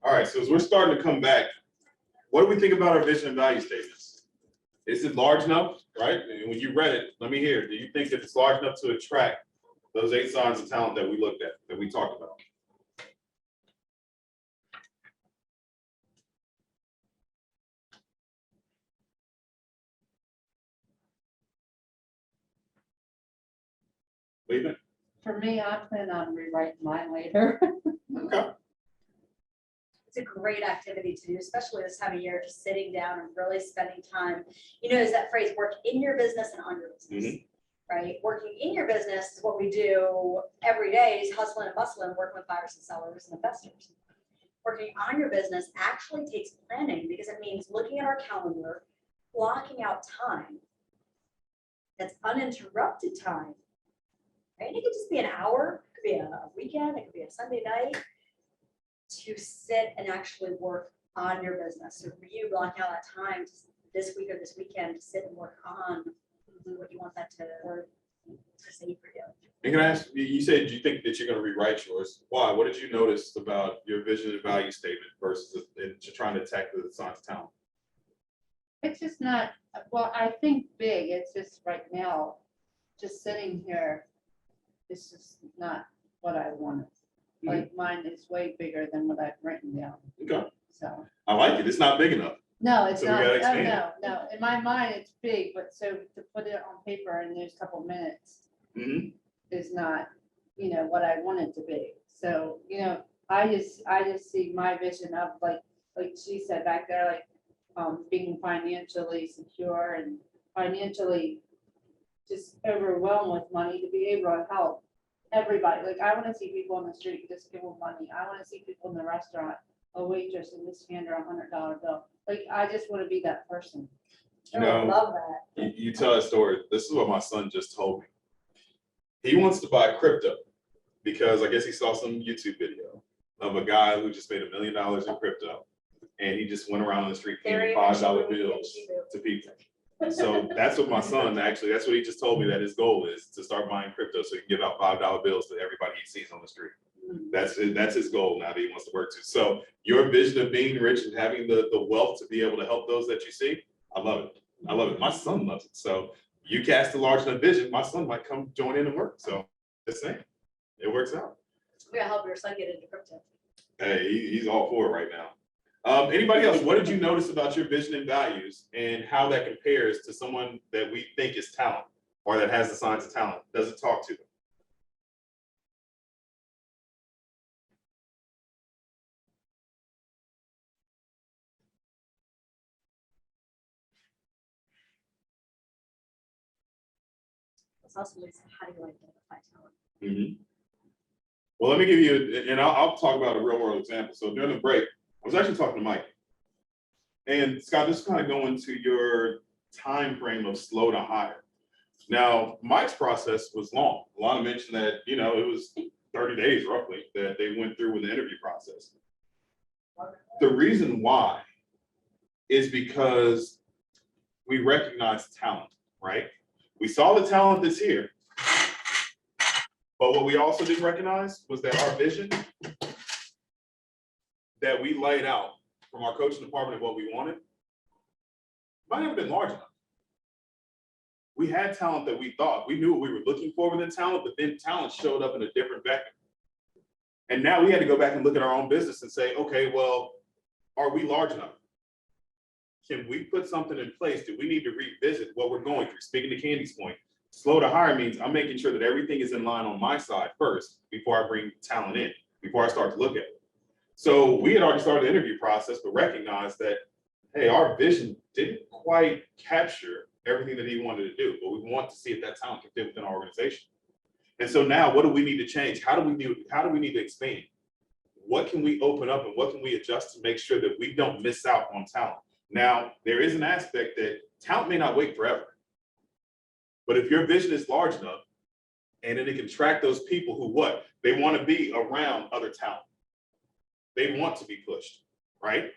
All right, so as we're starting to come back, what do we think about our vision and value statements? Is it large enough, right? And when you read it, let me hear, do you think that it's large enough to attract those 8 signs of talent that we looked at, that we talked about? What do you think? For me, I plan on rewriting mine later. Okay. It's a great activity to do, especially this time of year, just sitting down and really spending time. You know, is that phrase, work in your business and on your business, right? Working in your business is what we do every day, is hustling and bustling, working with buyers and sellers and investors. Working on your business actually takes planning, because it means looking at our calendar, blocking out time. That's uninterrupted time. Right? It could just be an hour, it could be a weekend, it could be a Sunday night, to sit and actually work on your business. So for you, block out that time this week or this weekend to sit and work on what you want that to say for you. And can I ask, you said you think that you're going to rewrite yours. Why? What did you notice about your vision and value statement versus trying to attack the signs of talent? It's just not, well, I think big, it's just right now, just sitting here, it's just not what I wanted. Like mine is way bigger than what I've written down, Okay. so. I like it. It's not big enough. No, it's So we not, gotta oh, expand no, no, in my mind, it's big, but so to put it on paper in those couple minutes is not, you know, what I want it to be. So, you know, I just see my vision of like she said back there, like, being financially secure and financially just overwhelmed with money to be able to help everybody. Like, I want to see people on the street just give them money. I want to see people in the restaurant, a waitress, and just hand her $100 bill. Like, I just want to be that person. You I know, love that. you tell a story. This is what my son just told me. He wants to buy crypto because I guess he saw some YouTube video of a guy who just made $1 million in crypto, and he just went around the street handing $5 bills to people. So that's what my son actually, that's what he just told me, that his goal is to start buying crypto so he can give out $5 bills to everybody he sees on the street. That's his goal now that he wants to work to. So your vision of being rich and having the wealth to be able to help those that you see, I love it. I love it. My son loves it. So you cast a large enough vision, my son might come join in and work. So just saying, it works out. We're gonna help your son get into crypto. Hey, he's all for it right now. Anybody else, what did you notice about your vision and values and how that compares to someone that we think is talent or that has the signs of talent, doesn't talk to them? It's also how do you identify talent? Well, let me give you, and I'll talk about a real world example. So during the break, I was actually talking to Mike. And Scott, this is kind of going to your time frame of slow to hire. Now, Mike's process was long. Alana mentioned that, you know, it was 30 days roughly that they went through with the interview process. The reason why is because we recognize talent, right? We saw the talent that's here. But what we also didn't recognize was that our vision that we laid out from our coaching department of what we wanted might not have been large enough. We had talent that we thought, we knew what we were looking for within talent, but then talent showed up in a different vector. And now we had to go back and look at our own business and say, okay, well, are we large enough? Can we put something in place? Do we need to revisit what we're going through? Speaking to Candy's point, slow to hire means I'm making sure that everything is in line on my side first before I bring talent in, before I start to look at it. So we had already started the interview process, but recognized that, hey, our vision didn't quite capture everything that he wanted to do, but we want to see if that talent can fit within our organization. And so now what do we need to change? How do we need to expand? What can we open up and what can we adjust to make sure that we don't miss out on talent? Now, there is an aspect that talent may not wait forever. But if your vision is large enough, and then it can track those people who what? They want to be around other talent. They want to be pushed, right?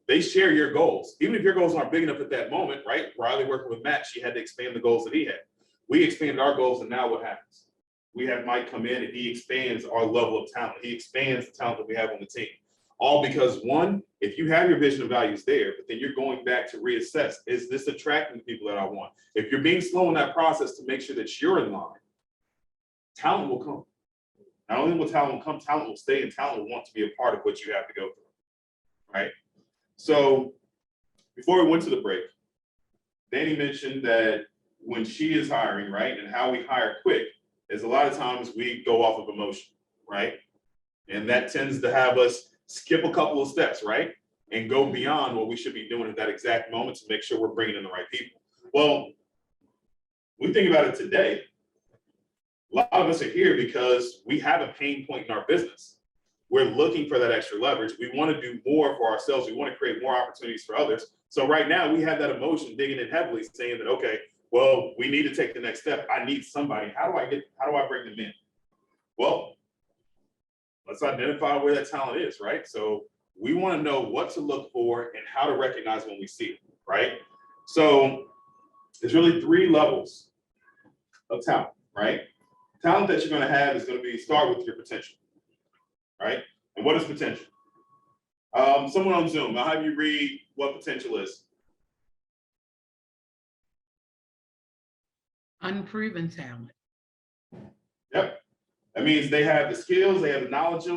They share your goals. Even if your goals aren't big enough at that moment, right? Riley working with Matt, she had to expand the goals that he had. We expanded our goals, and now what happens? We have Mike come in and he expands our level of talent. He expands the talent that we have on the team. All because one, if you have your vision and values there, but then you're going back to reassess, is this attracting the people that I want? If you're being slow in that process to make sure that you're in line, talent will come. Not only will talent come, talent will stay, and talent will want to be a part of what you have to go through, right? So before we went to the break, Danny mentioned that when she is hiring, right, and how we hire quick is a lot of times we go off of emotion, right? And that tends to have us skip a couple of steps, right? And go beyond what we should be doing at that exact moment to make sure we're bringing in the right people. Well, we think about it today. A lot of us are here because we have a pain point in our business. We're looking for that extra leverage. We want to do more for ourselves. We want to create more opportunities for others. So right now we have that emotion digging in heavily, saying that, okay, well, we need to take the next step. I need somebody. How do I bring them in? Well, let's identify where that talent is, right? So we want to know what to look for and how to recognize when we see it, right? So there's really 3 levels of talent, right? Talent that you're going to have is going to be start with your potential, right? And what is potential? Someone on Zoom, I'll have you read what potential is. Unproven talent. Yep. That means they have the skills, they have the knowledge,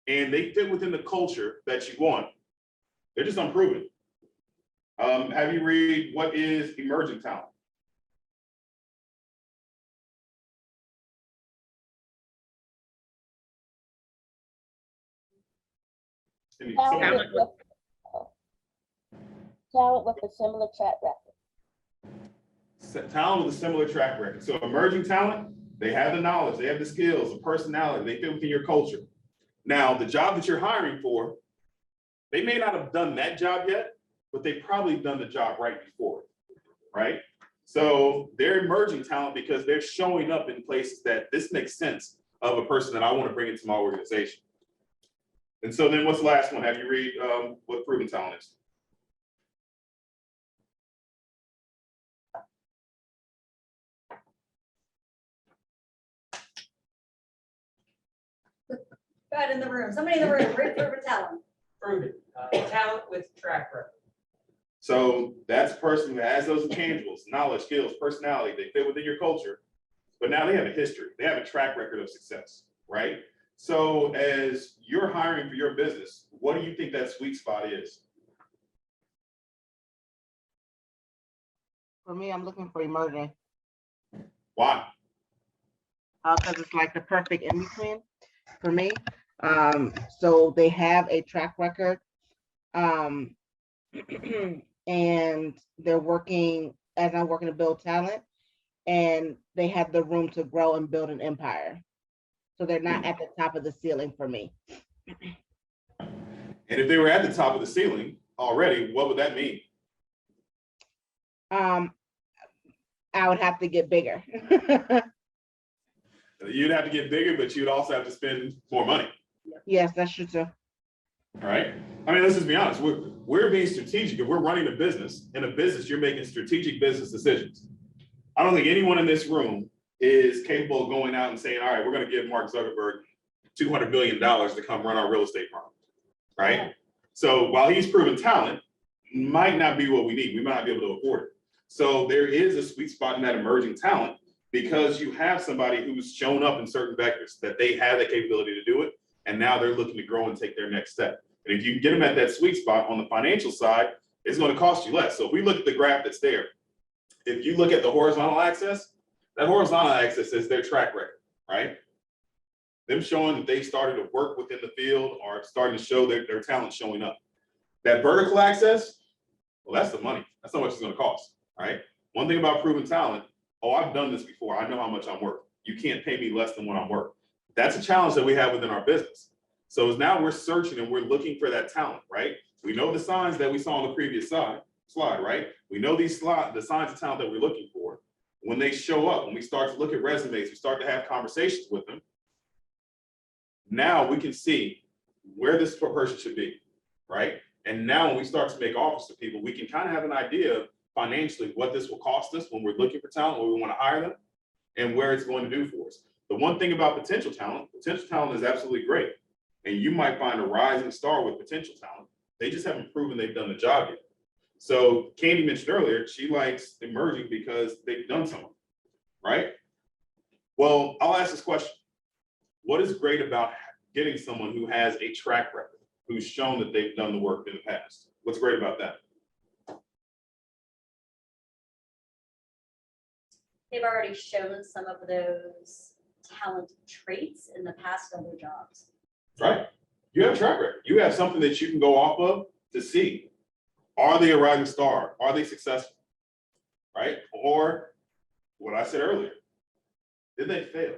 and they fit within the culture that you want. They're just unproven. Have you read what is emerging talent? Talent with a similar track record. Talent with a similar track record. So emerging talent, they have the knowledge, they have the skills, the personality, they fit within your culture. Now, the job that you're hiring for, they may not have done that job yet, but they've probably done the job right before, right? So they're emerging talent because they're showing up in places that this makes sense of a person that I want to bring into my organization. And so then what's the last one? Have you read what proven talent is? Go ahead in the room. Somebody in the room, read proven talent. Proven, talent with track record. So that's a person who has those intangibles, knowledge, skills, personality, they fit within your culture, but now they have a history, they have a track record of success, right? So as you're hiring for your business, what do you think that sweet spot is? For me, I'm looking for emerging, Why? because it's like the perfect in between for me. So they have a track record, and they're working as I'm working to build talent, and they have the room to grow and build an empire. So they're not at the top of the ceiling for me. And if they were at the top of the ceiling already, what would that mean? I would have to get bigger. You'd have to get bigger, but you'd also have to spend more money. Yes, that's true too. All right. I mean, let's just be honest. We're being strategic. If we're running a business, in a business, you're making strategic business decisions. I don't think anyone in this room is capable of going out and saying, all right, we're going to give Mark Zuckerberg $200 billion to come run our real estate firm, right? Yeah. So while he's proven talent, might not be what we need. We might not be able to afford it. So there is a sweet spot in that emerging talent because you have somebody who's shown up in certain vectors that they have the capability to do it. And now they're looking to grow and take their next step. And if you can get them at that sweet spot on the financial side, it's going to cost you less. So if we look at the graph that's there, if you look at the horizontal axis, that horizontal axis is their track record, right? Them showing that they started to work within the field or starting to show their talent showing up. That vertical axis, well, that's the money. That's how much it's going to cost, right? One thing about proven talent, oh, I've done this before. I know how much I'm worth. You can't pay me less than what I'm worth. That's a challenge that we have within our business. So now we're searching and we're looking for that talent, right? We know the signs that we saw on the previous slide, right? We know the signs of talent that we're looking for. When they show up, when we start to look at resumes, we start to have conversations with them. Now we can see where this person should be, right? And now when we start to make offers to people, we can kind of have an idea financially what this will cost us when we're looking for talent, when we want to hire them, and where it's going to do for us. The one thing about potential talent is absolutely great. And you might find a rising star with potential talent. They just haven't proven they've done the job yet. So Candy mentioned earlier, she likes emerging because they've done something, right? Well, I'll ask this question. What is great about getting someone who has a track record, who's shown that they've done the work in the past? What's great about that? They've already shown some of those talent traits in the past other jobs. Right? You have a track record. You have something that you can go off of to see. Are they a rising star? Are they successful? Right? Or what I said earlier, did they fail?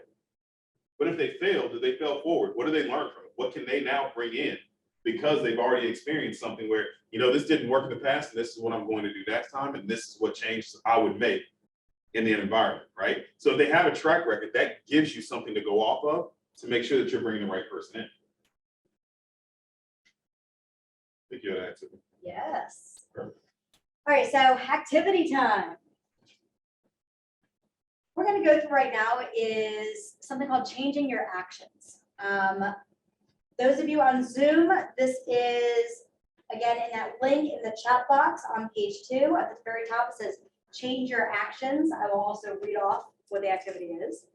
But if they failed, did they fail forward? What do they learn from it? What can they now bring in? Because they've already experienced something where, you know, this didn't work in the past, and this is what I'm going to do next time, and this is what changes I would make in the environment, right? So if they have a track record, that gives you something to go off of to make sure that you're bringing the right person in. I think you had answered. Yes. Perfect. All right, so activity time. We're gonna go through right now is something called changing your actions. Those of you on Zoom, this is, again, in that link in the chat box on page 2, at the very top, it says, change your actions. I will also read off what the activity is.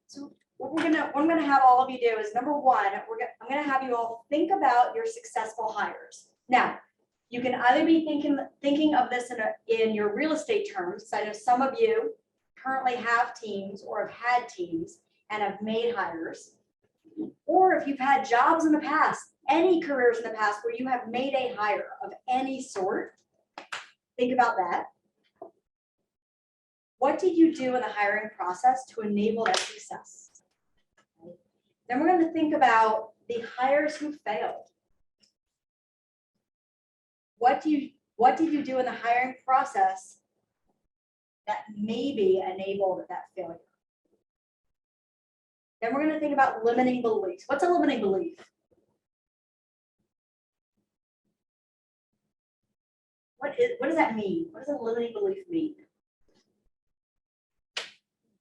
So what I'm gonna have all of you do is, number 1, I'm gonna have you all think about your successful hires. Now, you can either be thinking of this in your real estate terms. So I know some of you currently have teams or have had teams and have made hires. Or if you've had jobs in the past, any careers in the past where you have made a hire of any sort, think about that. What did you do in the hiring process to enable that success? Then we're going to think about the hires who failed. What did you do in the hiring process that maybe enabled that failure? Then we're going to think about limiting beliefs. What's a limiting belief? What does that mean? What does a limiting belief mean?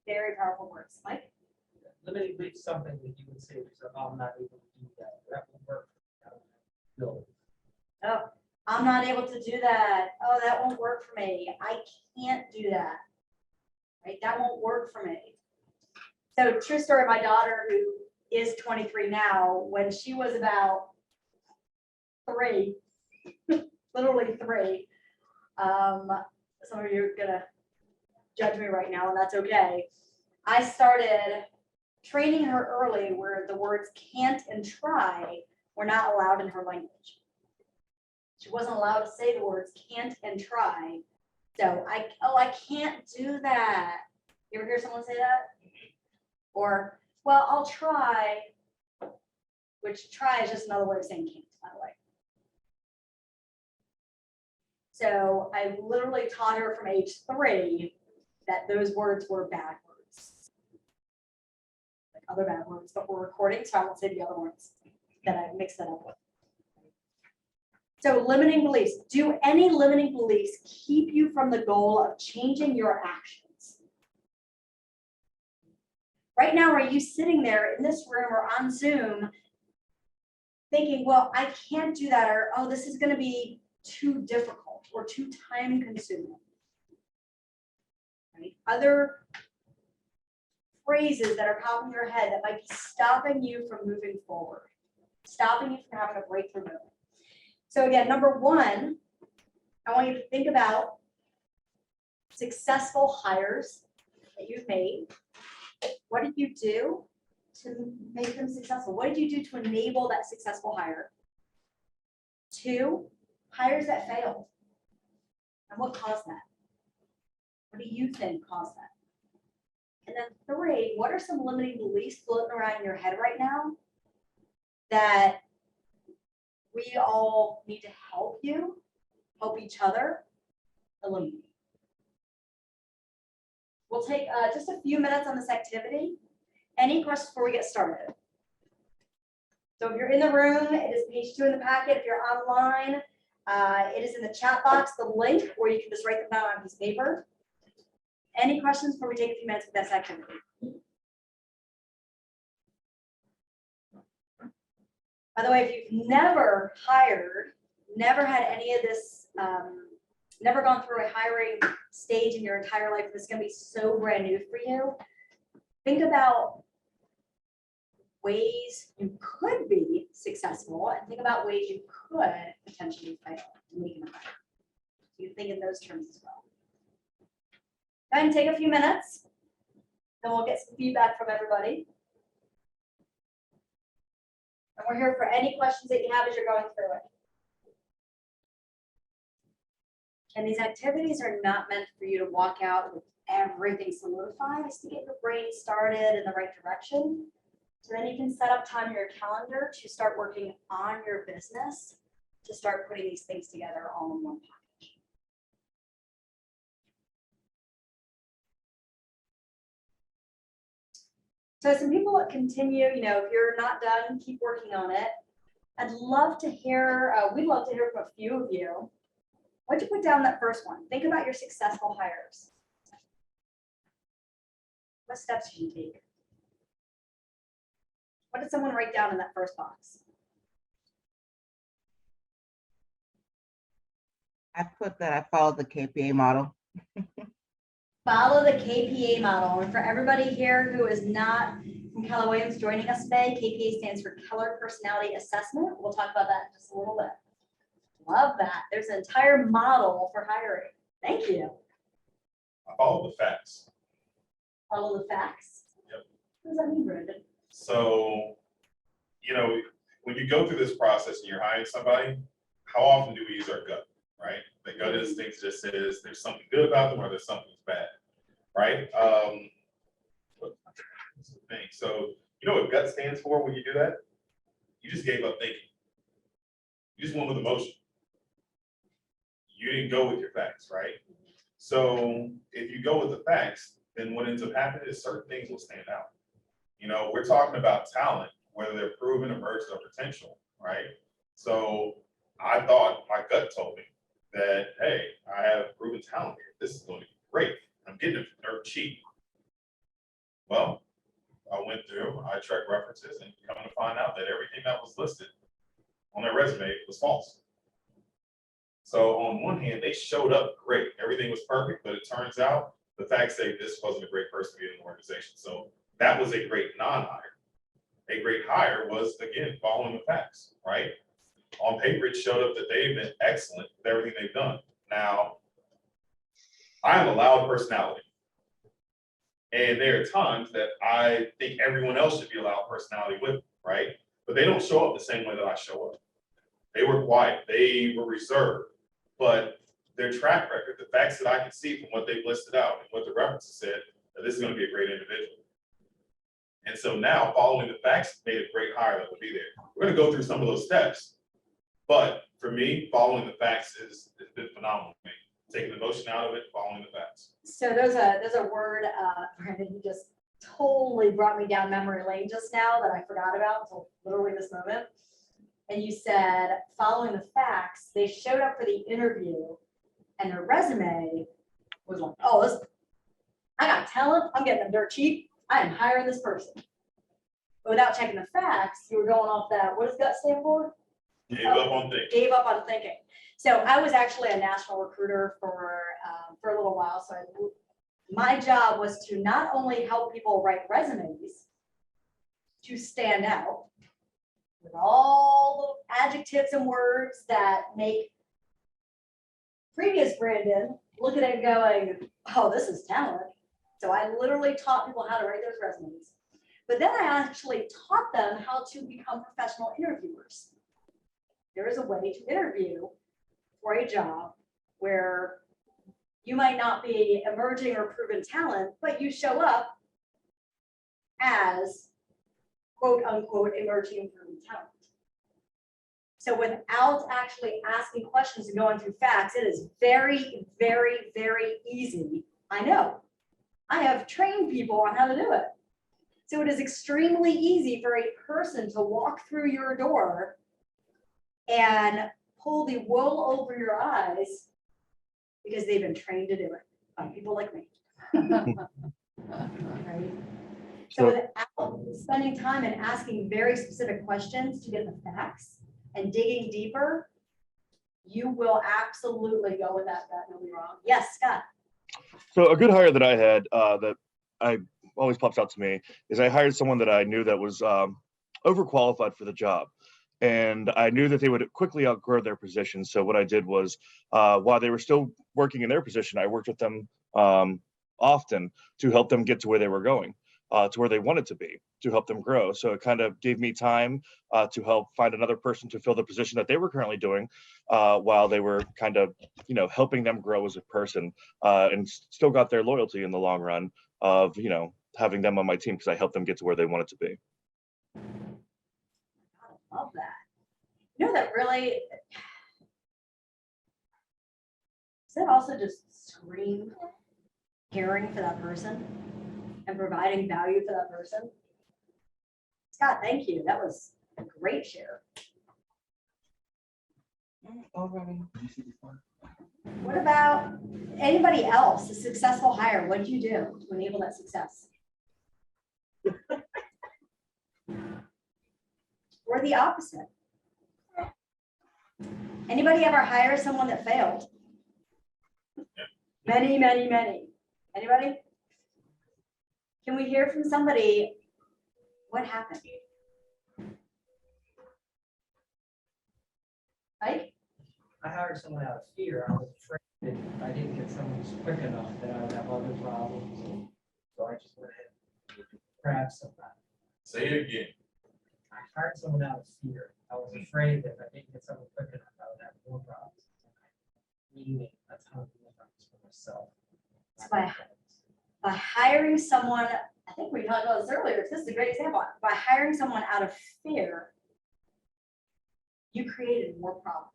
Very powerful words. Mike? Limiting belief is something that you would say to yourself, I'm not able to do that. That won't work. No. Oh, I'm not able to do that. Oh, that won't work for me. I can't do that. Right? That won't work for me. So true story, my daughter, who is 23 now, when she was about 3, literally 3, some of you are gonna judge me right now, and that's okay. I started training her early where the words can't and try were not allowed in her language. She wasn't allowed to say the words can't and try. So I can't do that. You ever hear someone say that? Or, well, I'll try, which try is just another way of saying can't, by the way. So I literally taught her from age 3 that those words were bad words. Like other bad words, but we're recording, so I won't say the other words that I mixed that up with. So limiting beliefs. Do any limiting beliefs keep you from the goal of changing your actions? Right now, are you sitting there in this room or on Zoom thinking, well, I can't do that, or, oh, this is going to be too difficult or too time consuming? Right? Other phrases that are popping in your head that might be stopping you from moving forward, stopping you from having a breakthrough moment. So again, number 1, I want you to think about successful hires that you've made. What did you do to make them successful? What did you do to enable that successful hire? 2, hires that failed. And what caused that? What do you think caused that? And then 3, what are some limiting beliefs floating around in your head right now that we all need to help each other eliminate? We'll take just a few minutes on this activity. Any questions before we get started? So if you're in the room, it is page 2 in the packet. If you're online, it is in the chat box, the link, or you can just write them down on a piece of paper. Any questions before we take a few minutes with this activity? By the way, if you've never hired, never had any of this, never gone through a hiring stage in your entire life, this is gonna be so brand new for you. Think about ways you could be successful and think about ways you could potentially fail in making a hire. So you think in those terms as well. Go ahead and take a few minutes, then we'll get some feedback from everybody. And we're here for any questions that you have as you're going through it. And these activities are not meant for you to walk out with everything solidified. It's to get your brain started in the right direction. So then you can set up time in your calendar to start working on your business, to start putting these things together all in one package. So some people that continue, if you're not done, keep working on it. I'd love to hear, we'd love to hear from a few of you. What'd you put down that first one? Think about your successful hires. What steps did you take? What did someone write down in that first box? I put that I followed the KPA model. Follow the KPA model. And for everybody here who is not from Keller Williams joining us today, KPA stands for Keller Personality Assessment. We'll talk about that in just a little bit. Love that. There's an entire model for hiring. Thank you. I follow the facts. Follow the facts. Yep. What does that mean, Brandon? So, when you go through this process and you're hiring somebody, how often do we use our gut, right? The gut instinct just says there's something good about them or there's something bad, right? What's the thing? So, you know what gut stands for when you do that? You just gave up thinking. You just went with emotion. You didn't go with your facts, right? So if you go with the facts, then what ends up happening is certain things will stand out. We're talking about talent, whether they're proven, emergent, or potential, right? So I thought, my gut told me that, hey, I have proven talent here. This is going to be great. I'm getting it for dirt cheap. Well, I went through, I checked references, and come to find out that everything that was listed on their resume was false. So on one hand, they showed up great. Everything was perfect, but it turns out the facts say this wasn't a great person to be in the organization. So that was a great non-hire. A great hire was, again, following the facts, right? On paper, it showed up that they've been excellent with everything they've done. Now, I have a loud personality. And there are times that I think everyone else should be a loud personality with, right? But they don't show up the same way that I show up. They were quiet, they were reserved, but their track record, the facts that I can see from what they've listed out and what the references said, that this is going to be a great individual. And so now following the facts made a great hire that will be there. We're going to go through some of those steps, but for me, following the facts has been phenomenal for me. Taking the emotion out of it, following the facts. So there's a word, Brandon, you just totally brought me down memory lane just now that I forgot about until literally this moment. And you said, following the facts, they showed up for the interview and their resume was like, oh, I got talent, I'm getting them dirt cheap, I am hiring this person. But without checking the facts, you were going off that, what does gut stand for? Gave up on things. Gave up on thinking. So I was actually a national recruiter for a little while. So my job was to not only help people write resumes to stand out with all the adjectives and words that make previous Brandon look at it and going, oh, this is talent. So I literally taught people how to write those resumes. But then I actually taught them how to become professional interviewers. There is a way to interview for a job where you might not be emerging or proven talent, but you show up as quote unquote emerging and proven talent. So without actually asking questions and going through facts, it is very, very, very easy. I know. I have trained people on how to do it. So it is extremely easy for a person to walk through your door and pull the wool over your eyes because they've been trained to do it by people like me. Right? So without spending time and asking very specific questions to get the facts and digging deeper, you will absolutely go with that bet, no be wrong. Yes, Scott. So a good hire that I had that I always pops out to me is I hired someone that I knew that was overqualified for the job. And I knew that they would quickly outgrow their position. So what I did was while they were still working in their position, I worked with them often to help them get to where they were going, to where they wanted to be, to help them grow. So it kind of gave me time to help find another person to fill the position that they were currently doing while they were kind of, helping them grow as a person and still got their loyalty in the long run of, having them on my team because I helped them get to where they wanted to be. I love that. You know, that really, does that also just scream caring for that person and providing value for that person? Scott, thank you. That was a great share. Already. What about anybody else? A successful hire, what did you do to enable that success? Or the opposite? Anybody ever hire someone that failed? Many, many, many. Anybody? Can we hear from somebody? What happened? Mike? I hired someone out of fear. I was afraid that if I didn't get someone who's quick enough, that I would have other problems. So I just went ahead and grabbed somebody. Say it again. I hired someone out of fear. I was afraid that if I didn't get someone quick enough, I would have more problems. Meaning a ton of more problems for myself. So by hiring someone, I think we talked about this earlier, this is a great example. By hiring someone out of fear, you created more problems.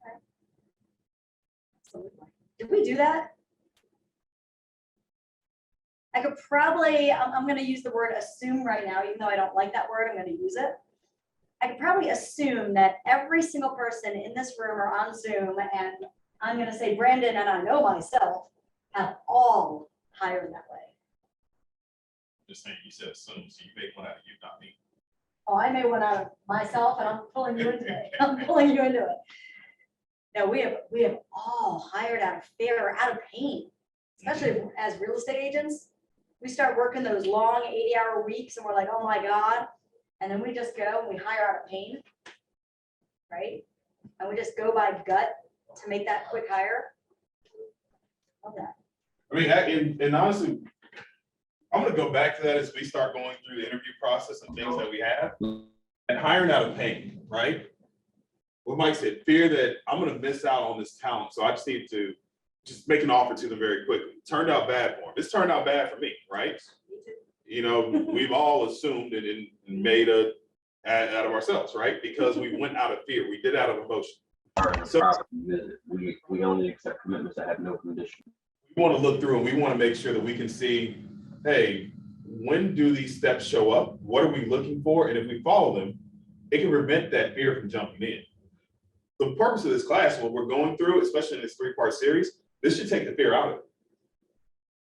Okay. Absolutely. Did we do that? I could probably, I'm going to use the word assume right now, even though I don't like that word, I'm going to use it. I could probably assume that every single person in this room or on Zoom, and I'm going to say Brandon and I know myself, have all hired that way. Just saying, you said assume, so you make one out of you, not me. Oh, I made one out of myself and I'm pulling you into it. I'm pulling you into it. No, we have all hired out of fear or out of pain, especially as real estate agents. We start working those long 80-hour weeks and we're like, oh my God. And then we just go and we hire out of pain, right? And we just go by gut to make that quick hire. Love that. I mean, and honestly, I'm gonna go back to that as we start going through the interview process and things that we have. And hiring out of pain, right? What Mike said, fear that I'm gonna miss out on this talent, so I just need to just make an offer to them very quickly. Turned out bad for him. This turned out bad for me, right? We've all assumed it and made a out of ourselves, right? Because we went out of fear. We did out of emotion. So We only accept commitments that have no condition. we want to look through and we want to make sure that we can see, hey, when do these steps show up? What are we looking for? And if we follow them, it can prevent that fear from jumping in. The purpose of this class, what we're going through, especially in this 3-part series, this should take the fear out of it.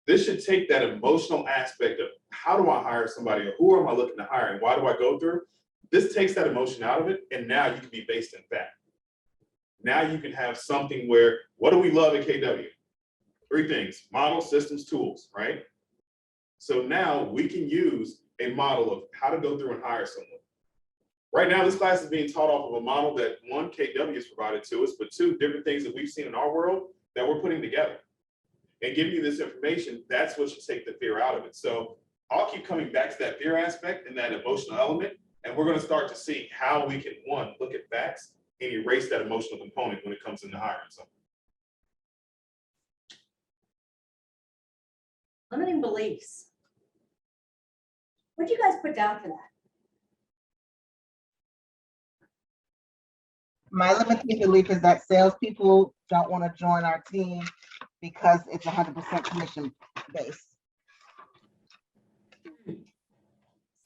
This should take that emotional aspect of how do I hire somebody or who am I looking to hire and why do I go through? This takes that emotion out of it, and now you can be based in fact. Now you can have something where, what do we love at KW? 3 things: model, systems, tools, right? So now we can use a model of how to go through and hire someone. Right now, this class is being taught off of a model that 1, KW has provided to us, but 2, different things that we've seen in our world that we're putting together. And giving you this information, that's what should take the fear out of it. So I'll keep coming back to that fear aspect and that emotional element, and we're going to start to see how we can, 1, look at facts and erase that emotional component when it comes into hiring someone. Limiting beliefs. What'd you guys put down for that? My limiting belief is that salespeople don't want to join our team because it's 100% commission based.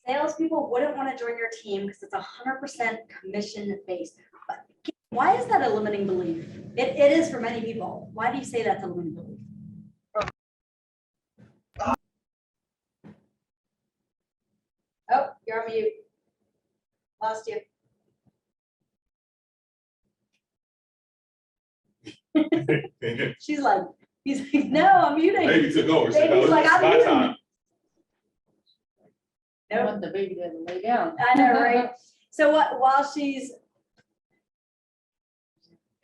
Salespeople wouldn't want to join your team because it's 100% commission based. But why is that a limiting belief? It is for many people. Why do you say that's a limiting belief? Lost you. She's like, he's like, no, I'm muting. Baby took over. So Baby's no, like, it's I'm my muting. time. I Nope. want the baby to lay down. I know, right? So what, while she's.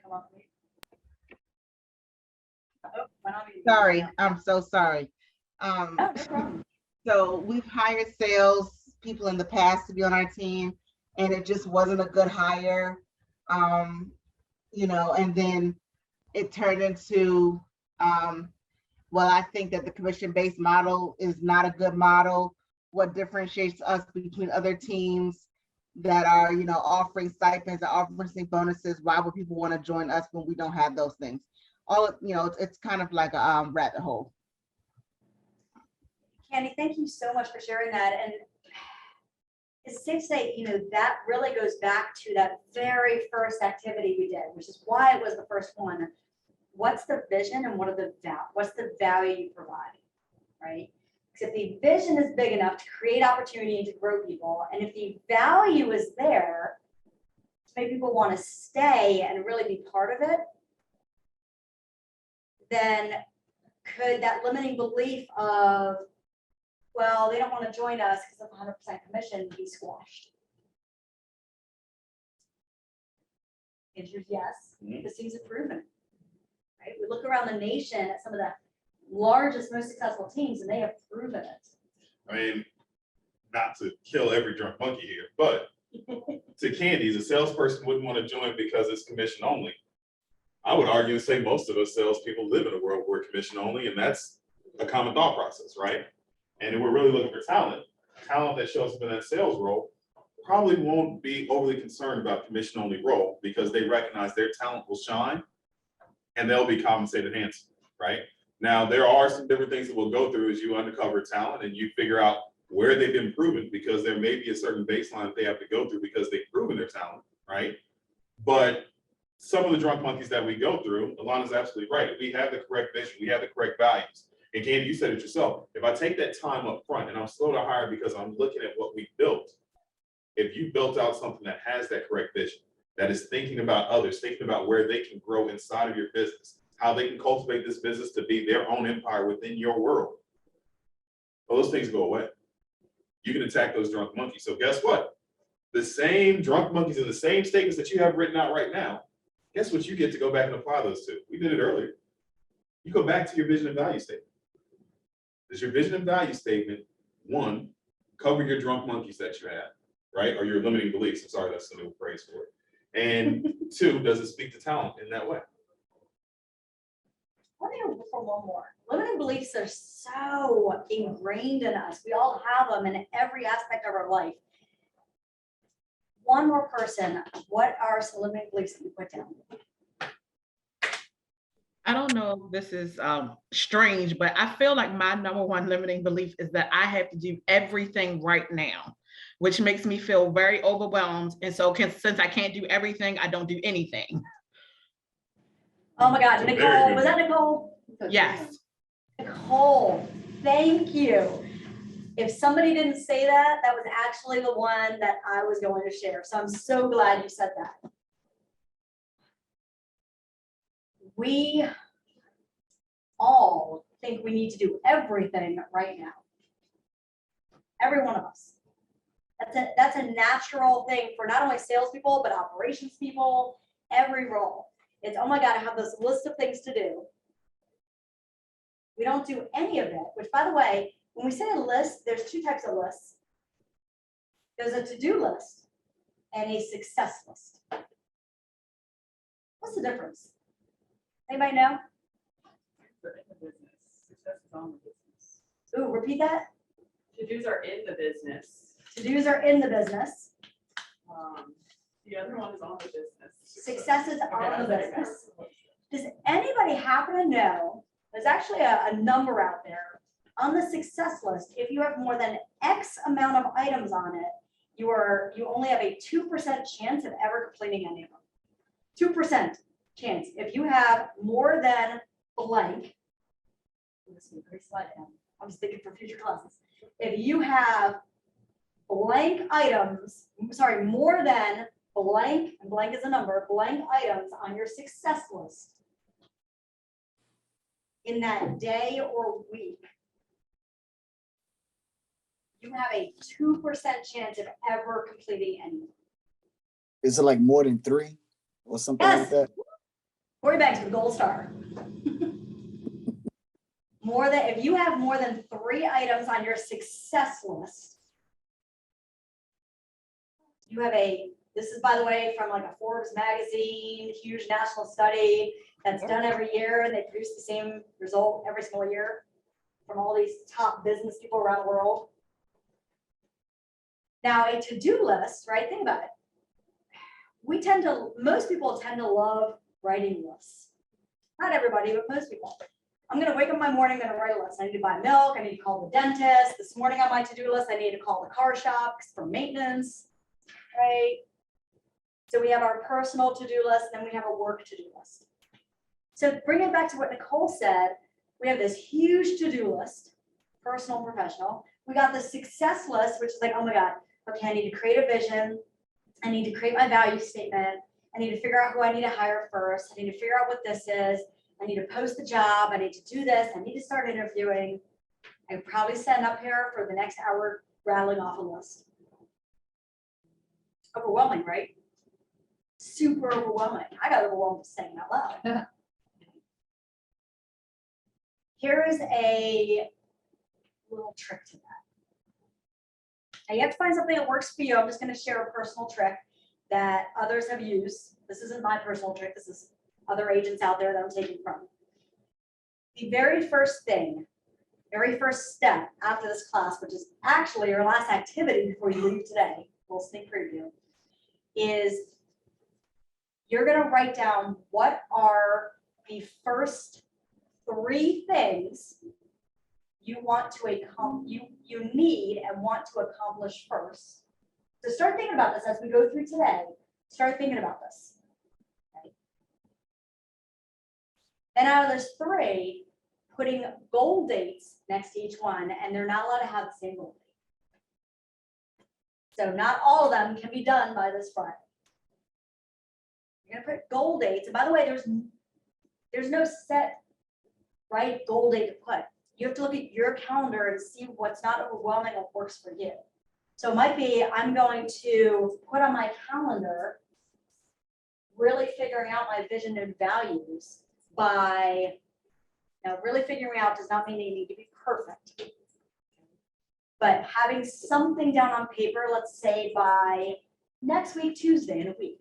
Come on. please. Oh, went on mute. Sorry, I'm so sorry. Oh, no problem. So we've hired sales people in the past to be on our team, and it just wasn't a good hire. And then it turned into, well, I think that the commission-based model is not a good model. What differentiates us between other teams that are, offering stipends and offering bonuses? Why would people want to join us when we don't have those things? It's kind of like a rabbit hole. Candy, thank you so much for sharing that. And it's safe to say, that really goes back to that very first activity we did, which is why it was the first one. What's the vision and what's the value you provide, right? Because if the vision is big enough to create opportunity and to grow people, and if the value is there to make people want to stay and really be part of it, then could that limiting belief of, well, they don't want to join us because of 100% commission be squashed? Answer is yes. Mhm. The teams have proven it. Right? We look around the nation at some of the largest, most successful teams, and they have proven it. I mean, not to kill every drunk monkey here, but to Candy's, a salesperson wouldn't want to join because it's commission only. I would argue and say most of us salespeople live in a world where commission only, and that's a common thought process, right? And if we're really looking for talent that shows up in that sales role probably won't be overly concerned about commission only role because they recognize their talent will shine and they'll be compensated handsomely, right? Now, there are some different things that we'll go through as you uncover talent and you figure out where they've been proven, because there may be a certain baseline that they have to go through because they've proven their talent, right? But some of the drunk monkeys that we go through, Alana's absolutely right. We have the correct vision, we have the correct values. And Candy, you said it yourself. If I take that time up front and I'm slow to hire because I'm looking at what we built, if you built out something that has that correct vision, that is thinking about others, thinking about where they can grow inside of your business, how they can cultivate this business to be their own empire within your world, well, those things go away. You can attack those drunk monkeys. So guess what? The same drunk monkeys in the same statements that you have written out right now, guess what you get to go back and apply those to? We did it earlier. You go back to your vision and value statement. Does your vision and value statement, one, cover your drunk monkeys that you have, right? Or your limiting beliefs. I'm sorry, that's the new phrase for it. And two, does it speak to talent in that way? Let me go for one more. Limiting beliefs are so ingrained in us. We all have them in every aspect of our life. One more person, what are some limiting beliefs that you put down? I don't know if this is strange, but I feel like my number one limiting belief is that I have to do everything right now, which makes me feel very overwhelmed. And so since I can't do everything, I don't do anything. Oh my God, It's a very Nicole, good was that Nicole? Yes. Nicole, thank you. If somebody didn't say that, that was actually the one that I was going to share. So I'm so glad you said that. We all think we need to do everything right now. Every one of us. That's a natural thing for not only salespeople, but operations people, every role. It's, oh my God, I have this list of things to do. We don't do any of it, which, by the way, when we say a list, there's two types of lists. There's a to-do list and a success list. What's the difference? Anybody know? Success is on the business. Ooh, repeat that. To-dos are in the business. To-dos are in the business. The other one is on the business. Successes on the business. Does anybody happen to know, there's actually a number out there on the success list. If you have more than X amount of items on it, you only have a 2% chance of ever completing any of them. 2% chance. If you have more than blank, this is a great slide down. I'm just thinking for future classes. If you have blank items, sorry, more than blank, and blank is a number, blank items on your success list in that day or week, you have a 2% chance of ever completing anything. Is it like more than 3 or something like Yes. that? Corey Banks with gold star. More than, if you have more than 3 items on your success list, you have this is, by the way, from like a Forbes magazine, huge national study that's done every year, and they produce the same result every single year from all these top business people around the world. Now, a to-do list, right? Think about it. Most people tend to love writing lists. Not everybody, but most people. I'm gonna wake up in my morning, I'm gonna write a list. I need to buy milk, I need to call the dentist. This morning on my to-do list, I need to call the car shop for maintenance, right? So we have our personal to-do list, and then we have a work to-do list. So bring it back to what Nicole said, we have this huge to-do list, personal and professional. We got the success list, which is like, oh my God, okay, I need to create a vision. I need to create my value statement. I need to figure out who I need to hire first. I need to figure out what this is. I need to post the job. I need to do this. I need to start interviewing. I probably stand up here for the next hour rattling off a list. Overwhelming, right? Super overwhelming. I got overwhelmed just saying out loud. Here is a little trick to that. Now you have to find something that works for you. I'm just going to share a personal trick that others have used. This isn't my personal trick. This is other agents out there that I'm taking from. The very first thing, very first step after this class, which is actually your last activity before you leave today, little sneak preview, is you're going to write down what are the first 3 things you want to you need and want to accomplish first. So start thinking about this as we go through today. Start thinking about this. Okay. Then out of those 3, putting goal dates next to each one, and they're not allowed to have the same goal date. So not all of them can be done by this Friday. You're gonna put goal dates, and by the way, there's no set right goal date to put. You have to look at your calendar and see what's not overwhelming, what works for you. So it might be, I'm going to put on my calendar, really figuring out my vision and values by, really figuring out does not mean they need to be perfect. But having something down on paper, let's say by next week, Tuesday in a week.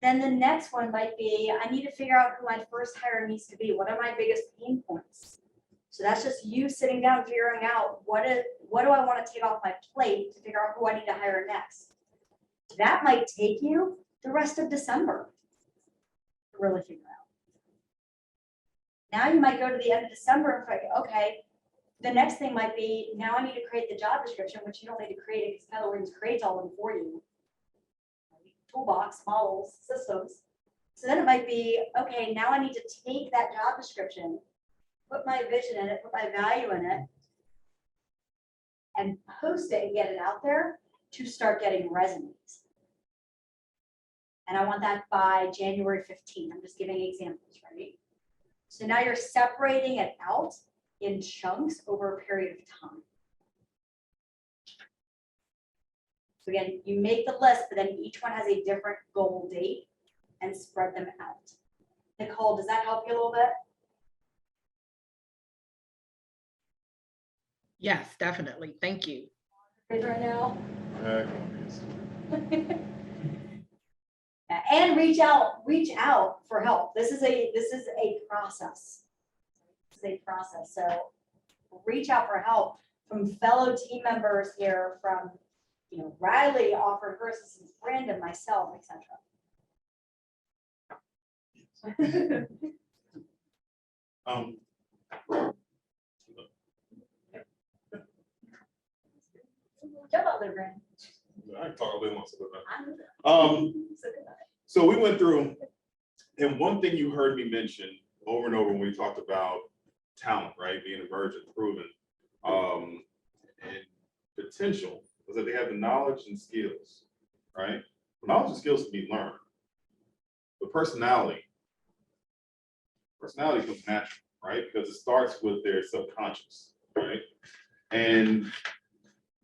Then the next one might be, I need to figure out who my first hire needs to be. What are my biggest pain points? So that's just you sitting down, figuring out what do I want to take off my plate to figure out who I need to hire next. That might take you the rest of December to really figure out. Now you might go to the end of December and think, okay, the next thing might be, now I need to create the job description, which you don't need to create it because Keller Williams creates all of them for you. Toolbox, models, systems. So then it might be, okay, now I need to take that job description, put my vision in it, put my value in it, and post it and get it out there to start getting resumes. And I want that by January 15th. I'm just giving examples, right? So now you're separating it out in chunks over a period of time. So again, you make the list, but then each one has a different goal date and spread them out. Nicole, does that help you a little bit? Yes, definitely. Thank you. Right now. And reach out for help. This is a process. This is a process. So reach out for help from fellow team members here, from Riley offered her assistance, Brandon, myself, etc. Jump out there, Brandon. I can talk a little more. So we went through, and one thing you heard me mention over and over when we talked about talent, right, being emergent, proven, and potential was that they have the knowledge and skills, right? Knowledge and skills can be learned, but personality comes natural, right? Because it starts with their subconscious, right? And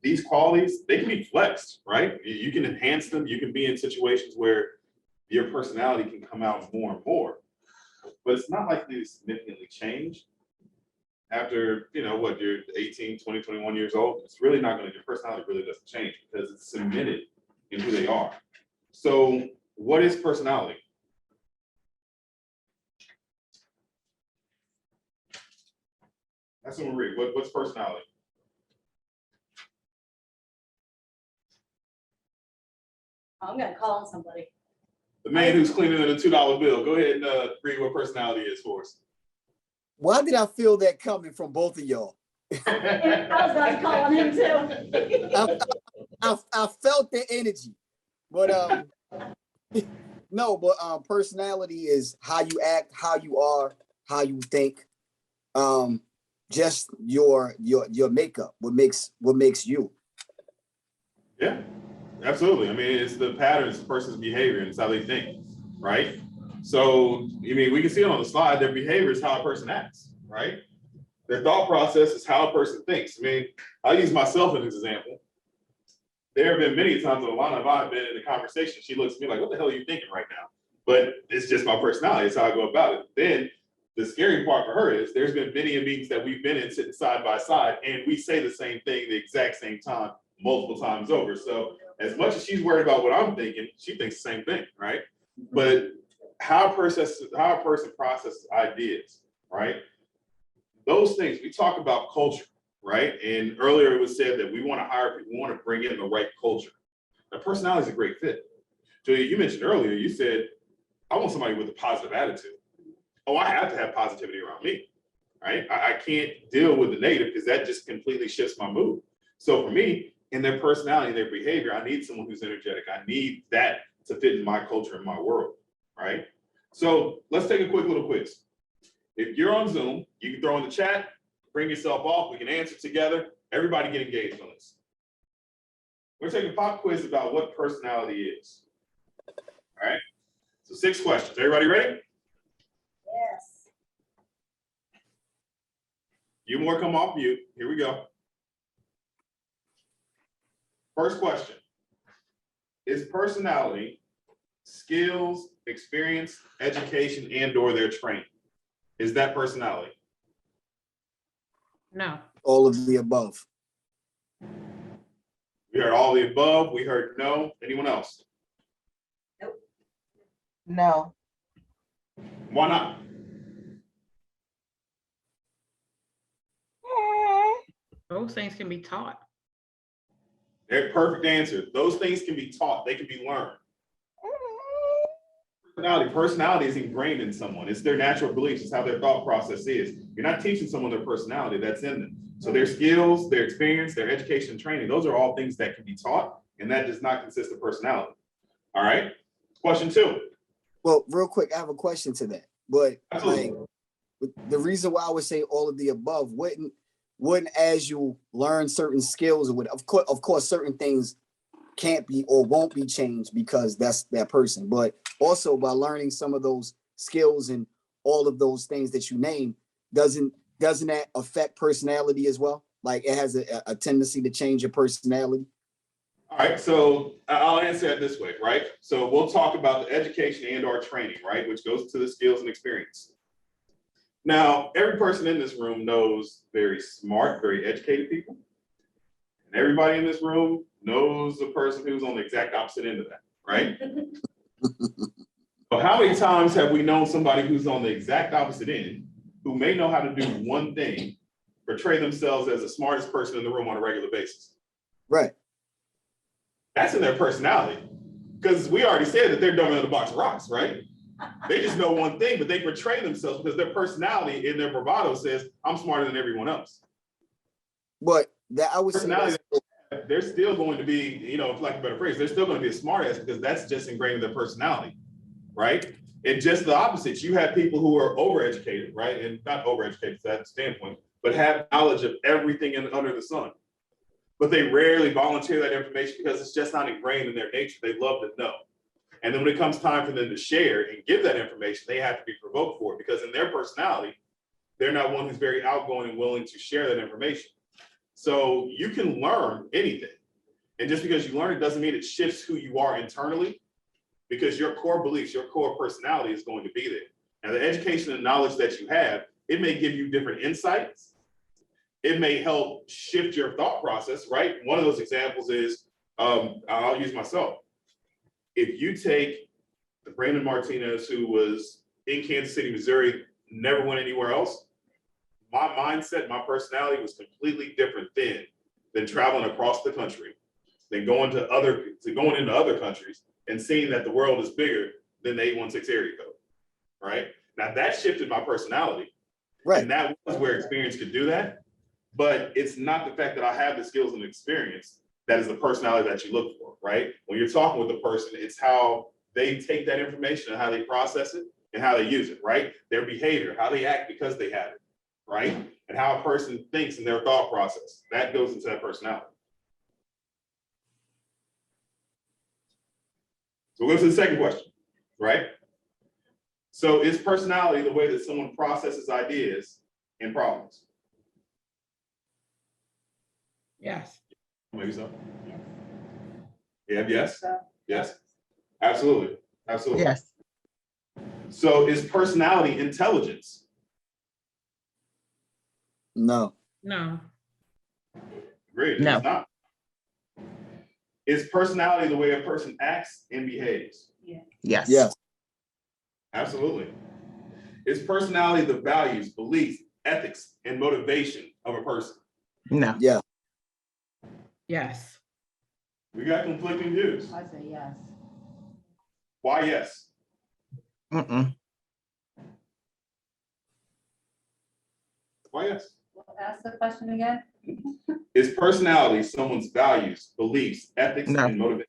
these qualities, they can be flexed, right? You can enhance them. You can be in situations where your personality can come out more and more, but it's not likely to significantly change after, you're 18, 20, 21 years old. It's really not going to, your personality really doesn't change because it's cemented in who they are. So what is personality? That's what we read. What's personality? I'm gonna call on somebody. The man who's cleaning in a $2 bill. Go ahead and read what personality is for us. Why did I feel that coming from both of y'all? I was about to call on him too. I felt the energy, but no, but personality is how you act, how you are, how you think, just your makeup, what makes you. Yeah, absolutely. I mean, it's the patterns, the person's behavior, and it's how they think, right? So, we can see it on the slide, their behavior is how a person acts, right? Their thought process is how a person thinks. I'll use myself as an example. There have been many times when Alana and I have been in a conversation, she looks at me like, what the hell are you thinking right now? But it's just my personality, it's how I go about it. Then the scary part for her is there's been many meetings that we've been in sitting side by side, and we say the same thing the exact same time, multiple times over. So as much as she's worried about what I'm thinking, she thinks the same thing, right? But how a person processes ideas, right? Those things, we talk about culture, right? And earlier it was said that we want to hire people, we want to bring in the right culture. Now, personality is a great fit. Julia, you mentioned earlier, you said, I want somebody with a positive attitude. Oh, I have to have positivity around me, right? I can't deal with the negative because that just completely shifts my mood. So for me, in their personality, their behavior, I need someone who's energetic. I need that to fit in my culture and my world, right? So let's take a quick little quiz. If you're on Zoom, you can throw in the chat, bring yourself off, we can answer together. Everybody get engaged on this. We're taking a pop quiz about what personality is. All right, so 6 questions. Everybody ready? Yes. You more come off mute. Here we go. First question. Is personality skills, experience, education, and/or their training? Is that personality? No. All of the above. We heard all the above. We heard no. Anyone else? No. Why not? Those things can be taught. They're perfect answer. Those things can be taught. They can be learned. Personality is ingrained in someone. It's their natural beliefs. It's how their thought process is. You're not teaching someone their personality. That's in them. So their skills, their experience, their education and training, those are all things that can be taught, and that does not consist of personality. All right. Question 2. Well, real quick, I have a question to that. But Absolutely. like, the reason why I would say all of the above wouldn't as you learn certain skills, or of course, certain things can't be or won't be changed because that's that person. But also by learning some of those skills and all of those things that you name, doesn't that affect personality as well? Like it has a tendency to change your personality. All right, so I'll answer it this way, right? So we'll talk about the education and/or training, right, which goes to the skills and experience. Now, every person in this room knows very smart, very educated people. And everybody in this room knows the person who's on the exact opposite end of that, right? So how many times have we known somebody who's on the exact opposite end, who may know how to do one thing, portray themselves as the smartest person in the room on a regular basis? Right. That's in their personality. Because we already said that they're dumber than a box of rocks, right? They just know one thing, but they portray themselves because their personality in their bravado says, I'm smarter than everyone else. But that I would say Personality, they're still going to be, you know, for lack of a better phrase, they're still going to be a smart ass because that's just ingrained in their personality, right? And just the opposite, you have people who are overeducated, right? And not overeducated to that standpoint, but but have knowledge of everything under the sun. But they rarely volunteer that information because it's just not ingrained in their nature. They love to know. And then when it comes time for them to share and give that information, they have to be provoked for it because in their personality, they're not one who's very outgoing and willing to share that information. So you can learn anything. And just because you learn it doesn't mean it shifts who you are internally, because your core beliefs, your core personality is going to be there. And the education and knowledge that you have, it may give you different insights. It may help shift your thought process, right? One of those examples is, I'll use myself. If you take the Brandon Martinez, who was in Kansas City, Missouri, never went anywhere else, my mindset, my personality was completely different then than traveling across the country, than going into other countries and seeing that the world is bigger than the 816 area code, right? Now that shifted my personality. Right. And that was where experience could do that. But it's not the fact that I have the skills and experience that is the personality that you look for, right? When you're talking with a person, it's how they take that information and how they process it and how they use it, right? Their behavior, how they act because they have it, right? And how a person thinks in their thought process, that goes into that personality. So we'll go to the second question, right? So is personality the way that someone processes ideas and problems? Yes. Maybe so. Yes. Yeah, yes, So, yes, absolutely, absolutely. Yes. So is personality intelligence? No. No. Great, No. it's not. Is personality the way a person acts and behaves? Yes. Yes. Absolutely. Is personality the values, beliefs, ethics, and motivation of a person? No. Yeah. Yes. We got conflicting views. I say yes. Why yes? Mm-mm. Why yes? Well, ask the question again. Is personality someone's values, beliefs, ethics, No. and motivation?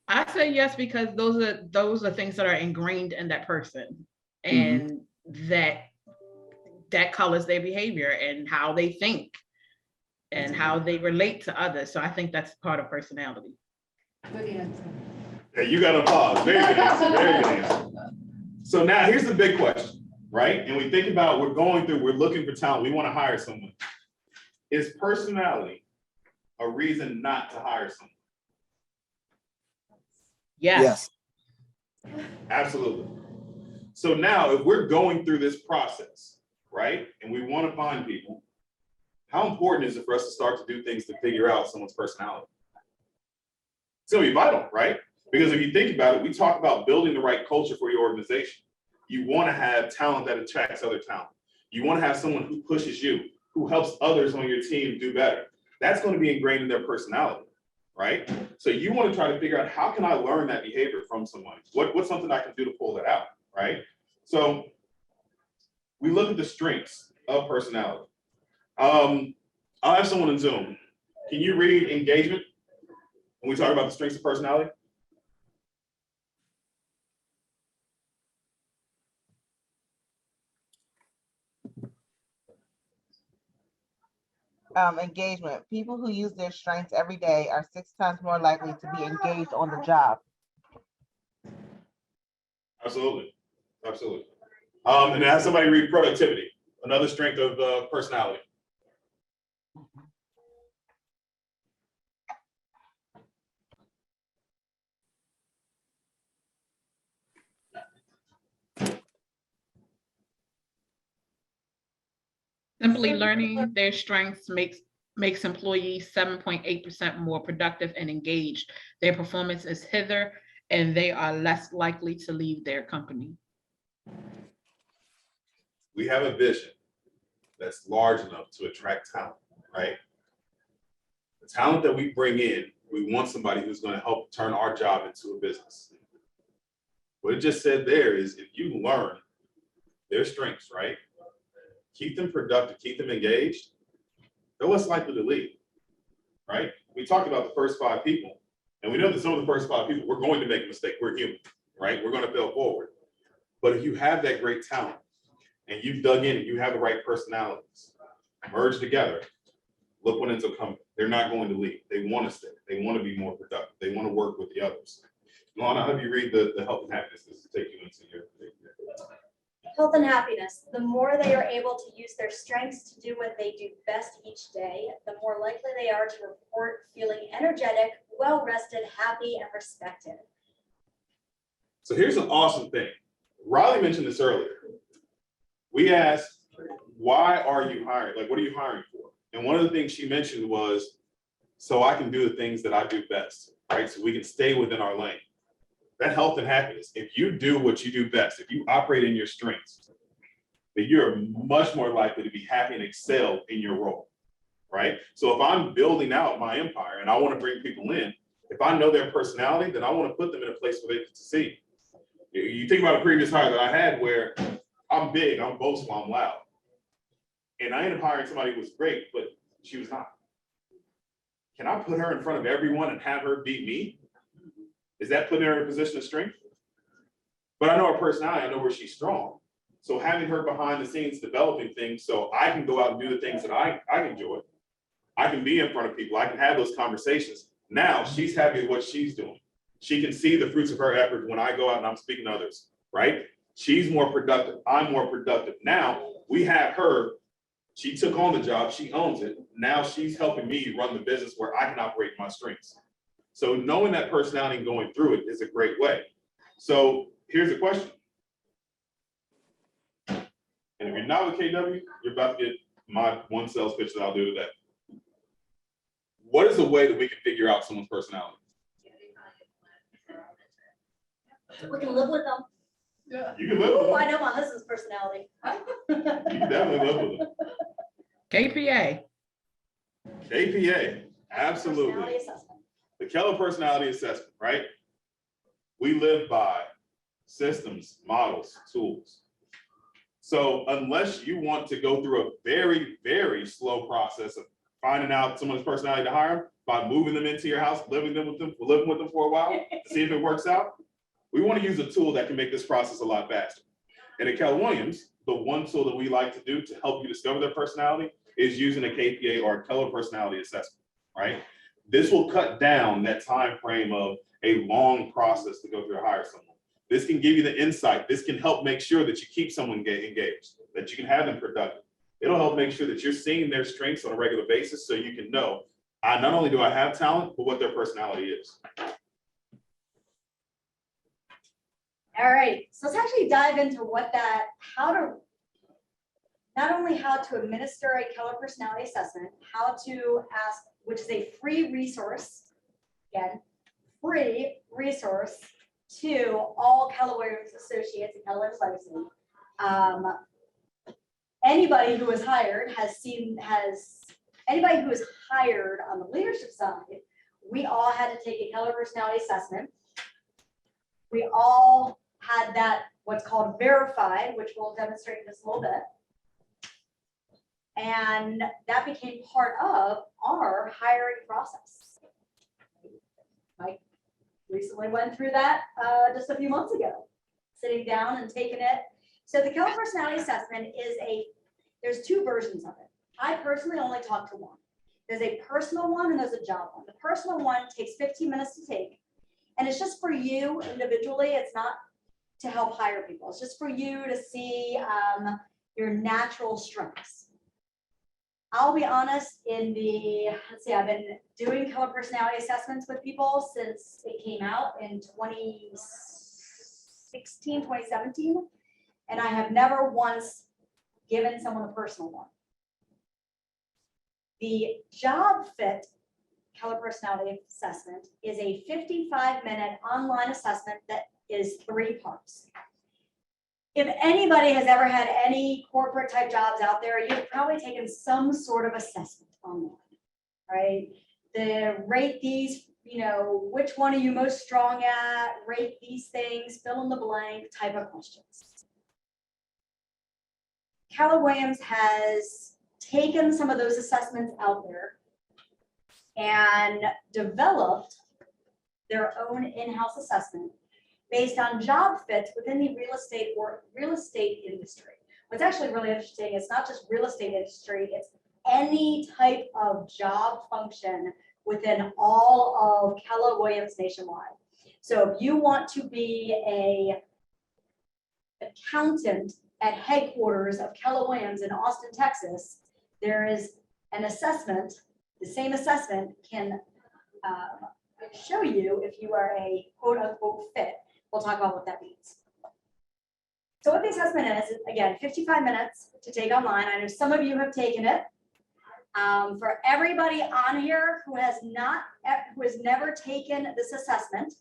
I say yes because those are things that are ingrained in that person, and that colors their behavior and how they think and how they relate to others. So I think that's part of personality. Good answer. Hey, you got to pause. Very good answer. Very good answer. So now here's the big question, right? And we think about, we're looking for talent. We want to hire someone. Is personality a reason not to hire someone? Yes. Yes. Absolutely. So now if we're going through this process, right, and we want to find people, how important is it for us to start to do things to figure out someone's personality? It's going to be vital, right? Because if you think about it, we talk about building the right culture for your organization. You want to have talent that attracts other talent. You want to have someone who pushes you, who helps others on your team do better. That's going to be ingrained in their personality, right? So you want to try to figure out, how can I learn that behavior from someone? What's something I can do to pull that out, right? So we look at the strengths of personality. I'll have someone in Zoom. Can you read engagement when we talk about the strengths of personality? Engagement. People who use their strengths every day are 6 times more likely to be engaged on the job. Absolutely, absolutely. And have somebody read productivity, another strength of personality. Simply learning their strengths makes employees 7.8% more productive and engaged. Their performance is hither, and they are less likely to leave their company. We have a vision that's large enough to attract talent, right? The talent that we bring in, we want somebody who's going to help turn our job into a business. What it just said there is, if you learn their strengths, right? Keep them productive, keep them engaged, they're less likely to leave, right? We talked about the first 5 people, and we know that some of the first 5 people, we're going to make a mistake. We're human, right? We're going to fail forward. But if you have that great talent and you've dug in and you have the right personalities, merge together, look what ends up coming. They're not going to leave. They want to stay. They want to be more productive. They want to work with the others. Lana, how do you read the health and happiness? This will take you into your. Health and happiness. The more they are able to use their strengths to do what they do best each day, the more likely they are to report feeling energetic, well-rested, happy, and respected. So here's an awesome thing. Riley mentioned this earlier. We asked, why are you hiring? Like, what are you hiring for? And one of the things she mentioned was, so I can do the things that I do best, right? So we can stay within our lane. That health and happiness, if you do what you do best, if you operate in your strengths, then you're much more likely to be happy and excel in your role, right? So if I'm building out my empire and I want to bring people in, if I know their personality, then I want to put them in a place where they can succeed. You think about a previous hire that I had where I'm big, I'm boastful, I'm loud. And I ended up hiring somebody who was great, but she was not. Can I put her in front of everyone and have her beat me? Is that putting her in a position of strength? But I know her personality, I know where she's strong. So having her behind the scenes developing things so I can go out and do the things that I enjoy. I can be in front of people, I can have those conversations. Now she's happy with what she's doing. She can see the fruits of her effort when I go out and I'm speaking to others, right? She's more productive, I'm more productive. Now we have her, she took on the job, she owns it. Now she's helping me run the business where I can operate my strengths. So knowing that personality and going through it is a great way. So here's the question. And if you're not with KW, you're about to get my one sales pitch that I'll do today. What is a way that we can figure out someone's personality? We can live with them. Yeah. You can live with Ooh, them. I know my husband's personality. You can definitely live with them. KPA. KPA, absolutely. Personality assessment. The Keller personality assessment, right? We live by systems, models, tools. So unless you want to go through a very, very slow process of finding out someone's personality to hire by moving them into your house, living with them for a while to see if it works out, we want to use a tool that can make this process a lot faster. And at Keller Williams, the one tool that we like to do to help you discover their personality is using a KPA or a Keller personality assessment, right? This will cut down that time frame of a long process to go through to hire someone. This can give you the insight. This can help make sure that you keep someone engaged, that you can have them productive. It'll help make sure that you're seeing their strengths on a regular basis so you can know, not only do I have talent, but what their personality is. All right, so let's actually dive into not only how to administer a Keller personality assessment, how to ask, which is a free resource, again, free resource to all Keller Williams associates and Keller Williams Legacy. Anybody who is hired anybody who is hired on the leadership side, we all had to take a Keller personality assessment. We all had that, what's called verified, which we'll demonstrate in just a little bit. And that became part of our hiring process. Mike recently went through that just a few months ago, sitting down and taking it. So the Keller personality assessment is there's two versions of it. I personally only talk to one. There's a personal one and there's a job one. The personal one takes 15 minutes to take. And it's just for you individually. It's not to help hire people. It's just for you to see your natural strengths. I'll be honest, I've been doing Keller personality assessments with people since it came out in 2016, 2017. And I have never once given someone a personal one. The job fit Keller personality assessment is a 55-minute online assessment that is 3 parts. If anybody has ever had any corporate type jobs out there, you've probably taken some sort of assessment online, right? Rate these, which one are you most strong at, rate these things, fill in the blank type of questions. Keller Williams has taken some of those assessments out there and developed their own in-house assessment based on job fits within the real estate industry. What's actually really interesting, it's not just real estate industry, it's any type of job function within all of Keller Williams nationwide. So if you want to be a accountant at headquarters of Keller Williams in Austin, Texas, there is an assessment. The same assessment can show you if you are a quote unquote fit. We'll talk about what that means. So what the assessment is, again, 55 minutes to take online. I know some of you have taken it. For everybody on here who has never taken this assessment,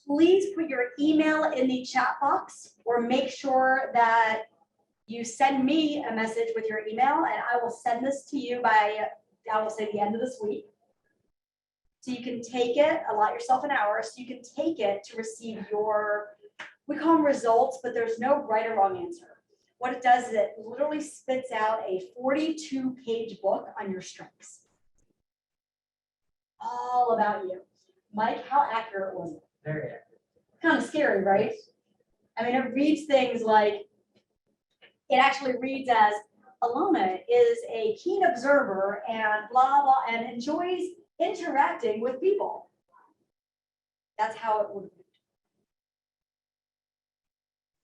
please put your email in the chat box or make sure that you send me a message with your email and I will send this to you by, I will say, the end of this week. So you can take it, allot yourself an hour, so you can take it to receive your, we call them results, but there's no right or wrong answer. What it does is it literally spits out a 42-page book on your strengths. All about you. Mike, how accurate was it? Very accurate. Kind of scary, right? I mean, it reads things like, it actually reads as, Alona is a keen observer and blah, blah, and enjoys interacting with people. That's how it would read.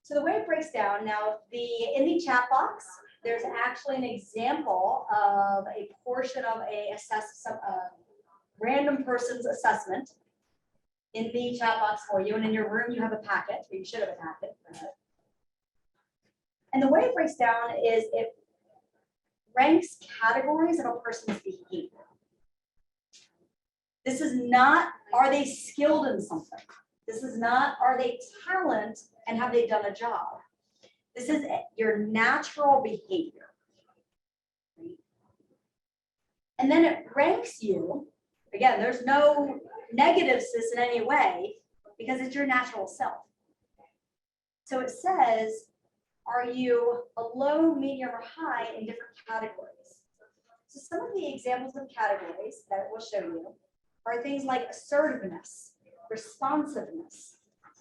So the way it breaks down now, in the chat box, there's actually an example of a portion of a random person's assessment in the chat box for you, and in your room you have a packet, or you should have a packet. And the way it breaks down is it ranks categories of a person's behavior. This is not, are they skilled in something? This is not, are they talent and have they done a job? This is your natural behavior. And then it ranks you, again, there's no negatives to this in any way because it's your natural self. So it says, are you a low, medium, or high in different categories? So some of the examples of categories that it will show you are things like assertiveness, responsiveness,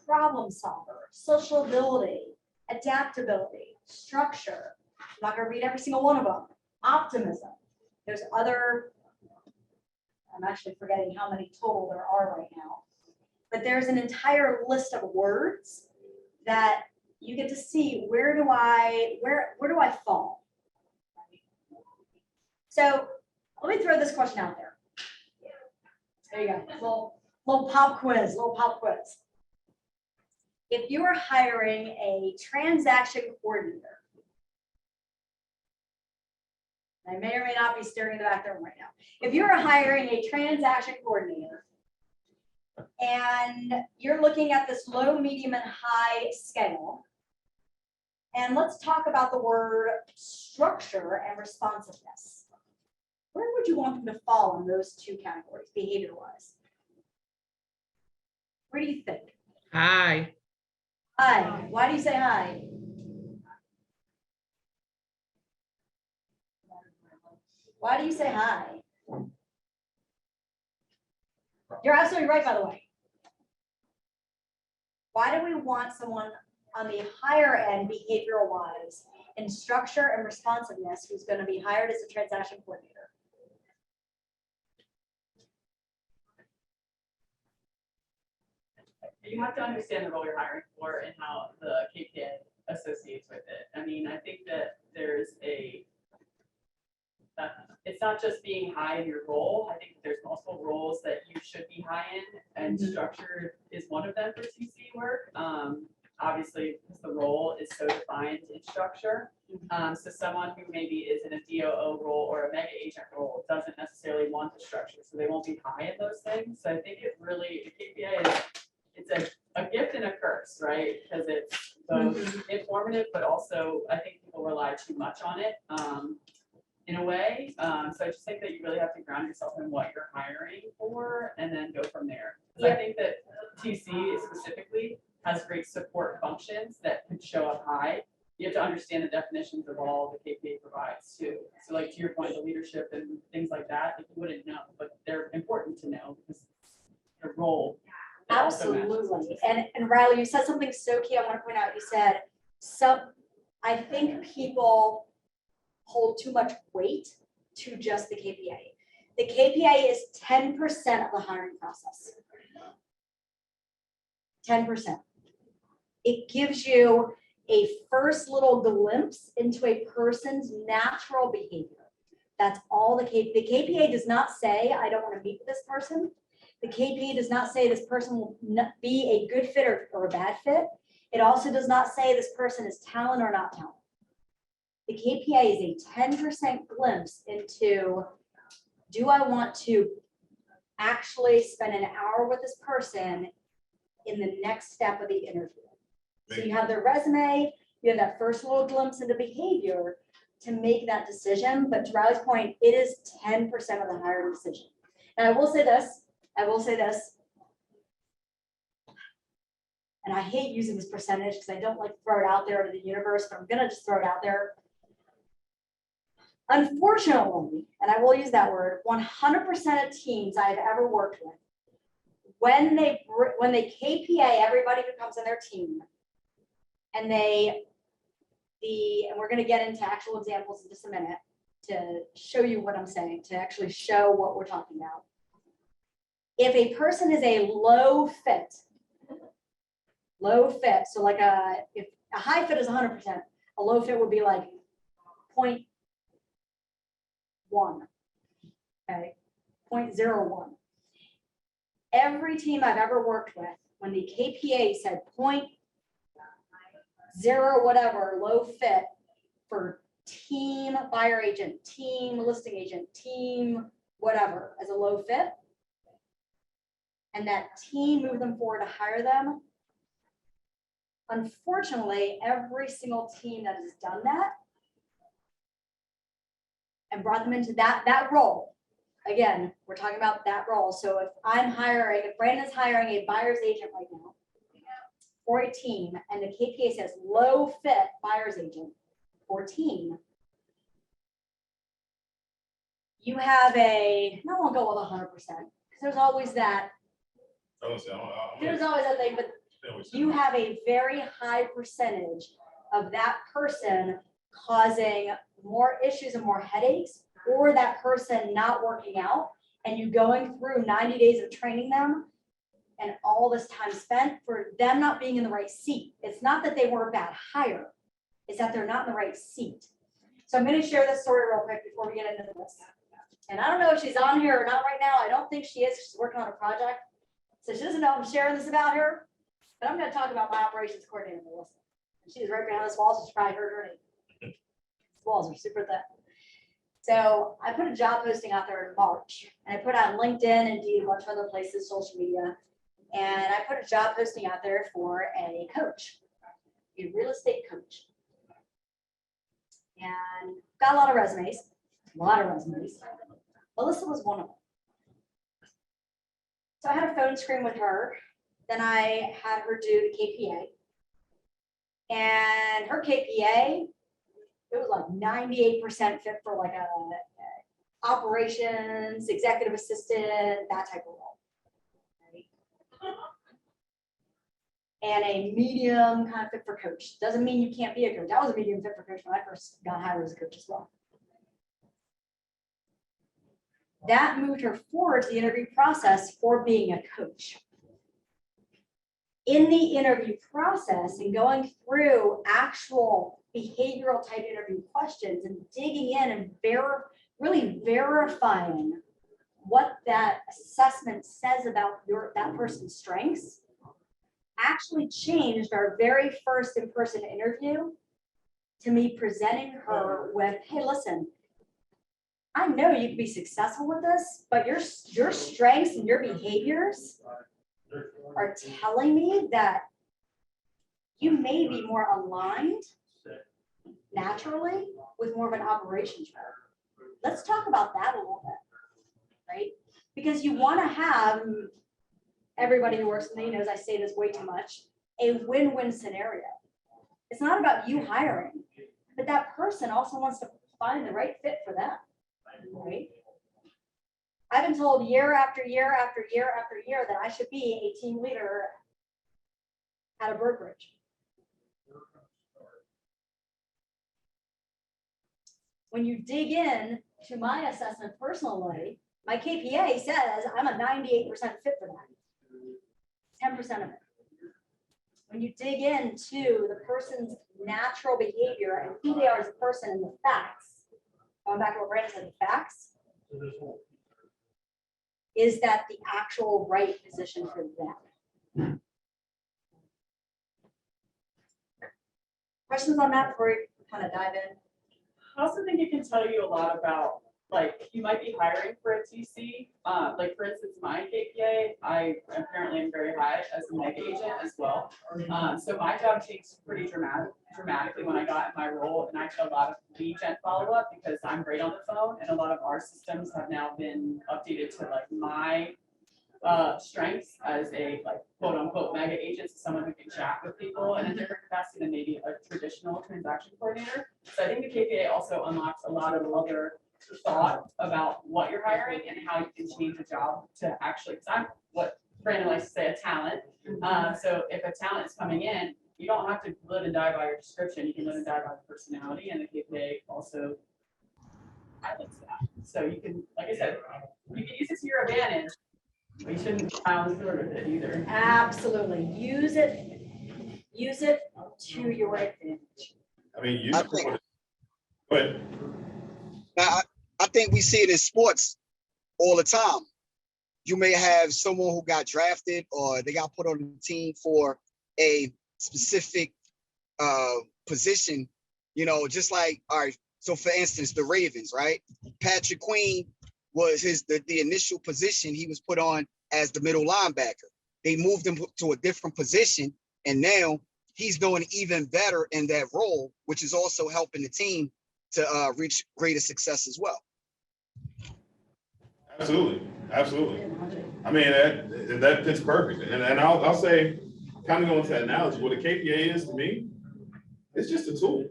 problem solver, social ability, adaptability, structure. I'm not going to read every single one of them. Optimism. There's other, I'm actually forgetting how many total there are right now, but there's an entire list of words that you get to see where do I fall. So let me throw this question out there. There you go. Little pop quiz. If you are hiring a transaction coordinator, I may or may not be staring in the back room right now. If you are hiring a transaction coordinator and you're looking at this low, medium, and high scale, and let's talk about the word structure and responsiveness. Where would you want them to fall in those two categories, behavior-wise? Where do you think? Hi. Hi. Why do you say hi? Why do you say hi? You're absolutely right, by the way. Why do we want someone on the higher end behavioral wise in structure and responsiveness who's going to be hired as a transaction coordinator? You have to understand the role you're hiring for and how the KPI associates with it. I mean, I think that there's it's not just being high in your role. I think there's multiple roles that you should be high in, and structure is one of them for TC work. Obviously, because the role is so defined in structure. So someone who maybe is in a DOO role or a mega agent role doesn't necessarily want the structure, so they won't be high in those things. So I think it really, the KPI is, it's a gift and a curse, right? Because it's both informative, but also I think people rely too much on it in a way. So I just think that you really have to ground yourself in what you're hiring for and then go from there. I think that TC specifically has great support functions that could show up high. You have to understand the definitions of all the KPA provides too. So like to your point, the leadership and things like that, like you wouldn't know, but they're important to know because their role Absolutely. And Riley, you said something so key. I want to point out, you said, I think people hold too much weight to just the KPI. The KPI is 10% of the hiring process. 10%. It gives you a first little glimpse into a person's natural behavior. That's all the KPI does not say, I don't want to meet with this person. The KPI does not say this person will be a good fit or a bad fit. It also does not say this person is talent or not talent. The KPI is a 10% glimpse into, do I want to actually spend an hour with this person in the next step of the interview? So you have their resume, you have that first little glimpse into behavior to make that decision. But to Riley's point, it is 10% of the hiring decision. And I will say this, and I hate using this percentage because I don't like to throw it out there to the universe, but I'm gonna just throw it out there. Unfortunately, and I will use that word, 100% of teams I've ever worked with, when they KPI everybody who comes in their team, and and we're gonna get into actual examples in just a minute to show you what I'm saying, to actually show what we're talking about. If a person is a low fit, so like if a high fit is 100%, a low fit would be like 0.1, okay, 0.01. Every team I've ever worked with, when the KPA said 0.0 whatever, low fit for team buyer agent, team listing agent, team whatever as a low fit, and that team moved them forward to hire them, unfortunately, every single team that has done that and brought them into that role, again, we're talking about that role. So if Brandon's hiring a buyer's agent right now for a team, and the KPA says low fit buyer's agent for team, you have no one go with 100%, because there's always that. There's always that thing, but you have a very high percentage of that person causing more issues and more headaches, or that person not working out, and you going through 90 days of training them and all this time spent for them not being in the right seat. It's not that they were a bad hire, it's that they're not in the right seat. So I'm going to share this story real quick before we get into this. And I don't know if she's on here or not right now. I don't think she is. She's working on a project, so she doesn't know I'm sharing this about her. But I'm going to talk about my operations coordinator, Melissa. And she's right behind this wall, so she probably heard her name. These walls are super thick. So I put a job posting out there in March, and I put on LinkedIn, Indeed, a bunch of other places, social media. And I put a job posting out there for a coach, a real estate coach. And got a lot of resumes. Melissa was one of them. So I had a phone screen with her. Then I had her do the KPA. And her KPA, it was like 98% fit for like a operations, executive assistant, that type of role. Right? And a medium kind of fit for coach. Doesn't mean you can't be a coach. I was a medium fit for coach when I first got hired as a coach as well. That moved her forward to the interview process for being a coach. In the interview process and going through actual behavioral type interview questions and digging in and really verifying what that assessment says about that person's strengths, actually changed our very first in-person interview to me presenting her with, hey, listen, I know you can be successful with this, but your strengths and your behaviors are telling me that you may be more aligned naturally with more of an operations role. Let's talk about that a little bit, right? Because you want to have, everybody who works with me knows I say this way too much, a win-win scenario. It's not about you hiring, but that person also wants to find the right fit for them, right? I've been told year after year after year after year that I should be a team leader at a brokerage. When you dig in to my assessment personally, my KPA says I'm a 98% fit for that. 10% of it. When you dig into the person's natural behavior and who they are as a person and the facts, going back to what Brandon said, the facts, is that the actual right position for them? Questions on that before we kind of dive in? I also think it can tell you a lot about, like, you might be hiring for a TC. Like, for instance, my KPA, I apparently am very high as a mega agent as well. So my job changed pretty dramatically when I got in my role, and I did a lot of lead gen follow-up because I'm great on the phone, and a lot of our systems have now been updated to like my strengths as a like quote unquote mega agent, someone who can chat with people in a different capacity than maybe a traditional transaction coordinator. So I think the KPA also unlocks a lot of other thought about what you're hiring and how you can change a job to actually, because I'm what Brandon likes to say, a talent. So if a talent is coming in, you don't have to live and die by your description. You can live and die by the personality, and the KPA also highlights that. So you can, like I said, you can use it to your advantage. We shouldn't pile the sword with it either. Absolutely. Use it to your advantage. I mean, you. I think- Go ahead. Now, I think we see it in sports all the time. You may have someone who got drafted or they got put on the team for a specific position, you know, just like, all right, so for instance, the Ravens, right? Patrick Queen was the initial position he was put on as the middle linebacker. They moved him to a different position, and now he's doing even better in that role, which is also helping the team to reach greater success as well. Absolutely, absolutely. I mean, that fits perfect. And I'll say, kind of going to that analogy, what a KPA is to me, it's just a tool.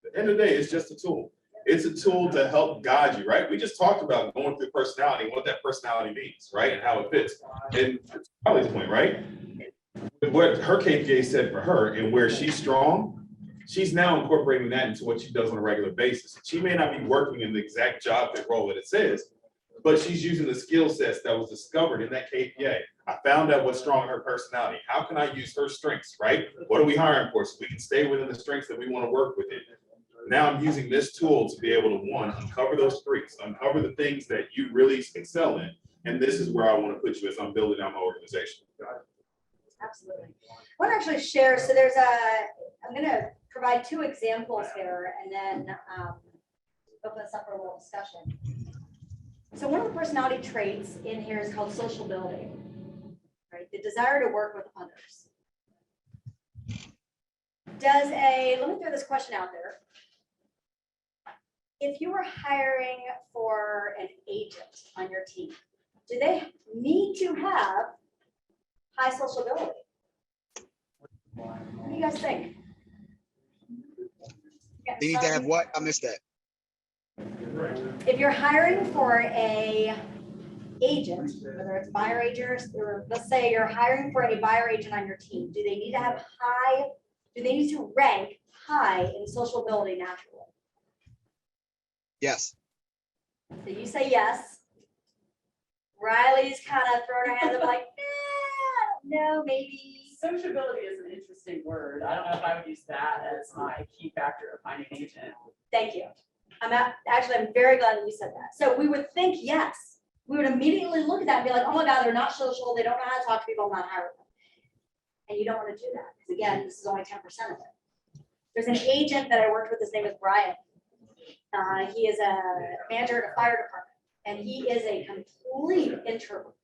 At the end of the day, it's just a tool. It's a tool to help guide you, right? We just talked about going through personality, what that personality means, right? And how it fits. And Charlie's point, right? What her KPA said for her and where she's strong, she's now incorporating that into what she does on a regular basis. She may not be working in the exact job fit role that it says, but she's using the skill sets that was discovered in that KPA. I found out what's strong in her personality. How can I use her strengths, right? What are we hiring for? So we can stay within the strengths that we want to work within. Now I'm using this tool to be able to, one, uncover those strengths, uncover the things that you really excel in. And this is where I want to put you as I'm building out my organization. Absolutely. I want to actually share, so I'm going to provide two examples here and then open this up for a little discussion. So one of the personality traits in here is called sociability, right? The desire to work with others. Let me throw this question out there. If you were hiring for an agent on your team, do they need to have high sociability? What do you guys think? They need to have what? I missed that. If you're hiring for a agent, whether it's buyer agent or let's say you're hiring for a buyer agent on your team, do they need to rank high in sociability naturally? Yes. So you say yes. Riley's kind of throwing her hands up like, I don't know, maybe. Sociability is an interesting word. I don't know if I would use that as my key factor of finding an agent. Thank you. I'm very glad that you said that. So we would think yes. We would immediately look at that and be like, oh my God, they're not social. They don't know how to talk to people. I'm not hiring them. And you don't want to do that. Because again, this is only 10% of it. There's an agent that I worked with. His name is Brian. He is a manager at a fire department. And he is a complete introvert.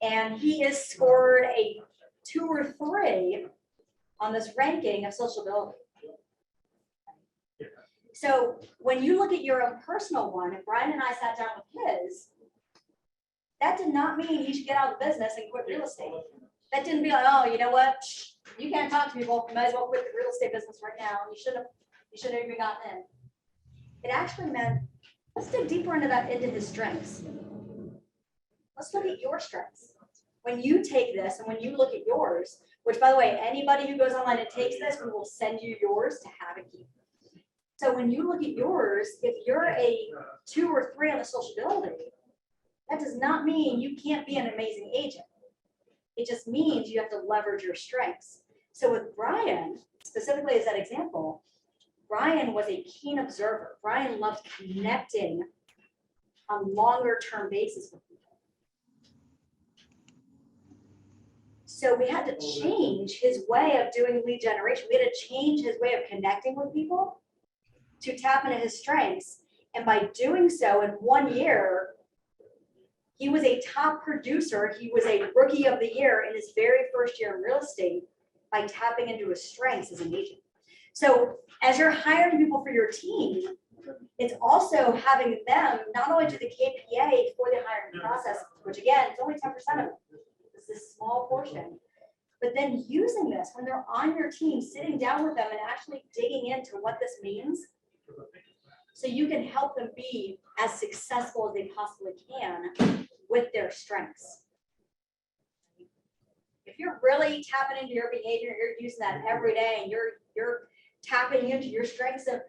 And he has scored a 2 or 3 on this ranking of sociability. So when you look at your own personal one, and Brian and I sat down with his, that did not mean he should get out of the business and quit real estate. That didn't be like, oh, you know what? You can't talk to people. You might as well quit the real estate business right now. You shouldn't have even gotten in. It actually meant Let's dig deeper into that, into his strengths. Let's look at your strengths. When you take this and when you look at yours, which by the way, anybody who goes online and takes this, we will send you yours to have and keep. So when you look at yours, if you're a 2 or 3 on the sociability, that does not mean you can't be an amazing agent. It just means you have to leverage your strengths. So with Brian, specifically as that example, Brian was a keen observer. Brian loved connecting on longer term basis with people. So we had to change his way of doing lead generation. We had to change his way of connecting with people to tap into his strengths. And by doing so in 1 year, he was a top producer. He was a rookie of the year in his very first year in real estate by tapping into his strengths as an agent. So as you're hiring people for your team, it's also having them not only do the KPA for the hiring process, which again, it's only 10% of it. It's a small portion. But then using this when they're on your team, sitting down with them and actually digging into what this means, so you can help them be as successful as they possibly can with their strengths. If you're really tapping into your behavior, you're using that every day, and you're tapping into your strengths. Of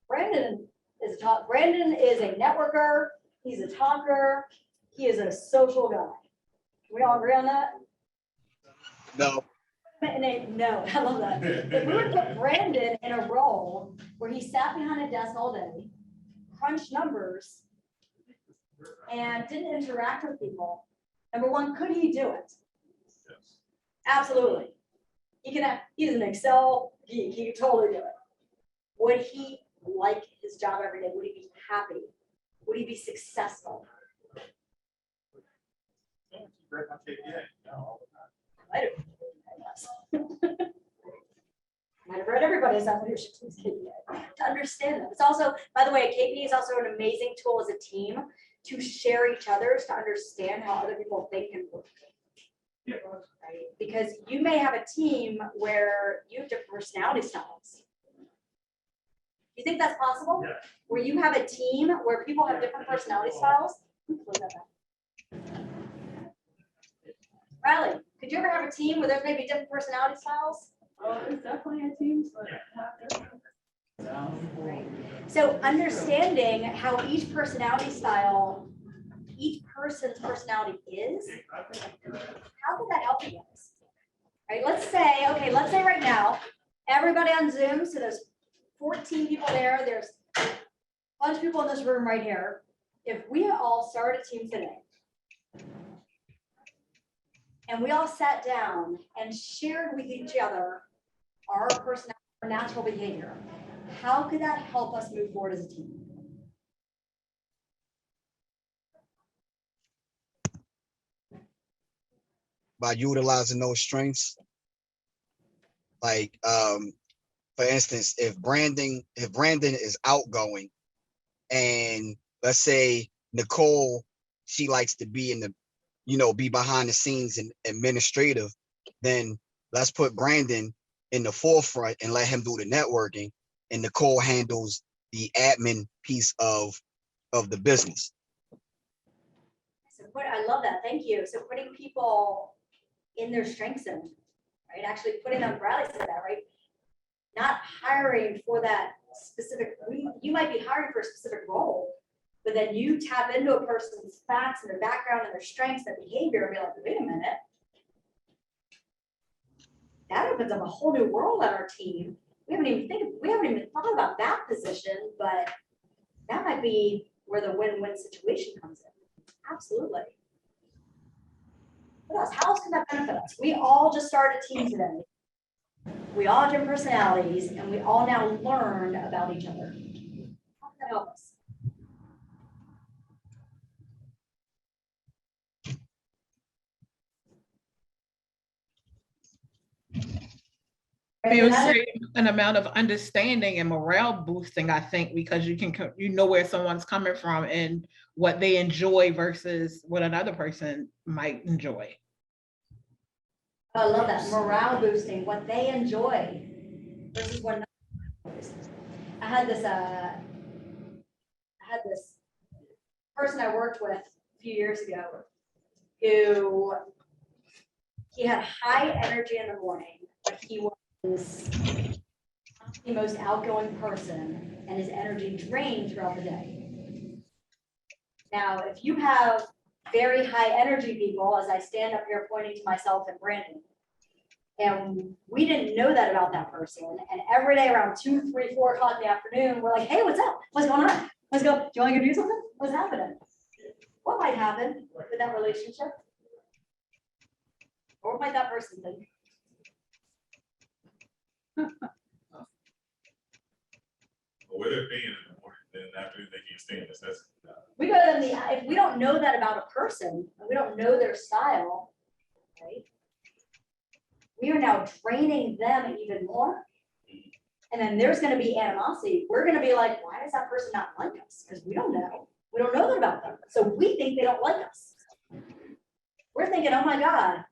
Brandon is a networker. He's a talker. He is a social guy. Can we all agree on that? No. No, I love that. If we would put Brandon in a role where he sat behind a desk all day, crunched numbers, and didn't interact with people, number one, could he do it? Yes. Absolutely. He's an Excel geek. He could totally do it. Would he like his job every day? Would he be happy? Would he be successful? Might have read everybody's on leadership team's KPI to understand them. It's also, by the way, KPI is also an amazing tool as a team to share each other's, to understand how other people think and work. Right? Because you may have a team where you have different personality styles. You think that's possible? Yeah. Where you have a team where people have different personality styles? Riley, could you ever have a team where there's maybe different personality styles? There's definitely a team, but have Right. So understanding how each personality style, each person's personality is, how could that help you guys? Right, let's say right now, everybody on Zoom, so there's 14 people there, there's a bunch of people in this room right here. If we all started a team today, and we all sat down and shared with each other our personality, our natural behavior, how could that help us move forward as a team? By utilizing those strengths. Like, for instance, if Brandon is outgoing, and let's say Nicole, she likes to be in the, be behind the scenes and administrative, then let's put Brandon in the forefront and let him do the networking, and Nicole handles the admin piece of the business. So I love that. Thank you. So putting people in their strength zone, right? Actually putting them, Bradley said that, right? Not hiring for that specific, you might be hiring for a specific role, but then you tap into a person's facts and their background and their strengths and behavior and be like, wait a minute. That opens up a whole new world on our team. We haven't even thought about that position, but that might be where the win-win situation comes in. Absolutely. What else? How else can that benefit us? We all just started a team today. We all have different personalities, and we all now learn about each other. How can that help us? Feel an amount of understanding and morale boosting, I think, because you know where someone's coming from and what they enjoy versus what another person might enjoy. I love that, morale boosting, what they enjoy versus what another enjoys. I had had this person I worked with a few years ago who he had high energy in the morning, but he was the most outgoing person and his energy drained throughout the day. Now, if you have very high energy people, as I stand up here pointing to myself and Brandon, and we didn't know that about that person. And every day around 2, 3, 4 o'clock in the afternoon, we're like, hey, what's up? What's going on? Let's go. Do you want to go do something? What's happening? What might happen with that relationship? Or what might that person think? Where they're paying in the morning, then after they can't stand this, that's. We go to them, if we don't know that about a person, and we don't know their style, right? We are now training them even more. And then there's gonna be animosity. We're gonna be like, why does that person not like us? Because we don't know. We don't know that about them. So we think they don't like us. We're thinking, oh my God,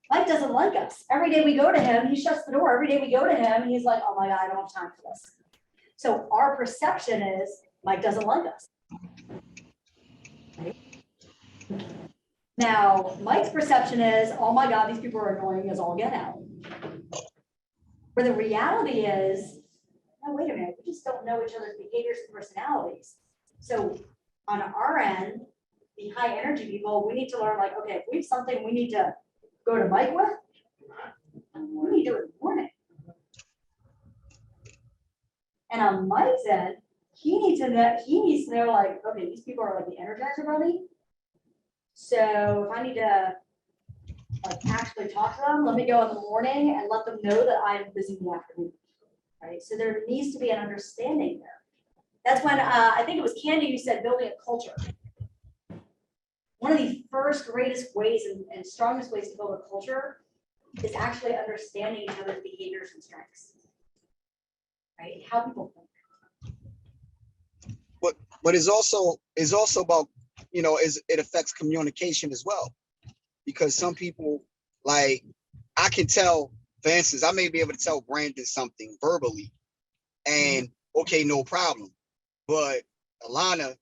Mike doesn't like us. Every day we go to him, he shuts the door. Every day we go to him, and he's like, oh my God, I don't have time for this. So our perception is Mike doesn't like us. Right? Now, Mike's perception is, oh my God, these people are annoying as all get out. Where the reality is, no, wait a minute, we just don't know each other's behaviors and personalities. So on our end, the high energy people, we need to learn like, okay, if we have something we need to go to Mike with, we need to do it in the morning. And on Mike's end, he needs to know like, okay, these people are like the Energizer Bunny. So if I need to like actually talk to them, let me go in the morning and let them know that I'm busy in the afternoon. Right. So there needs to be an understanding there. That's when I think it was Candy who said building a culture. One of the first greatest ways and strongest ways to build a culture is actually understanding each other's behaviors and strengths. Right? How people think. But it's also about, it affects communication as well. Because some people, like, I can tell, for instance, I may be able to tell Brandon something verbally and okay, no problem. But Alana,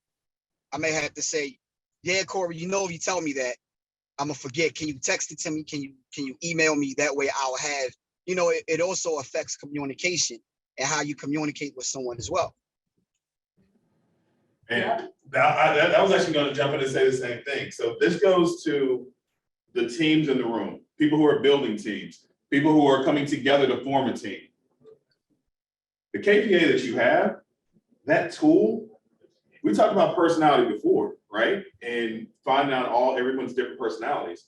I may have to say, yeah, Corey, if you tell me that, I'm gonna forget. Can you text it to me? Can you email me? That way I'll have, it also affects communication and how you communicate with someone as well. And that was actually gonna jump in and say the same thing. So this goes to the teams in the room, people who are building teams, people who are coming together to form a team. The KPA that you have, that tool, we talked about personality before, right? And finding out everyone's different personalities.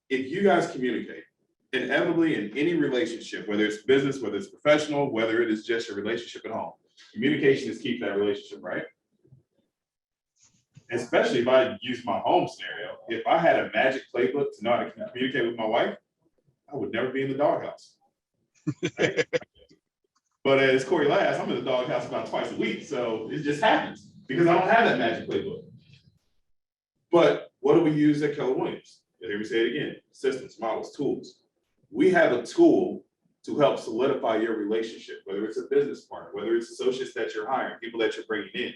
If you guys communicate, inevitably in any relationship, whether it's business, whether it's professional, whether it is just a relationship at home, communication is key to that relationship, right? Especially if I use my home scenario, if I had a magic playbook to know how to communicate with my wife, I would never be in the doghouse. Right? But as Corey laughs, I'm in the doghouse about twice a week, so it just happens because I don't have that magic playbook. But what do we use at Keller Williams? You'll hear me say it again: systems, models, tools. We have a tool to help solidify your relationship, whether it's a business partner, whether it's associates that you're hiring, people that you're bringing in.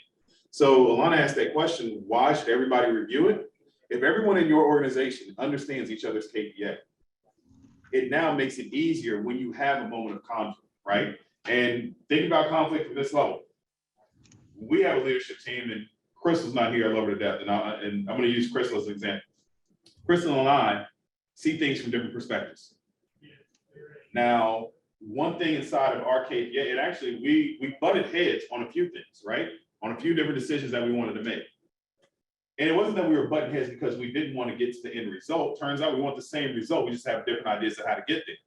So Alana asked that question, why should everybody review it? If everyone in your organization understands each other's KPA, it now makes it easier when you have a moment of conflict, right? And think about conflict at this level. We have a leadership team, and Crystal's not here, I love her to death, and I'm gonna use Crystal as an example. Crystal and I see things from different perspectives. Now, one thing inside of our KPA, it actually, we butted heads on a few things, right? On a few different decisions that we wanted to make. And it wasn't that we were butting heads because we didn't want to get to the end result. Turns out we want the same result. We just have different ideas of how to get there.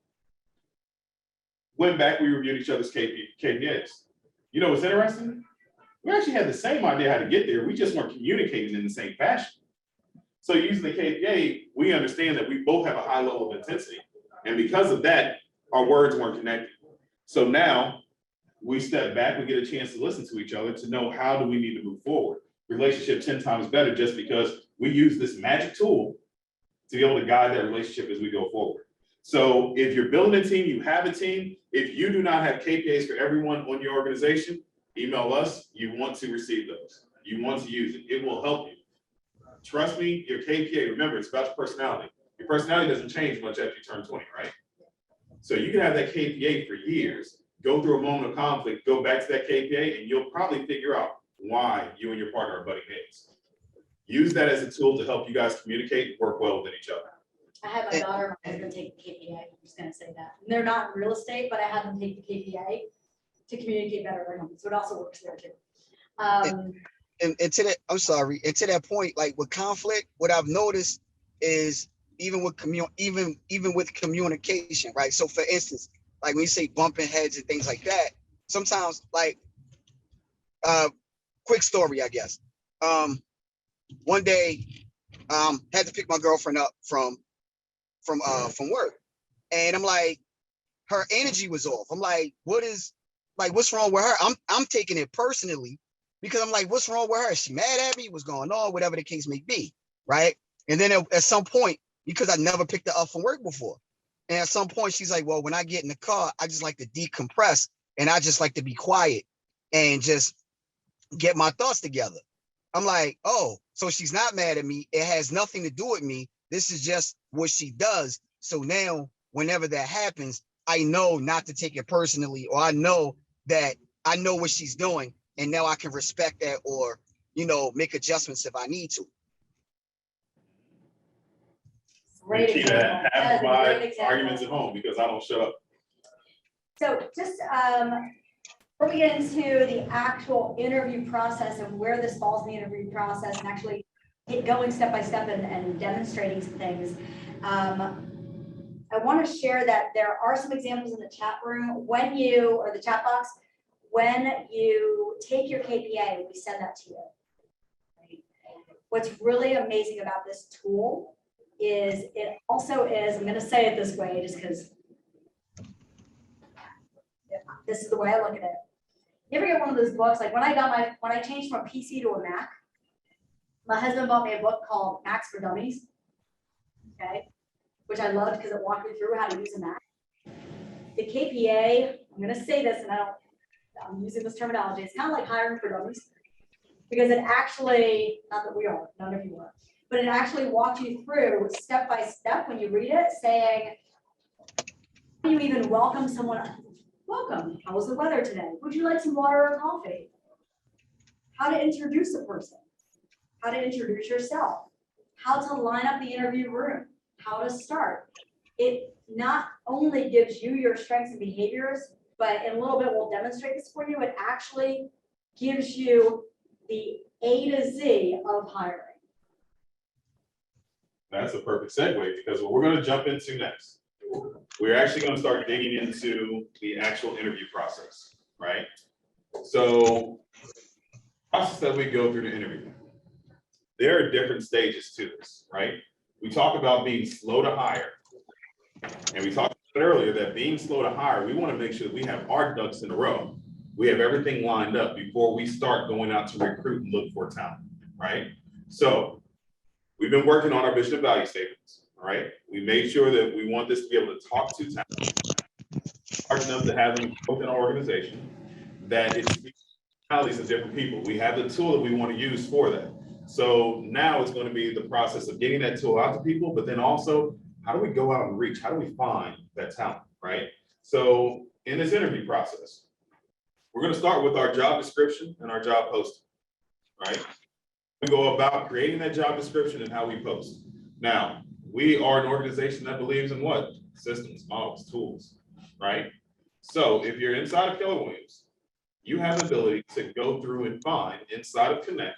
Went back, we reviewed each other's KPAs. You know what's interesting? We actually had the same idea how to get there. We just weren't communicating in the same fashion. So using the KPA, we understand that we both have a high level of intensity. And because of that, our words weren't connected. So now we step back, we get a chance to listen to each other to know how do we need to move forward. Relationship 10 times better just because we use this magic tool to be able to guide that relationship as we go forward. So if you're building a team, you have a team. If you do not have KPIs for everyone on your organization, email us, you want to receive those. You want to use it. It will help you. Trust me, your KPA, remember, it's about your personality. Your personality doesn't change much after you turn 20, right? So you can have that KPA for years, go through a moment of conflict, go back to that KPA, and you'll probably figure out why you and your partner are butting heads. Use that as a tool to help you guys communicate and work well with each other. I had my daughter and my husband take the KPA, I'm just gonna say that. And they're not in real estate, but I had them take the KPA to communicate better at home, so it also works there too. And to that, I'm sorry, and to that point, like with conflict, what I've noticed is even with even with communication, right? So for instance, like when you say bumping heads and things like that, sometimes like quick story, I guess. One day, had to pick my girlfriend up from work, and I'm like, her energy was off. I'm like, what's wrong with her? I'm taking it personally because I'm like, what's wrong with her? Is she mad at me? What's going on? Whatever the case may be, right? And then at some point, because I never picked her up from work before, and at some point she's like, well, when I get in the car, I just like to decompress and I just like to be quiet and just get my thoughts together. I'm like, oh, so she's not mad at me. It has nothing to do with me. This is just what she does. So now, whenever that happens, I know not to take it personally, or I know what she's doing, and now I can respect that, or make adjustments if I need to. Great The key to example. that, That have is a great provide example. arguments at home because I don't shut up. So just before we get into the actual interview process and where this falls in the interview process and actually going step by step and demonstrating some things, I want to share that there are some examples in the chat room or the chat box, when you take your KPA, we send that to you. Right? What's really amazing about this tool is it also is, I'm going to say it this way just because this is the way I look at it. You ever get one of those books, like when I changed from a PC to a Mac, my husband bought me a book called Macs for Dummies, okay, which I loved because it walked me through how to use a Mac. The KPA, I'm going to say this, and I'm using this terminology, it's kind of like hiring for dummies, because it actually, not that we are, none of you are, but it actually walks you through step by step when you read it, saying, how do you even welcome someone? Welcome, how was the weather today? Would you like some water or coffee? How to introduce a person, how to introduce yourself, how to line up the interview room, how to start. It not only gives you your strengths and behaviors, but in a little bit, we'll demonstrate this for you. It actually gives you the A to Z of hiring. That's a perfect segue because what we're going to jump into next, we're actually going to start digging into the actual interview process, right? So, process that we go through the interview. There are different stages to this, right? We talk about being slow to hire. And we talked about earlier that being slow to hire, we want to make sure that we have our ducks in a row. We have everything lined up before we start going out to recruit and look for talent, right? So we've been working on our vision and value statements, all right? We made sure that we want this to be able to talk to talent, large enough to have them within our organization, that it's personalities of different people. We have the tool that we want to use for that. So now it's going to be the process of getting that tool out to people, but then also, how do we go out and reach? How do we find that talent, right? So in this interview process, we're going to start with our job description and our job posting, right? We go about creating that job description and how we post. Now, we are an organization that believes in what? Systems, models, tools, right? So if you're inside of Keller Williams, you have the ability to go through and find inside of Connect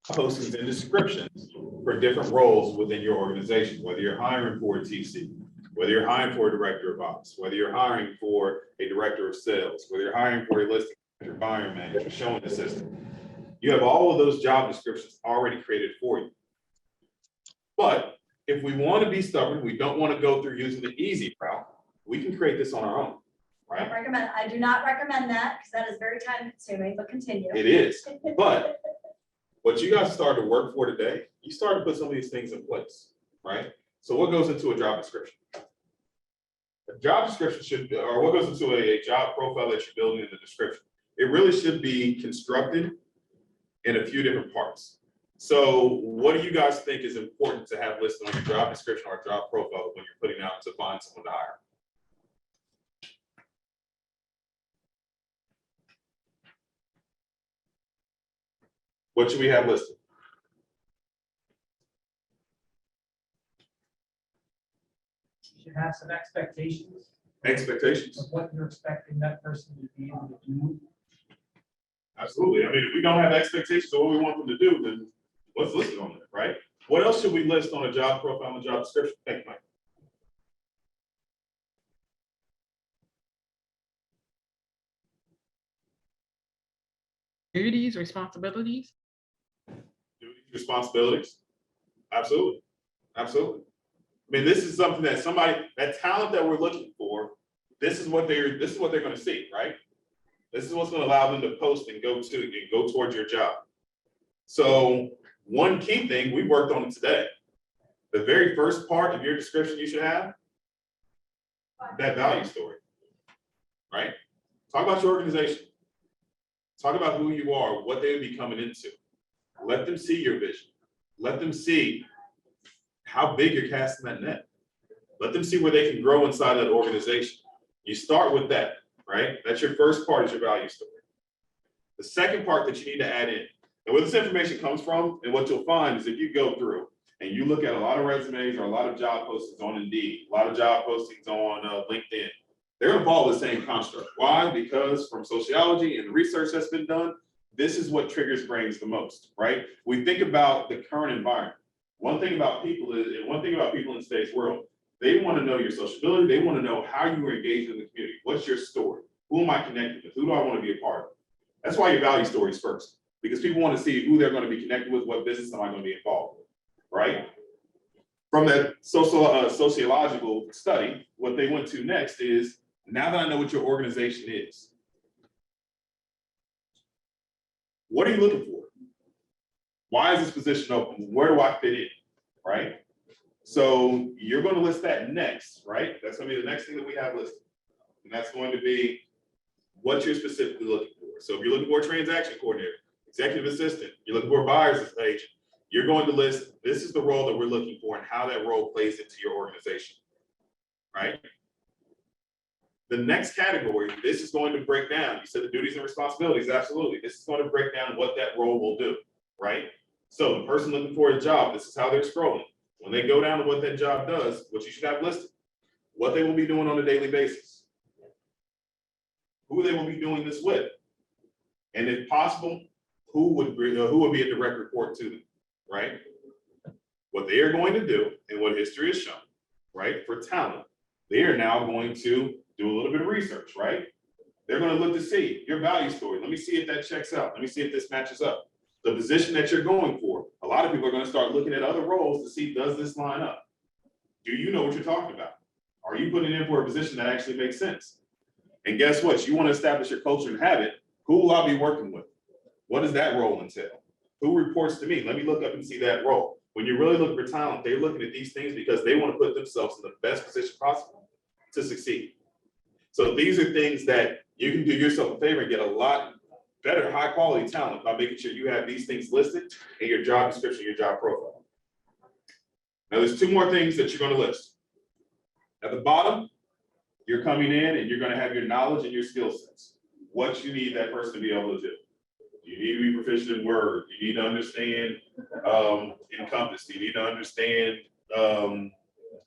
postings and descriptions for different roles within your organization, whether you're hiring for a TC, whether you're hiring for a director of ops, whether you're hiring for a director of sales, whether you're hiring for a listing manager, buyer manager, showing assistant. You have all of those job descriptions already created for you. But if we want to be stubborn, we don't want to go through using the easy route, we can create this on our own, right? I do not recommend that because that is very time consuming, but continue. It is, but what you guys started to work for today, you start to put some of these things in place, right? So what goes into a job description? A job description should, or what goes into a job profile that you're building in the description? it really should be constructed in a few different parts. So what do you guys think is important to have listed on your job description or job profile when you're putting out to find someone to hire? What should we have listed? You should have some expectations Expectations. of what you're expecting that person to be able to do. Absolutely. I mean, if we don't have expectations of what we want them to do, then what's listed on it, right? What else should we list on a job profile and a job description? Thank you, Mike. Duties, responsibilities. Duties, responsibilities. Absolutely. Absolutely. I mean, this is something that that talent that we're looking for, this is what they're going to see, right? This is what's going to allow them to post and go towards your job. So one key thing, we worked on it today. The very first part of your description you should have that value story, right? Talk about your organization. Talk about who you are, what they would be coming into. Let them see your vision. Let them see how big you're casting that net. Let them see where they can grow inside that organization. You start with that, right? That's your first part, is your value story. The second part that you need to add in, and where this information comes from, and what you'll find is if you go through and you look at a lot of resumes or a lot of job postings on Indeed, a lot of job postings on LinkedIn, they're gonna follow the same construct. Why? Because from sociology and the research that's been done, this is what triggers brains the most, right? We think about the current environment. One thing about people in today's world, they want to know your sociability. They want to know how you are engaged in the community. What's your story? Who am I connected with? Who do I want to be a part of? That's why your value story is first, because people want to see who they're going to be connected with, what business am I going to be involved with, right? From that sociological study, what they went to next is, now that I know what your organization is, what are you looking for? Why is this position open? Where do I fit in, right? So you're going to list that next, right? That's going to be the next thing that we have listed. And that's going to be what you're specifically looking for. So if you're looking for a transaction coordinator, executive assistant, you're looking for a buyer's agent, you're going to list, this is the role that we're looking for and how that role plays into your organization, right? The next category, this is going to break down, you said the duties and responsibilities, absolutely. This is going to break down what that role will do, right? So the person looking for a job, this is how they're scrolling. When they go down to what that job does, what you should have listed, what they will be doing on a daily basis, who they will be doing this with, and if possible, who would be a direct report to them, right? What they are going to do, and what history has shown, right, for talent, they are now going to do a little bit of research, right? They're going to look to see your value story. Let me see if that checks out. Let me see if this matches up. The position that you're going for, a lot of people are going to start looking at other roles to see, does this line up? Do you know what you're talking about? Are you putting in for a position that actually makes sense? And guess what? You want to establish your culture and habit. Who will I be working with? What does that role entail? Who reports to me? Let me look up and see that role. When you're really looking for talent, they're looking at these things because they want to put themselves in the best position possible to succeed. So these are things that you can do yourself a favor and get a lot better, high quality talent by making sure you have these things listed in your job description, your job profile. Now there's two more things that you're going to list. At the bottom, you're coming in and you're going to have your knowledge and your skill sets. What you need that person to be able to do. You need to be proficient in Word. You need to understand Encompass. You need to understand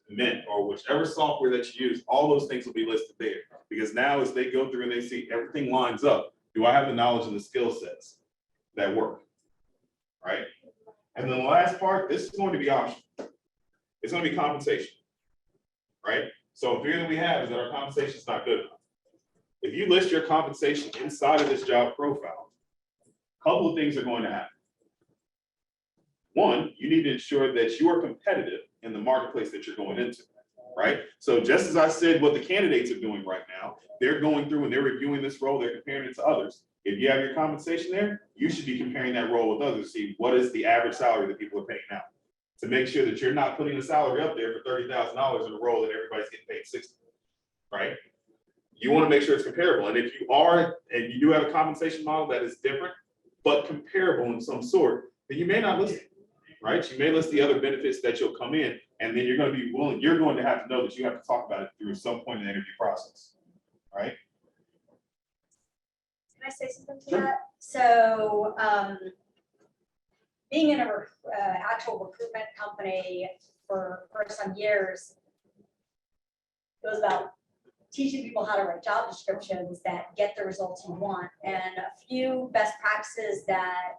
Mint or whichever software that you use. All those things will be listed there, because now as they go through and they see everything lines up, do I have the knowledge and the skill sets that work, right? And then the last part, this is going to be optional. It's going to be compensation, right? So a fear that we have is that our compensation is not good enough. If you list your compensation inside of this job profile, a couple of things are going to happen. One, you need to ensure that you are competitive in the marketplace that you're going into, right? So just as I said, what the candidates are doing right now, they're going through and they're reviewing this role, they're comparing it to others. If you have your compensation there, you should be comparing that role with others to see what is the average salary that people are paying out, to make sure that you're not putting a salary up there for $30,000 in a role that everybody's getting paid $60,000, right? You want to make sure it's comparable. And if you are, and you do have a compensation model that is different, but comparable in some sort, then you may not list it, right? You may list the other benefits that you'll come in, and then you're going to be willing, you're going to have to know that you have to talk about it through some point in the interview process, right? Can I say something to Sure. that? So, being in a actual recruitment company for some years, it was about teaching people how to write job descriptions that get the results you want. And a few best practices that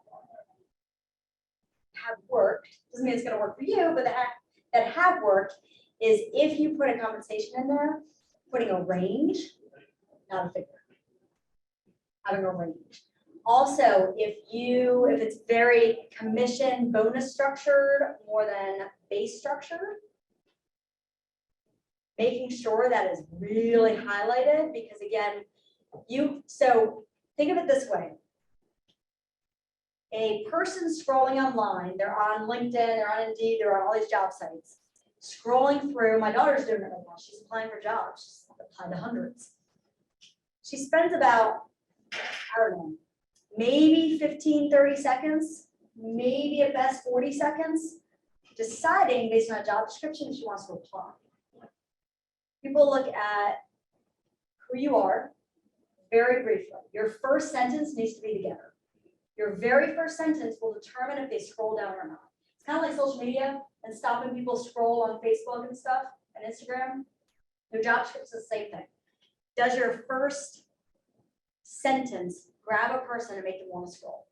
have worked, doesn't mean it's gonna work for you, but that have worked is if you put a compensation in there, putting a range, not a figure. Having a range. Also, if it's very commission bonus structured more than base structured, making sure that is really highlighted, because again, so think of it this way. A person scrolling online, they're on LinkedIn, they're on Indeed, they're on all these job sites. Scrolling through, my daughter's doing it right now, she's applying for jobs, she's applied to hundreds. She spends about, I don't know, maybe 15, 30 seconds, maybe at best 40 seconds, deciding based on a job description if she wants to apply. People look at who you are very briefly. Your first sentence needs to be together. Your very first sentence will determine if they scroll down or not. It's kind of like social media and stopping people scroll on Facebook and stuff and Instagram. Your job description is the same thing. Does your first sentence grab a person and make them want to scroll?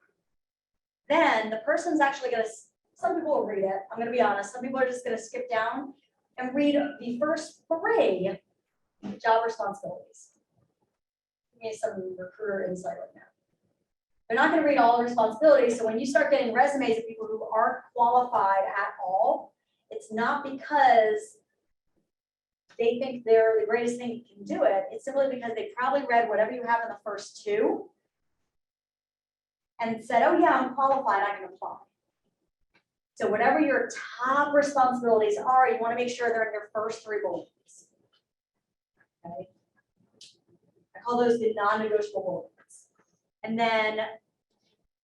Then the person's actually going to, some people will read it. I'm going to be honest. Some people are just going to skip down and read the first 3 job responsibilities. Give me some recruiter insight right now. They're not going to read all the responsibilities. So when you start getting resumes of people who aren't qualified at all, it's not because they think they're the greatest thing that can do it. It's simply because they probably read whatever you have in the first 2 and said, oh yeah, I'm qualified, I can apply. So whatever your top responsibilities are, you want to make sure they're in your first 3 bullets. Okay. I call those the non-negotiable bullets. And then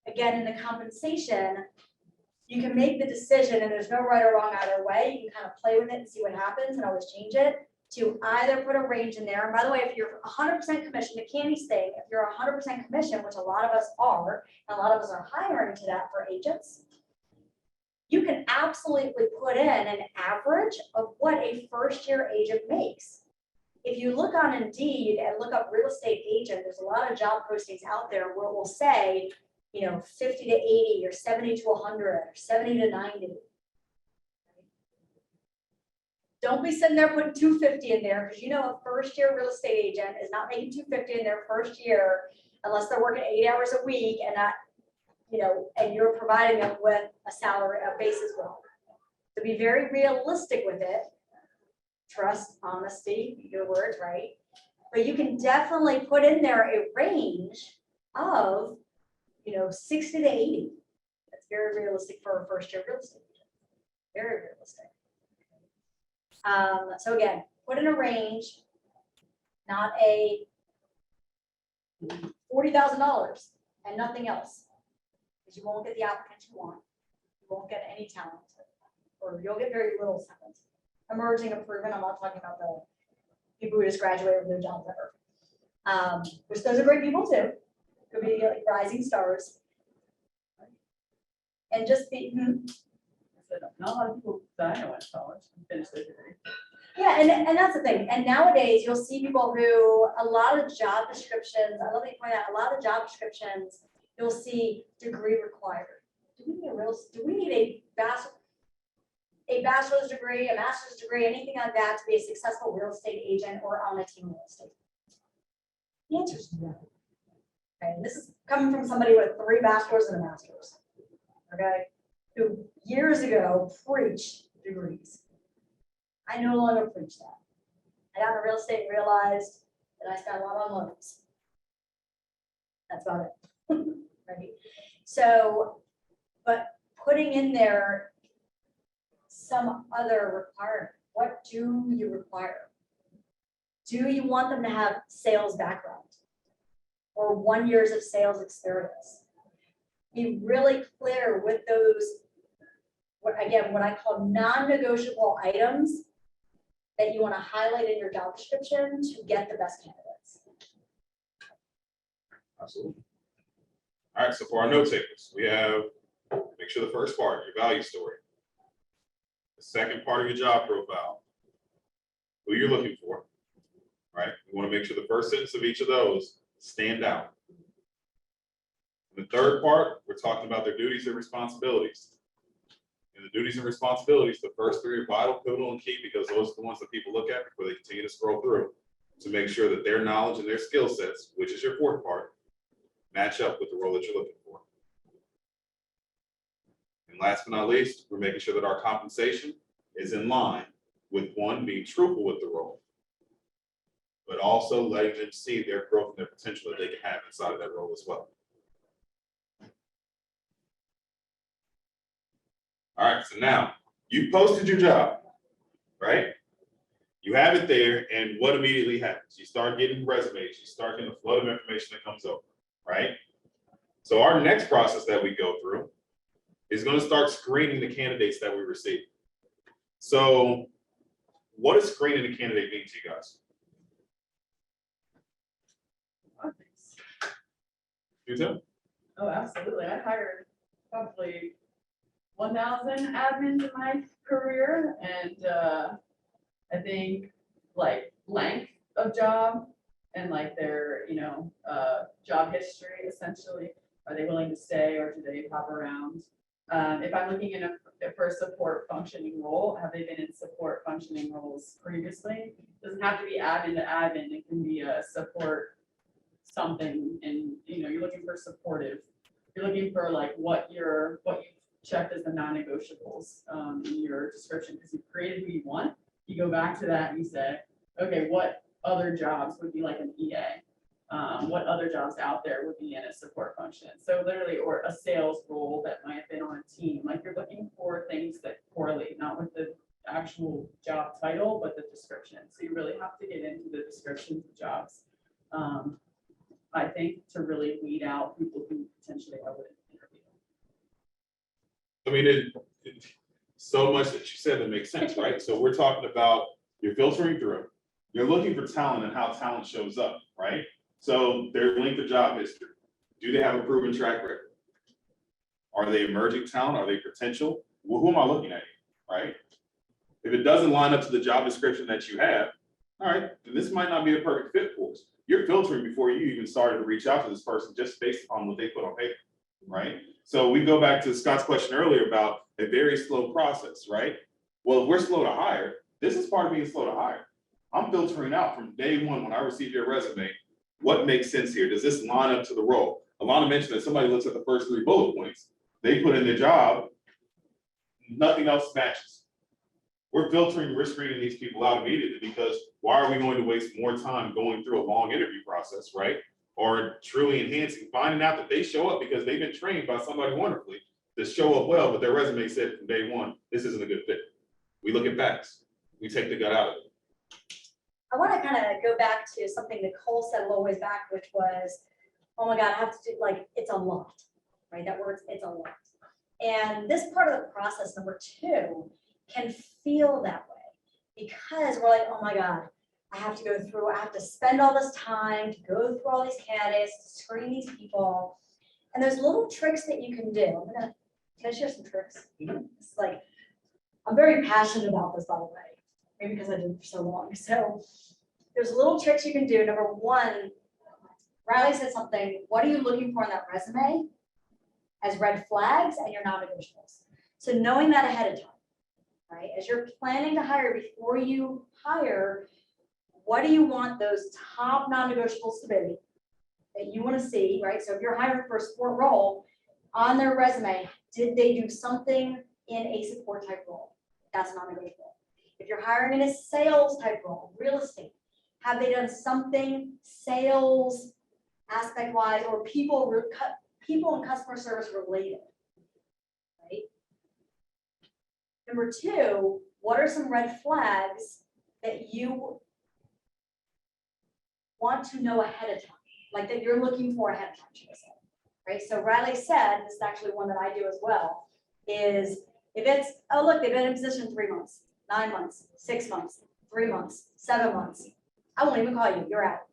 again, in the compensation, you can make the decision, and there's no right or wrong either way. You can kind of play with it and see what happens and always change it to either put a range in there. And by the way, if you're 100% commission, the Candy's thing, if you're 100% commission, which a lot of us are, and a lot of us are hiring to that for agents, you can absolutely put in an average of what a first-year agent makes. If you look on Indeed and look up real estate agent, there's a lot of job postings out there where we'll say, 50 to 80 or 70 to 100 or 70 to 90. Don't be sitting there putting 250 in there, because a first-year real estate agent is not making 250 in their first year unless they're working 8 hours a week and not, and you're providing them with a salary, a base as well. To be very realistic with it, trust, honesty, your words, right? But you can definitely put in there a range of, 60 to 80. That's very realistic for a first-year real estate agent. Very realistic. So again, put in a range, not a $40,000 and nothing else, because you won't get the applicants you want. You won't get any talent, or you'll get very little talent. Emerging improvement, I'm not talking about the people who just graduated with their jobs ever. Which those are great people too. Could be like rising stars. And just be, Not a lot of people that I know went to college and finished their degree. yeah, and that's the thing. And nowadays you'll see people who, a lot of job descriptions, I love that you point out, a lot of job descriptions, you'll see degree required. Do we need a bachelor's degree, a master's degree, anything like that to be a successful real estate agent or on a team real estate? The answer is no. Okay, and this is coming from somebody with 3 bachelors and a master's. Okay, who years ago preached degrees. I no longer preach that. I got into real estate and realized that I spent a lot on loans. That's about it. Right? So, but putting in there some other requirement. What do you require? Do you want them to have sales background? Or 1 year of sales experience? Be really clear with those, what I call non-negotiable items that you want to highlight in your job description to get the best candidates. Absolutely. All right, so for our note takers, we have, make sure the first part, your value story. The second part of your job profile, who you're looking for, right? We want to make sure the first sentence of each of those stand out. The third part, we're talking about their duties and responsibilities. And the duties and responsibilities, the first three are vital, pivotal, and key because those are the ones that people look at before they continue to scroll through to make sure that their knowledge and their skill sets, which is your fourth part, match up with the role that you're looking for. And last but not least, we're making sure that our compensation is in line with one, being truthful with the role, but also letting them see their growth and their potential that they can have inside of that role as well. All right, so now you posted your job, right? You have it there, and what immediately happens? You start getting resumes, you start getting a flood of information that comes over, right? So our next process that we go through is going to start screening the candidates that we receive. So what does screening a candidate mean to you guys? You too? Oh, absolutely. I hired probably 1,000 admins in my career, and I think like length of job and like their, job history essentially. Are they willing to stay or do they hop around? If I'm looking for a support functioning role, have they been in support functioning roles previously? Doesn't have to be admin to admin. It can be a support something, and you're looking for supportive. You're looking for like what you've checked as the non-negotiables in your description because you've created who you want. You go back to that and you say, okay, what other jobs would be like an EA? What other jobs out there would be in a support function? So literally, or a sales role that might have been on a team. Like you're looking for things that correlate, not with the actual job title, but the description. So you really have to get into the descriptions of jobs. I think to really weed out people who potentially I wouldn't interview. I mean, so much that you said that makes sense, right? So we're talking about you're filtering through, you're looking for talent and how talent shows up, right? So their length of job history. Do they have a proven track record? Are they emerging talent? Are they potential? Well, who am I looking at, right? If it doesn't line up to the job description that you have, all right, then this might not be the perfect fit for us. You're filtering before you even started to reach out to this person just based upon what they put on paper, right? So we go back to Scott's question earlier about a very slow process, right? Well, if we're slow to hire, this is part of being slow to hire. I'm filtering out from day one when I receive your resume, what makes sense here? Does this line up to the role? Alana mentioned that somebody looks at the first 3 bullet points. They put in their job, nothing else matches. We're filtering, we're screening these people out immediately because why are we going to waste more time going through a long interview process, right? Or truly enhancing, finding out that they show up because they've been trained by somebody wonderfully to show up well, but their resume said from day one, this isn't a good fit. We look at facts. We take the gut out of it. I want to kind of go back to something Nicole said a little ways back, which was, oh my God, I have to do it's a lot, right? That word, it's a lot. And this part of the process, number 2, can feel that way because we're like, oh my God, I have to spend all this time to go through all these candidates, to screen these people. And there's little tricks that you can do. Can I share some tricks? It's like, I'm very passionate about this, by the way, maybe because I did it for so long. So there's little tricks you can do. Number 1, Riley said something, what are you looking for in that resume as red flags and your non-negotiables? So knowing that ahead of time, right? As you're planning to hire, before you hire, what do you want those top non-negotiables to be that you want to see, right? So if you're hiring for a support role, on their resume, did they do something in a support type role? That's non-negotiable. If you're hiring in a sales type role, real estate, have they done something sales aspect wise or people and customer service related, right? Number 2, what are some red flags that you want to know ahead of time, like that you're looking for ahead of time, should I say, right? So Riley said, this is actually one that I do as well, is if it's, oh, look, they've been in position 3 months, 9 months, 6 months, 3 months, 7 months. I won't even call you, you're out.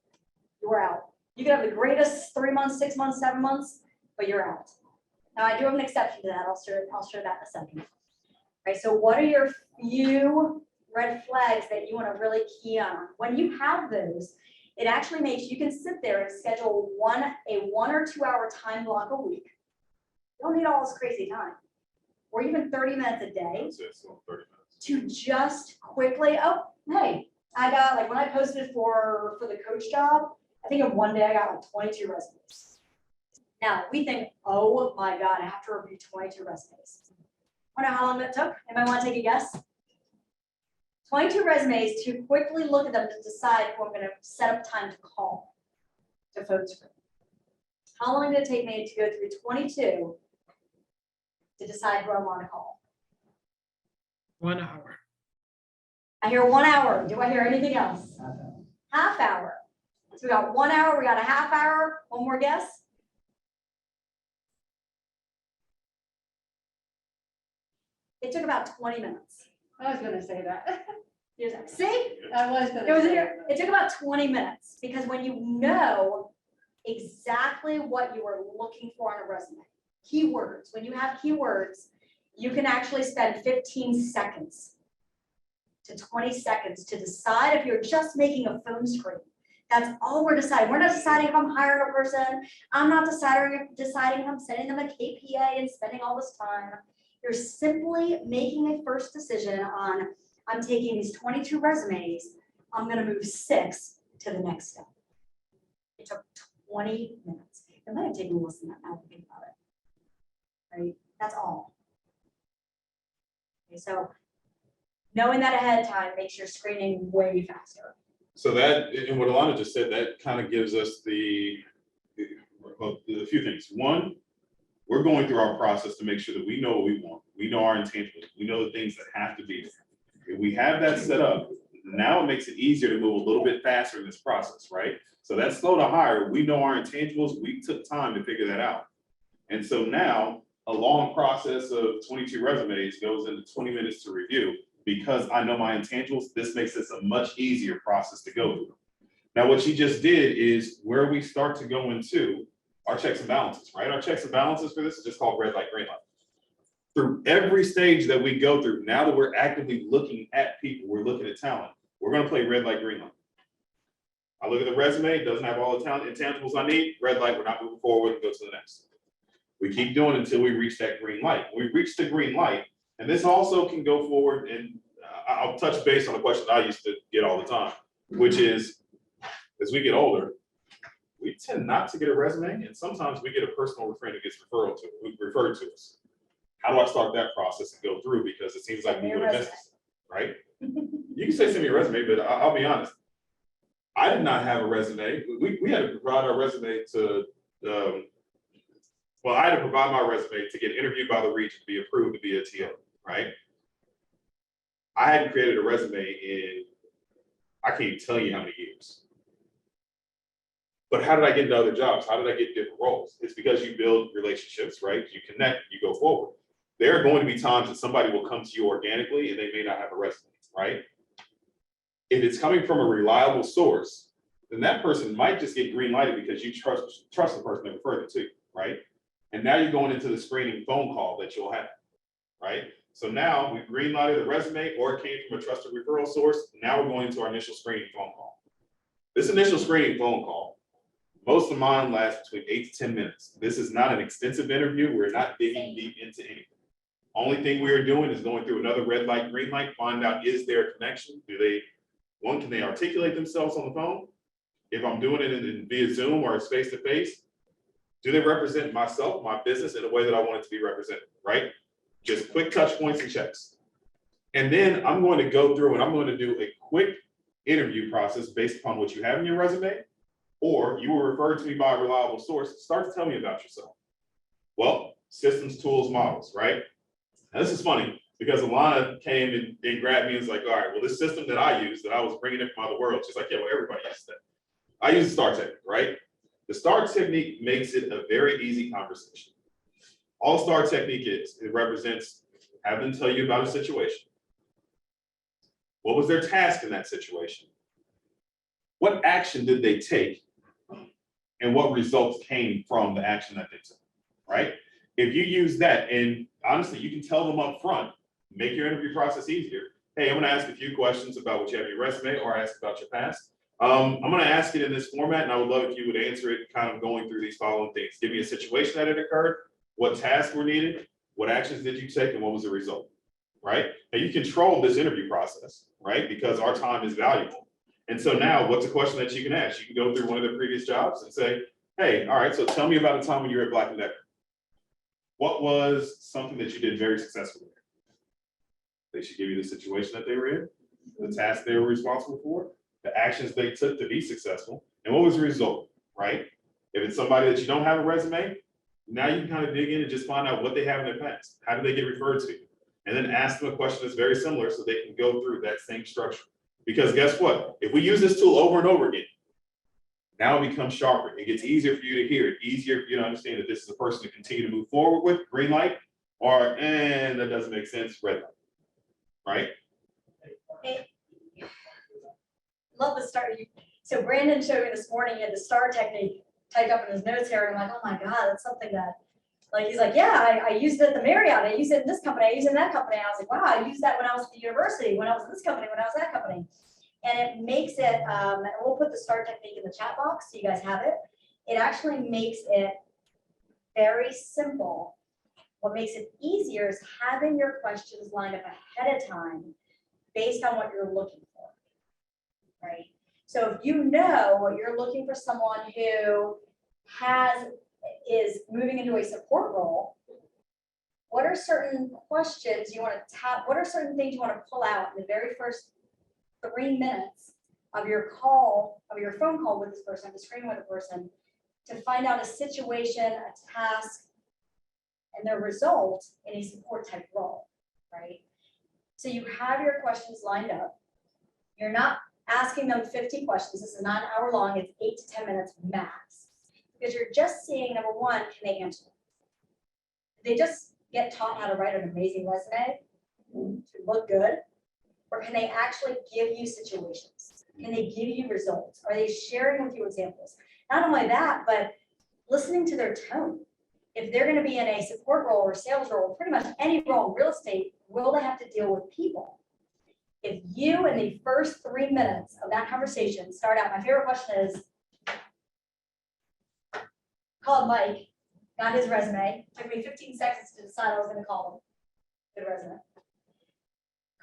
You're out. You can have the greatest 3 months, 6 months, 7 months, but you're out. Now I do have an exception to that. I'll share that in a second. Right, so what are your few red flags that you want to really key on? When you have those, it actually makes, you can sit there and schedule a 1 or 2 hour time block a week. You don't need all this crazy time. Or even 30 minutes a day That's it, so 30 minutes. to just quickly, oh, hey, I got, like when I posted for the coach job, I think in one day I got like 22 resumes. Now we think, oh my God, I have to review 22 resumes. Wonder how long that took? Anybody want to take a guess? 22 resumes to quickly look at them to decide who I'm going to set up time to call to phone screen. How long did it take me to go through 22 to decide who I want to call? 1 hour. I hear 1 hour. Do I hear anything else? Half hour. So we got 1 hour, we got a half hour. One more guess? It took about 20 minutes. I was gonna say that. See? I was gonna It was, say it took about 20 minutes because when you know exactly what you are looking for on a resume, keywords, when you have keywords, you can actually spend 15 seconds to 20 seconds to decide if you're just making a phone screen. That's all we're deciding. We're not deciding if I'm hiring a person. I'm not deciding if I'm sending them a KPA and spending all this time. You're simply making a first decision on, I'm taking these 22 resumes, I'm gonna move 6 to the next step. It took 20 minutes. It might have taken less than that now that I think about it. Right, that's all. Okay, so knowing that ahead of time makes your screening way faster. So that, and what Alana just said, that kind of gives us a few things. One, we're going through our process to make sure that we know what we want. We know our intangibles. We know the things that have to be there. If we have that set up, now it makes it easier to move a little bit faster in this process, right? So that's slow to hire. We know our intangibles. We took time to figure that out. And so now a long process of 22 resumes goes into 20 minutes to review. Because I know my intangibles, this makes this a much easier process to go through. Now, what she just did is where we start to go into our checks and balances, right? Our checks and balances for this is just called red light, green light. Through every stage that we go through, now that we're actively looking at people, we're looking at talent, we're gonna play red light, green light. I look at the resume, it doesn't have all the talent intangibles I need, red light, we're not moving forward, and go to the next. We keep doing it until we reach that green light. When we reach the green light, and this also can go forward, and I'll touch base on a question I used to get all the time, which is, as we get older, we tend not to get a resume, and sometimes we get a personal friend who gets referred to us. How do I start that process and go through? Because it seems like Send me we your would have missed it, right? You can say send me a resume, but I'll be honest. I did not have a resume. We had to provide our resume to, well, I had to provide my resume to get interviewed by the region to be approved to be a TA, right? I hadn't created a resume in, I can't even tell you how many years. But how did I get into other jobs? How did I get different roles? It's because you build relationships, right? You connect, you go forward. There are going to be times that somebody will come to you organically and they may not have a resume, right? If it's coming from a reliable source, then that person might just get green lighted because you trust the person that referred it to you, right? And now you're going into the screening phone call that you'll have, right? So now we've green lighted the resume or it came from a trusted referral source. Now we're going into our initial screening phone call. This initial screening phone call, most of mine last between 8 to 10 minutes. This is not an extensive interview. We're not digging deep into anything. Only thing we are doing is going through another red light, green light, find out, is there a connection? Can they articulate themselves on the phone? If I'm doing it in via Zoom or it's face-to-face, do they represent myself, my business in a way that I want it to be represented, right? Just quick touch points and checks. And then I'm going to go through and I'm going to do a quick interview process based upon what you have in your resume, or you were referred to me by a reliable source. Start to tell me about yourself. Well, systems, tools, models, right? Now, this is funny because Alana came and grabbed me and was like, all right, well, this system that I use, that I was bringing in from out of the world, she's like, yeah, well, everybody uses that. I use the STAR technique, right? The STAR technique makes it a very easy conversation. All STAR technique is, it represents having them tell you about a situation. What was their task in that situation? What action did they take? And what results came from the action that they took, right? If you use that, and honestly, you can tell them up front, make your interview process easier. Hey, I'm gonna ask a few questions about what you have in your resume, or ask about your past. I'm gonna ask it in this format, and I would love if you would answer it kind of going through these following things. Give me a situation that had occurred, what tasks were needed, what actions did you take, and what was the result, right? Now you control this interview process, right? Because our time is valuable. And so now what's a question that you can ask? You can go through one of the previous jobs and say, hey, all right, so tell me about a time when you were at Black & Decker. What was something that you did very successfully? They should give you the situation that they were in, the task they were responsible for, the actions they took to be successful, and what was the result, right? If it's somebody that you don't have a resume, now you can kind of dig in and just find out what they have in their past. How do they get referred to? And then ask them a question that's very similar so they can go through that same structure. Because guess what? If we use this tool over and over again, now it becomes sharper. It gets easier for you to hear it, easier for you to understand that this is a person to continue to move forward with, green light, or, and that doesn't make sense, red light, right? Hey, love the STAR. So Brandon showed me this morning, he had the STAR technique typed up in his notes here, and I'm like, oh my God, that's something that, like, he's like, yeah, I used it at the Marriott, I used it in this company, I used it in that company. I was like, wow, I used that when I was at the university, when I was in this company, when I was at that company. And it makes it, and we'll put the STAR technique in the chat box so you guys have it. It actually makes it very simple. What makes it easier is having your questions lined up ahead of time based on what you're looking for, right? So if you know what you're looking for, someone who is moving into a support role, what are certain questions you want to tap? What are certain things you want to pull out in the very first 3 minutes of your call, of your phone call with this person, the screen with the person, to find out a situation, a task, and their result in a support type role, right? So you have your questions lined up. You're not asking them 50 questions. This is not an hour long, it's 8 to 10 minutes max. Because you're just seeing, number one, can they answer? Did they just get taught how to write an amazing resume to look good? Or can they actually give you situations? Can they give you results? Are they sharing with you examples? Not only that, but listening to their tone. If they're going to be in a support role or sales role, pretty much any role in real estate, will they have to deal with people? If you, in the first 3 minutes of that conversation, start out, my favorite question is, called Mike, got his resume, took me 15 seconds to decide I was going to call him. Good resume.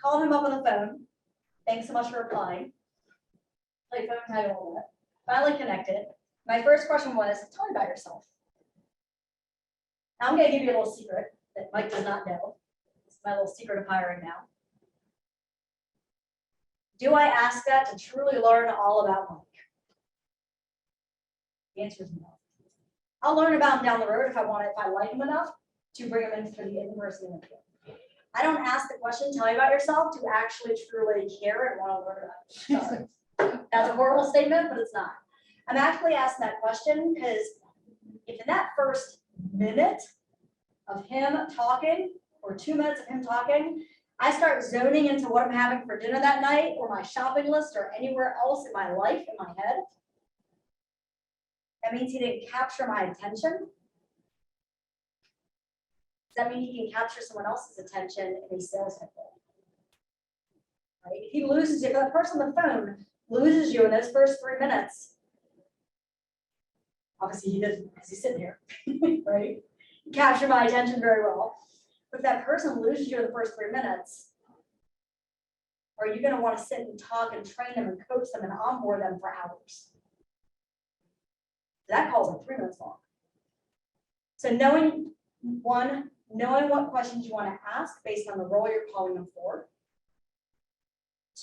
Called him up on the phone. Thanks so much for replying. Played phone tag a little bit. Finally connected. My first question was, tell me about yourself. Now I'm going to give you a little secret that Mike does not know. It's my little secret of hiring now. Do I ask that to truly learn all about Mike? The answer is no. I'll learn about him down the road if I want it, if I like him enough to bring him in for the in-person interview. I don't ask the question, tell me about yourself, to actually truly care and want to learn about it. Sorry. That's a horrible statement, but it's not. I'm actually asking that question because if in that first minute of him talking or 2 minutes of him talking, I start zoning into what I'm having for dinner that night or my shopping list or anywhere else in my life, in my head, that means he didn't capture my attention. Does that mean he can capture someone else's attention in a sales cycle? Right? If he loses you, if that person on the phone loses you in those first 3 minutes, obviously he doesn't because he's sitting here, right? He captured my attention very well. But if that person loses you in the first 3 minutes, are you going to want to sit and talk and train them and coach them and onboard them for hours? That calls like 3 minutes long. So knowing what questions you want to ask based on the role you're calling them for.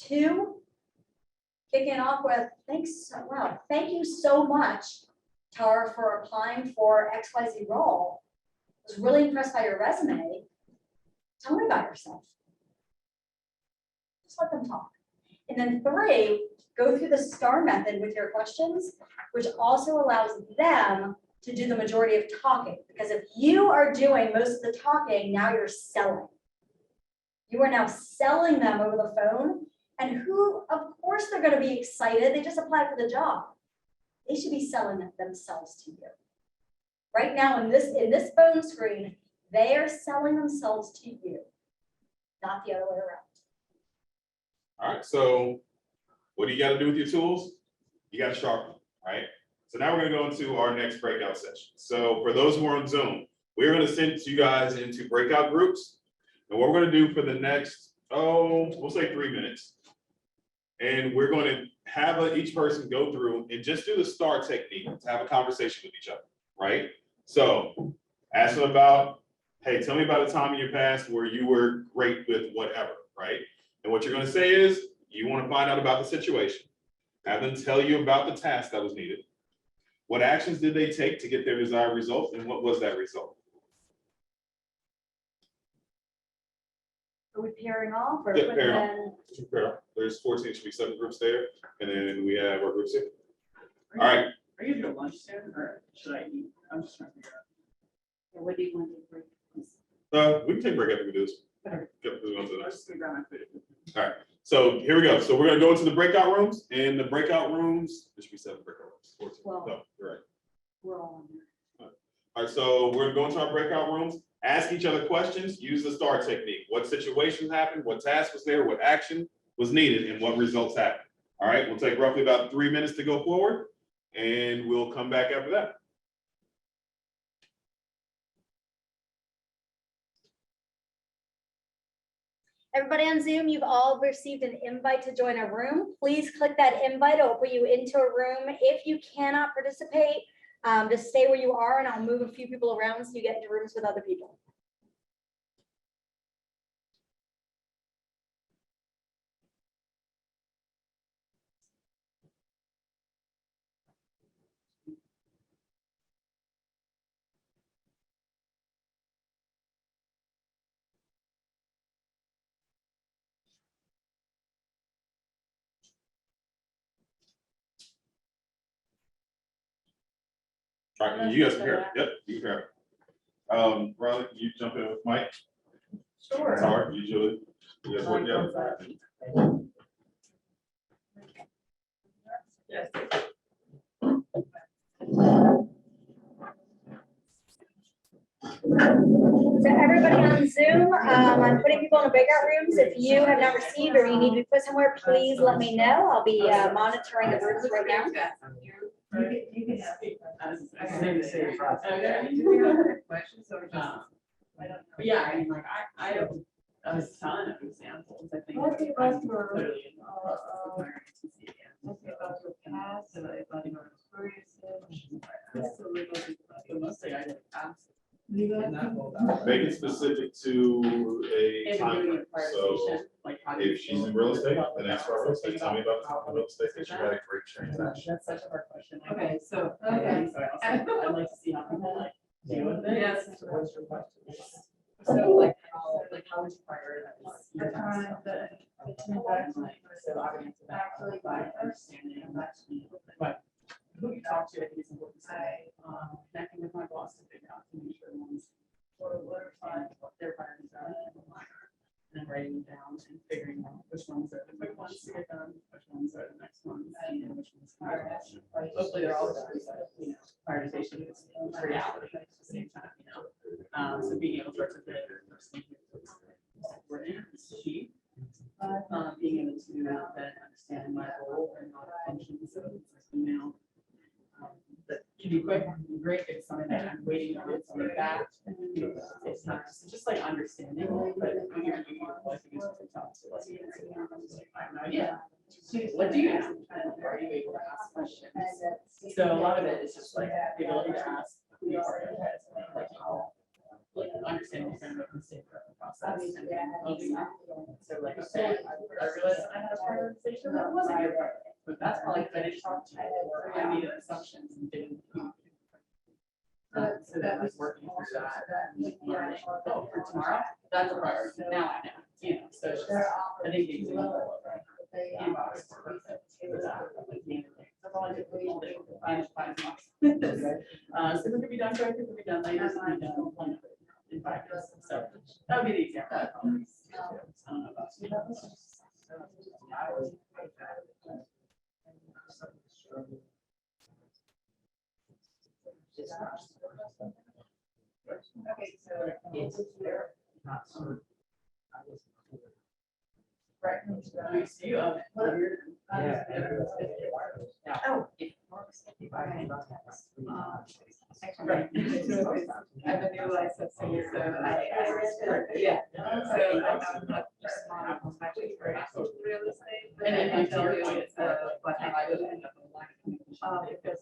2, kicking off with, thank you so much, Tara, for applying for XYZ role. I was really impressed by your resume. Tell me about yourself. Just let them talk. And then 3, go through the STAR method with your questions, which also allows them to do the majority of talking. Because if you are doing most of the talking, now you're selling. You are now selling them over the phone. And who, of course, they're going to be excited. They just applied for the job. They should be selling themselves to you. Right now in this phone screen, they are selling themselves to you, not the other way around. All right, so what do you gotta do with your tools? You gotta sharpen them, right? So now we're gonna go into our next breakout session. So for those who are on Zoom, we're gonna send you guys into breakout groups. And what we're gonna do for the next, we'll say 3 minutes. And we're going to have each person go through and just do the STAR technique to have a conversation with each other, right? So ask them about, hey, tell me about a time in your past where you were great with whatever, right? And what you're going to say is you want to find out about the situation. Have them tell you about the task that was needed. What actions did they take to get their desired result, and what was that result? Are we pairing off or Yeah, put pairing them in? There's 14, should be 7 groups there, and then we have our groups here. All right. Are you gonna do lunch soon, or should I eat? I'm just trying to figure out. What do you want to bring? We can take a break after we do this. Yep, we want to do I'm that. just gonna grab my food. All right, so here we go. So we're gonna go into the breakout rooms. In the breakout rooms, there should be 7 breakout rooms. 14. Well- No, you're right. We're all on there. All right, so we're gonna go into our breakout rooms, ask each other questions, use the STAR technique. What situations happened, what task was there, what action was needed, and what results happened. All right, we'll take roughly about 3 minutes to go forward, and we'll come back after that. Everybody on Zoom, you've all received an invite to join a room. Please click that invite. It'll put you into a room. If you cannot participate, just stay where you are and I'll move a few people around so you get into rooms with other people. All right, you guys can hear. Yep, you can hear. Riley, can you jump in with Mike? Sure. Tara, you, Julie, you guys work together? Yes. So everybody on Zoom, I'm putting people in the breakout rooms. If you have not received or you need to be put somewhere, please let me know. I'll be monitoring the rooms right now. You can say questions or but yeah, I mean, like, I have a ton of examples, I think. Let's see I'm about your, clearly involved with my ROTC, yeah. Let's see about your past, and about your experiences. So mostly I would ask. Make it specific to a time frame. So if she's in real estate, then ask about real estate. Tell me about the real estate that you had a great transaction. That's such a hard question. like, Okay, so, so okay. I'd like to see how people like deal with it. Yes. So what's your question? So how would you prioritize? your time, tasks? the So I would answer that Actually, by understanding and actually, but who you talk to, I think is important to say, connecting with my boss to figure out to make sure one's what their priorities are, and then writing them down and figuring out which ones are the quick ones to get done, which ones are the next ones, and which ones. Hopefully they're all, you know, prioritization is reality at the same time, you know. So being able to articulate is key. Being able to then understand my role and my functions of email. That can be quick, great, if it's something that I'm waiting on, something back. It's not just like understanding, but when you're doing it, I think it's really tough to like, I have no idea. What do you know? And are you able to ask questions? So a lot of it is just like the ability to ask who you are, like how, like understanding the kind of mistake process. And then moving on. So like, okay, I realized I had a prioritization that wasn't your priority. But that's probably because I didn't talk to you, or I made assumptions and didn't. So that was working through that, and learning, oh, for tomorrow, that's a priority, now I know, you know, so it's just, I think the example of inbox. That's all I did. So it could be done quick, it could be done later, it could be done in 5 minutes. So that would be the example. I don't know about you. Okay, so it's there. Right. We see you. Yeah. Oh. Right. I have a new license, so yeah. So I'm actually very real estate. And then I tell to you your point, it's what I do. Because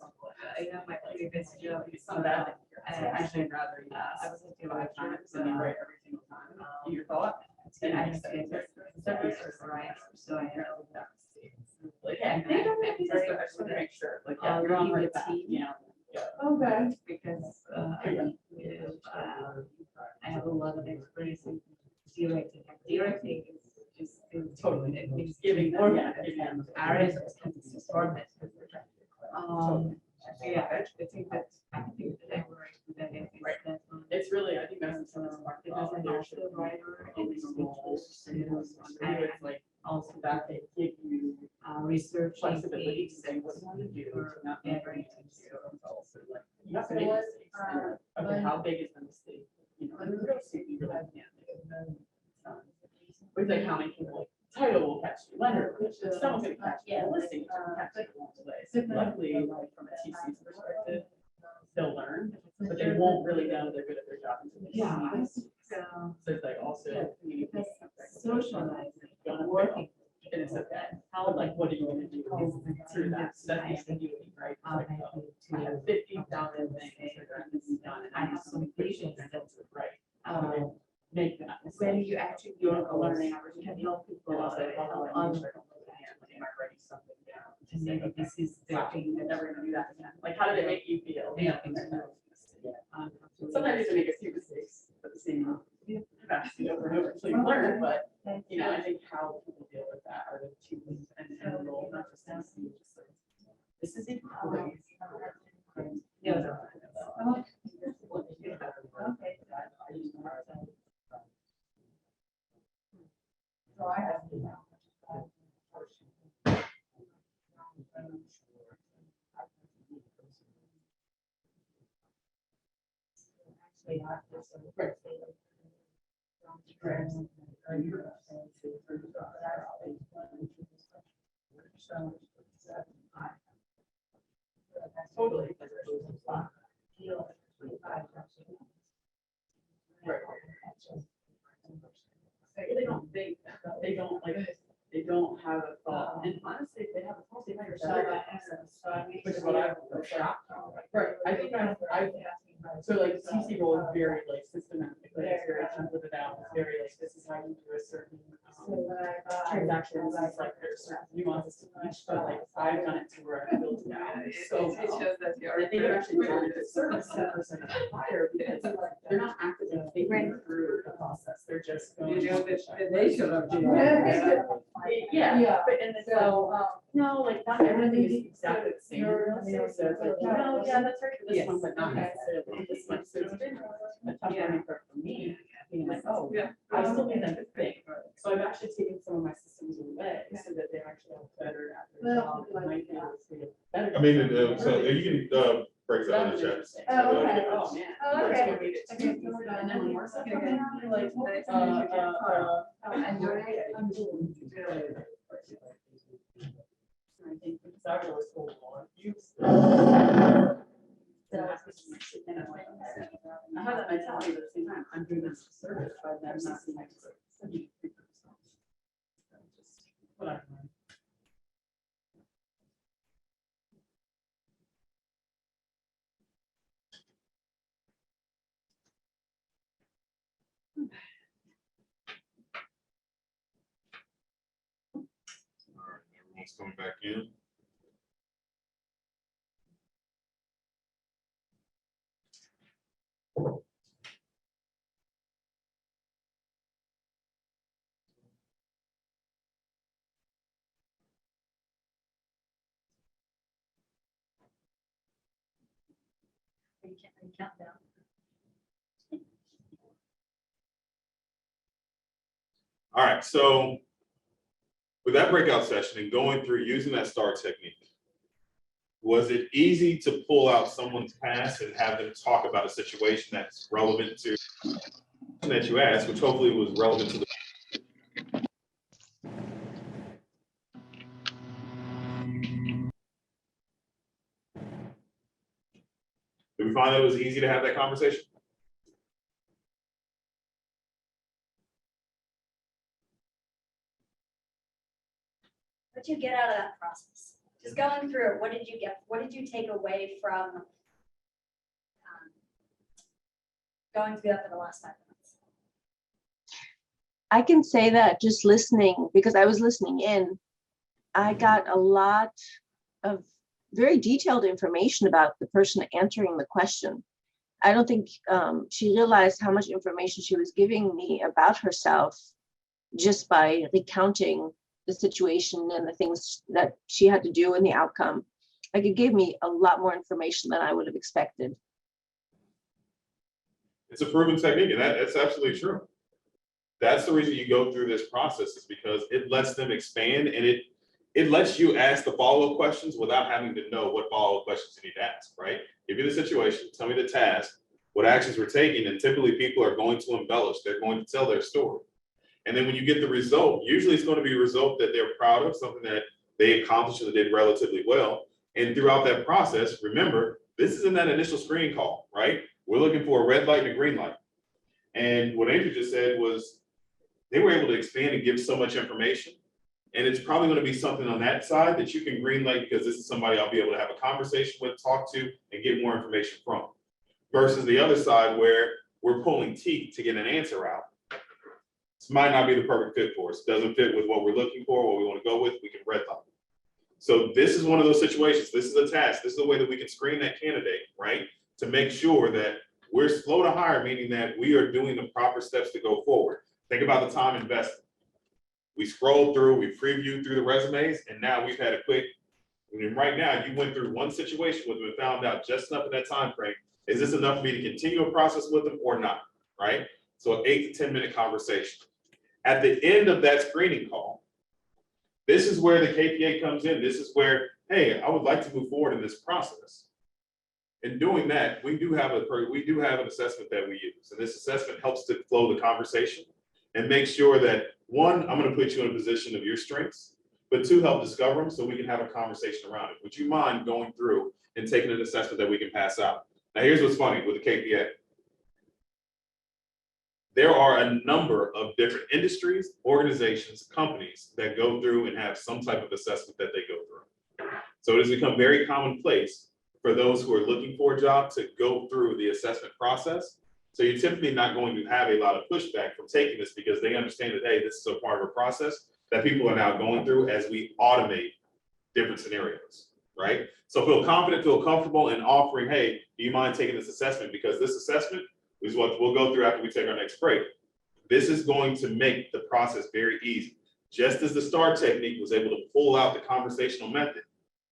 I know my previous job is some of that. I Actually, rather. I was into 5 times and you write every single time. Your thought. And I just did right, so I know. Like, yeah, they don't make these, I just want to make sure, like, yeah, you're on right back, you know. Okay. Because I have a lot of experience in directing. Directing is Totally. it means Giving them, format. yeah, giving them. Areas of format. Yeah, I think that I work with that. Right. It's really, I think that's the smart. It doesn't actually writer and it's it's like also that they give you research flexibility to say what you want to do, to not make any also like you have to make mistakes. And, okay, how big is the mistake? You know, and real estate, you really can't. With accounting, people like title will catch you, lender, which is someone's gonna catch you, listing is gonna catch you along the way. So luckily, like from a TC's perspective, they'll learn, but they won't really know they're good at their job until they see it. So it's like also communicating. Socializing, Don't working. And it's okay. How, like, what are you gonna do through that? So that's the ambiguity, right? It's like, oh, I have 50,000 things that are done. And I have some patients that, right. Make that. when you actually do a learning, you can help people And also, how do I on make sure I don't look at it? Am I writing something down? To say, maybe okay, this is the wow, thing I'm that. never gonna do that again. Like, how did it make you feel? Yeah. Sometimes you make a few mistakes, but the same capacity over and over until you learn, but you know, I think how people deal with that are the two things and the role, not just to see, just like, this is important. Yeah. So I have to. Totally. They don't think, they don't like, they don't have a thought, and honestly, if they have a thought, they might yourself. Which is what I'm shocked. Right, I think so like TC role is very like systematic, like it's very templated out, it's very like, this is how you do a certain transactions, it's like there's certain nuances to each, but like I've done it to where I built it out so It well. shows that you're. I think it actually done it to service the person higher because they're not actively thinking through the process, they're just going. You know, they should have. Yeah, but and so, no, like not everything is exactly the same. So it's like, no, yeah, that's right for this one, but not necessarily this one. So it's been a tough learning curve for me, being like, oh, I still need them to think. So I've actually taken some of my systems away so that they actually have better at their job. And might be able to get better. I mean, so you can, break that in the chat. Oh, okay. Oh, man. Oh, okay. And then when we're stuck in there, like, I think it's actually always cool. You. I have that mentality, but at the same time, I'm doing this service by them not seeing my. Whatever. All right, everyone's coming back in. You can't count down. All right, so with that breakout session and going through using that STAR technique, was it easy to pull out someone's past and have them talk about a situation that's relevant to that you asked, which hopefully was relevant to the Did we find that it was easy to have that conversation? What did you get out of that process? Just going through it, what did you get? What did you take away from going through that for the last 5 minutes? I can say that just listening, because I was listening in, I got a lot of very detailed information about the person answering the question. I don't think she realized how much information she was giving me about herself just by recounting the situation and the things that she had to do and the outcome. Like, it gave me a lot more information than I would have expected. It's a proven technique, and that's absolutely true. That's the reason you go through this process, is because it lets them expand, and it lets you ask the follow-up questions without having to know what follow-up questions you need to ask, right? Give me the situation, tell me the task, what actions were taken, and typically people are going to embellish, they're going to tell their story. And then when you get the result, usually it's going to be a result that they're proud of, something that they accomplished and they did relatively well. And throughout that process, remember, this is in that initial screening call, right? We're looking for a red light and a green light. And what Andrew just said was they were able to expand and give so much information. And it's probably going to be something on that side that you can green light, because this is somebody I'll be able to have a conversation with, talk to, and get more information from. Versus the other side where we're pulling teeth to get an answer out. This might not be the perfect fit for us. Doesn't fit with what we're looking for, what we want to go with, we can red light. So this is one of those situations. This is a task. This is a way that we can screen that candidate, right? To make sure that we're slow to hire, meaning that we are doing the proper steps to go forward. Think about the time invested. We scrolled through, we previewed through the resumes, and now we've had a quick, and right now you went through one situation with them and found out just enough in that time frame. Is this enough for me to continue a process with them or not, right? So an 8 to 10 minute conversation. At the end of that screening call, this is where the KPA comes in. This is where, hey, I would like to move forward in this process. In doing that, we do have an assessment that we use. And this assessment helps to flow the conversation and make sure that, one, I'm going to put you in a position of your strengths, but two, help discover them so we can have a conversation around it. Would you mind going through and taking an assessment that we can pass out? Now, here's what's funny with the KPA. There are a number of different industries, organizations, companies that go through and have some type of assessment that they go through. So it has become very commonplace for those who are looking for a job to go through the assessment process. So you're typically not going to have a lot of pushback from taking this, because they understand that, hey, this is a part of a process that people are now going through as we automate different scenarios, right? So feel confident, feel comfortable in offering, hey, do you mind taking this assessment? Because this assessment is what we'll go through after we take our next break. This is going to make the process very easy. Just as the STAR technique was able to pull out the conversational method,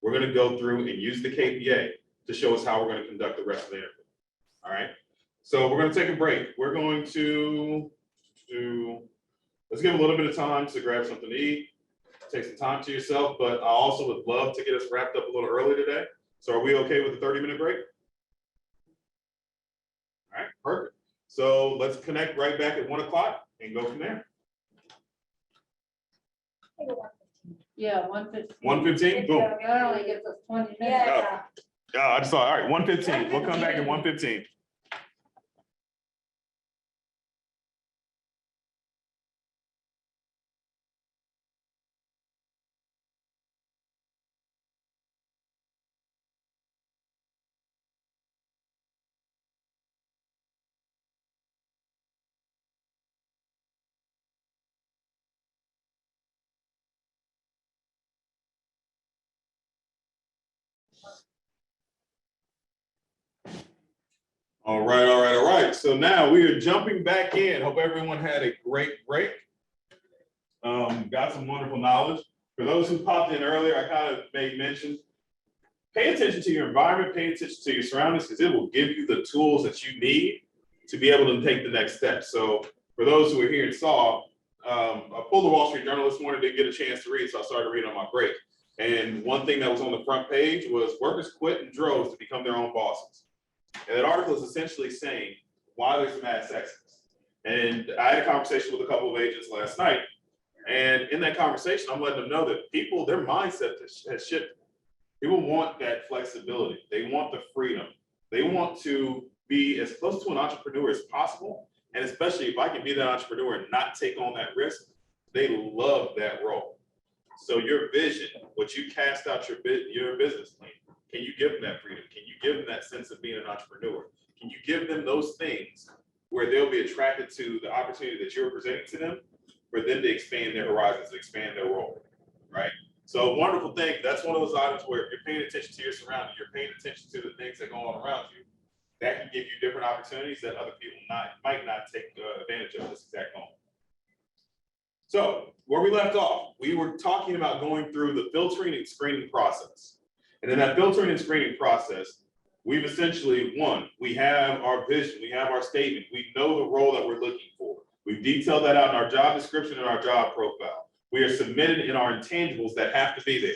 we're going to go through and use the KPA to show us how we're going to conduct the rest of the interview. All right. So we're going to take a break. We're going to let's give a little bit of time to grab something to eat, take some time to yourself, but I also would love to get us wrapped up a little early today. So are we okay with a 30-minute break? All right, perfect. So let's connect right back at 1 o'clock and go from there. Yeah, 1:15. 1:15, boom. That only gives us 20 minutes. Yeah. I just saw, all right, 1:15. We'll come back at 1:15. All right, all right, all right. So now we are jumping back in. Hope everyone had a great break. Got some wonderful knowledge. For those who popped in earlier, I kind of made mention, pay attention to your environment, pay attention to your surroundings, because it will give you the tools that you need to be able to take the next step. So for those who are here and saw, I pulled the Wall Street Journal this morning, didn't get a chance to read, so I started reading on my break. And one thing that was on the front page was workers quit in droves to become their own bosses. And that article is essentially saying why there's mass exodus. And I had a conversation with a couple of agents last night. And in that conversation, I'm letting them know that people, their mindset has shifted. People want that flexibility. They want the freedom. They want to be as close to an entrepreneur as possible. And especially if I can be that entrepreneur and not take on that risk, they love that role. So your vision, what you cast out your business plan, can you give them that freedom? Can you give them that sense of being an entrepreneur? Can you give them those things where they'll be attracted to the opportunity that you're presenting to them for them to expand their horizons, expand their role, right? So wonderful thing. That's one of those items where if you're paying attention to your surroundings, you're paying attention to the things that go on around you, that can give you different opportunities that other people might not take advantage of this exact moment. So where we left off, we were talking about going through the filtering and screening process. And in that filtering and screening process, we've essentially, one, we have our vision, we have our statement, we know the role that we're looking for. We've detailed that out in our job description and our job profile. We are submitted in our intangibles that have to be there.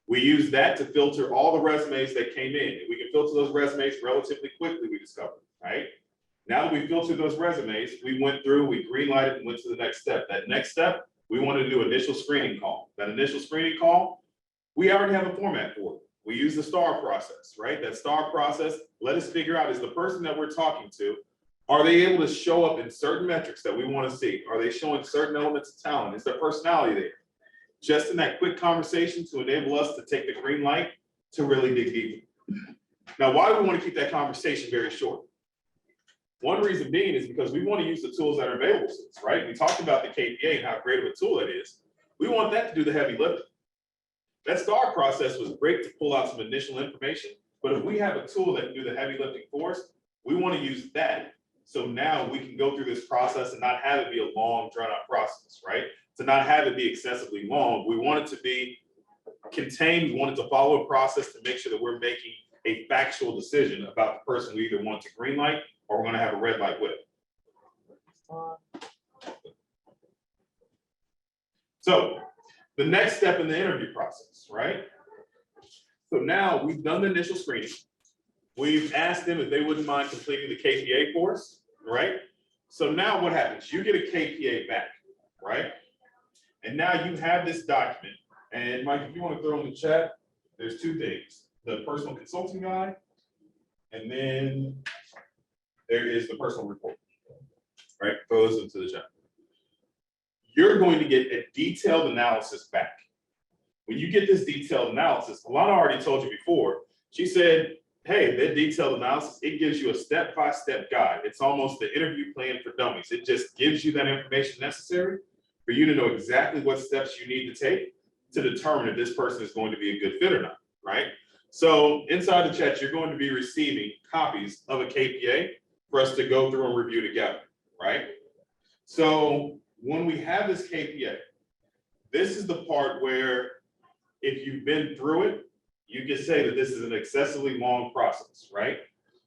We use that to filter all the resumes that came in. And we can filter those resumes relatively quickly, we discovered, right? Now that we filtered those resumes, we went through, we greenlighted and went to the next step. That next step, we wanted to do initial screening call. That initial screening call, we already have a format for it. We use the STAR process, right? That STAR process, let us figure out, is the person that we're talking to, are they able to show up in certain metrics that we want to see? Are they showing certain elements of talent? Is their personality there? Just in that quick conversation to enable us to take the green light to really dig deeper. Now, why do we want to keep that conversation very short? One reason being is because we want to use the tools that are available to us, right? We talked about the KPA and how great of a tool it is. We want that to do the heavy lifting. That STAR process was great to pull out some initial information, but if we have a tool that can do the heavy lifting for us, we want to use that. So now we can go through this process and not have it be a long, drawn out process, right? To not have it be excessively long. We want it to be contained. We want it to follow a process to make sure that we're making a factual decision about the person we either want to green light or we're going to have a red light with. So the next step in the interview process, right? So now we've done the initial screening. We've asked them if they wouldn't mind completing the KPA for us, right? So now what happens? You get a KPA back, right? And now you have this document. And Mike, if you want to throw in the chat, there's two things. The personal consulting guide, and then there is the personal report, right? Throw this into the chat. You're going to get a detailed analysis back. When you get this detailed analysis, Alana already told you before, she said, hey, that detailed analysis, it gives you a step-by-step guide. It's almost the interview plan for dummies. It just gives you that information necessary for you to know exactly what steps you need to take to determine if this person is going to be a good fit or not, right? So inside the chat, you're going to be receiving copies of a KPA for us to go through and review together, right? So when we have this KPA, this is the part where if you've been through it, you can say that this is an excessively long process, right?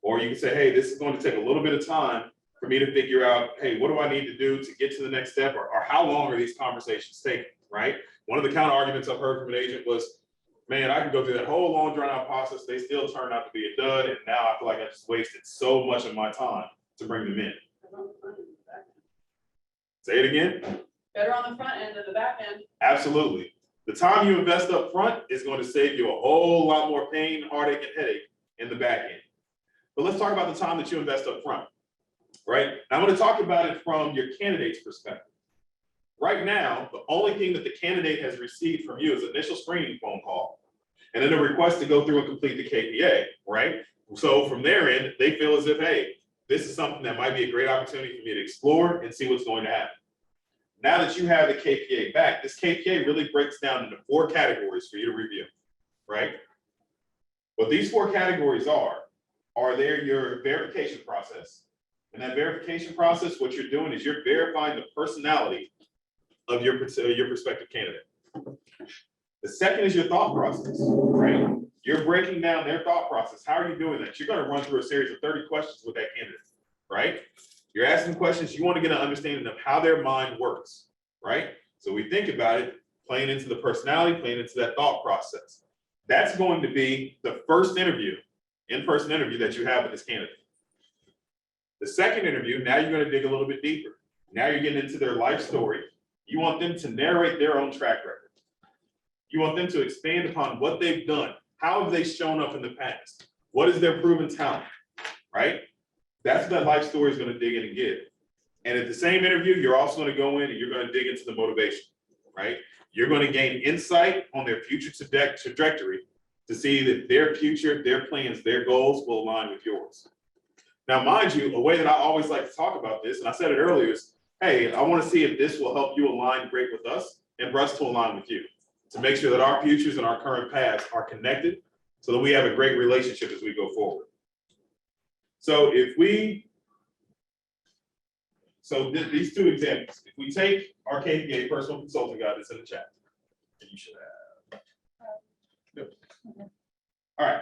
Or you can say, hey, this is going to take a little bit of time for me to figure out, hey, what do I need to do to get to the next step? Or how long are these conversations taking, right? One of the counter arguments I've heard from an agent was, man, I can go through that whole long drawn out process. They still turn out to be a dud. And now I feel like I just wasted so much of my time to bring them in. Say it again. Better on the front end than the back end. Absolutely. The time you invest up front is going to save you a whole lot more pain, heartache, and headache in the back end. But let's talk about the time that you invest up front, right? Now, I'm going to talk about it from your candidate's perspective. Right now, the only thing that the candidate has received from you is an initial screening phone call and then a request to go through and complete the KPA, right? So from their end, they feel as if, hey, this is something that might be a great opportunity for me to explore and see what's going to happen. Now that you have the KPA back, this KPA really breaks down into 4 categories for you to review, right? What these 4 categories are there your verification process. And that verification process, what you're doing is you're verifying the personality of your prospective candidate. The second is your thought process, right? You're breaking down their thought process. How are you doing that? You're gonna run through a series of 30 questions with that candidate, right? You're asking questions, you want to get an understanding of how their mind works, right? So we think about it, playing into the personality, playing into that thought process. That's going to be the first interview, in-person interview that you have with this candidate. The second interview, now you're going to dig a little bit deeper. Now you're getting into their life story. You want them to narrate their own track record. You want them to expand upon what they've done. How have they shown up in the past? What is their proven talent, right? That's what that life story is going to dig in and give. And at the same interview, you're also going to go in and you're going to dig into the motivation, right? You're going to gain insight on their future trajectory to see that their future, their plans, their goals will align with yours. Now, mind you, a way that I always like to talk about this, and I said it earlier, is, hey, I want to see if this will help you align great with us and for us to align with you, to make sure that our futures and our current paths are connected so that we have a great relationship as we go forward. So these two examples, if we take our KPA personal consulting guide that's in the chat, and you should have. Yep. All right.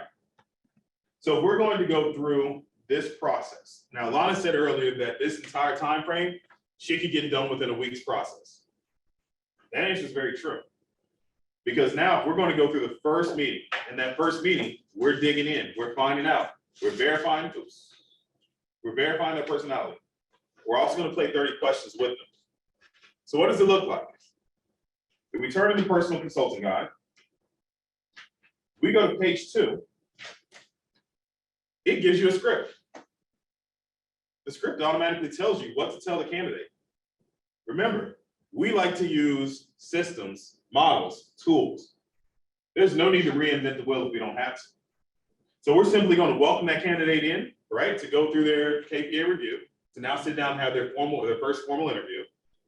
So we're going to go through this process. Now, Lana said earlier that this entire time frame, she could get done within a week's process. That answer is very true. Because now if we're going to go through the first meeting, and that first meeting, we're digging in, we're finding out, we're verifying their personality. We're also going to play 30 questions with them. So what does it look like? If we turn to the personal consulting guide, we go to page 2. It gives you a script. The script automatically tells you what to tell the candidate. Remember, we like to use systems, models, tools. There's no need to reinvent the wheel if we don't have to. So we're simply going to welcome that candidate in, right, to go through their KPA review, to now sit down and have their first formal interview.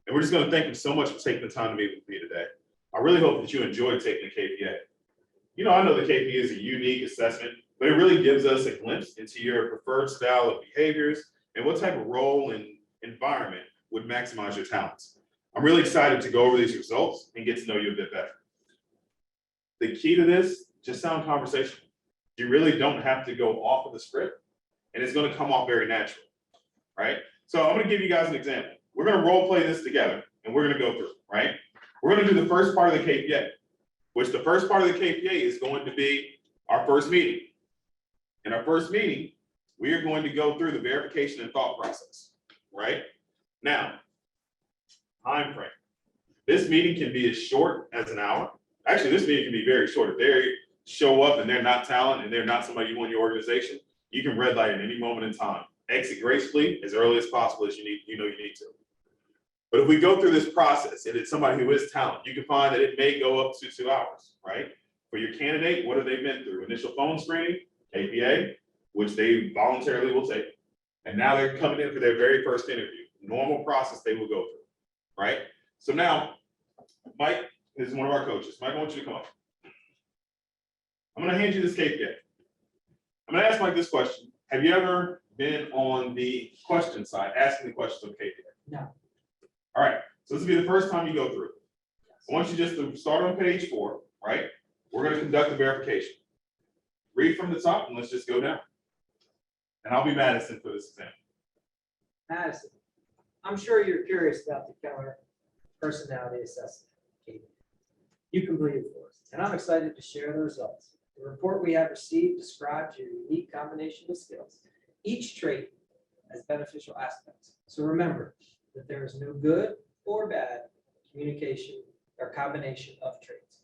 And we're just going to thank them so much for taking the time to meet with me today. I really hope that you enjoyed taking the KPA. You know, I know the KPA is a unique assessment, but it really gives us a glimpse into your preferred style of behaviors and what type of role and environment would maximize your talents. I'm really excited to go over these results and get to know you a bit better. The key to this, just sound conversational. You really don't have to go off of the script, and it's going to come off very natural, right? So I'm going to give you guys an example. We're going to role play this together, and we're going to go through, right? We're going to do the first part of the KPA, which the first part of the KPA is going to be our first meeting. In our first meeting, we are going to go through the verification and thought process, right? Now, time frame. This meeting can be as short as an hour. Actually, this meeting can be very short. If they show up and they're not talent and they're not somebody you want in your organization, you can red light at any moment in time. Exit gracefully as early as possible as you need to. But if we go through this process and it's somebody who is talent, you can find that it may go up to 2 hours, right? For your candidate, what have they been through? Initial phone screening, KPA, which they voluntarily will take. And now they're coming in for their very first interview. Normal process they will go through, right? So now, Mike is one of our coaches. Mike, I want you to come up. I'm going to hand you this KPA. I'm going to ask Mike this question. Have you ever been on the question side, asking the questions of KPA? No. All right, so this will be the first time you go through. I want you just to start on page 4, right? We're going to conduct the verification. Read from the top and let's just go down. And I'll be Madison for this exam. Madison, I'm sure you're curious about the Keller personality assessment. You completed for us, and I'm excited to share the results. The report we have received describes your unique combination of skills. Each trait has beneficial aspects. So remember that there is no good or bad communication or combination of traits.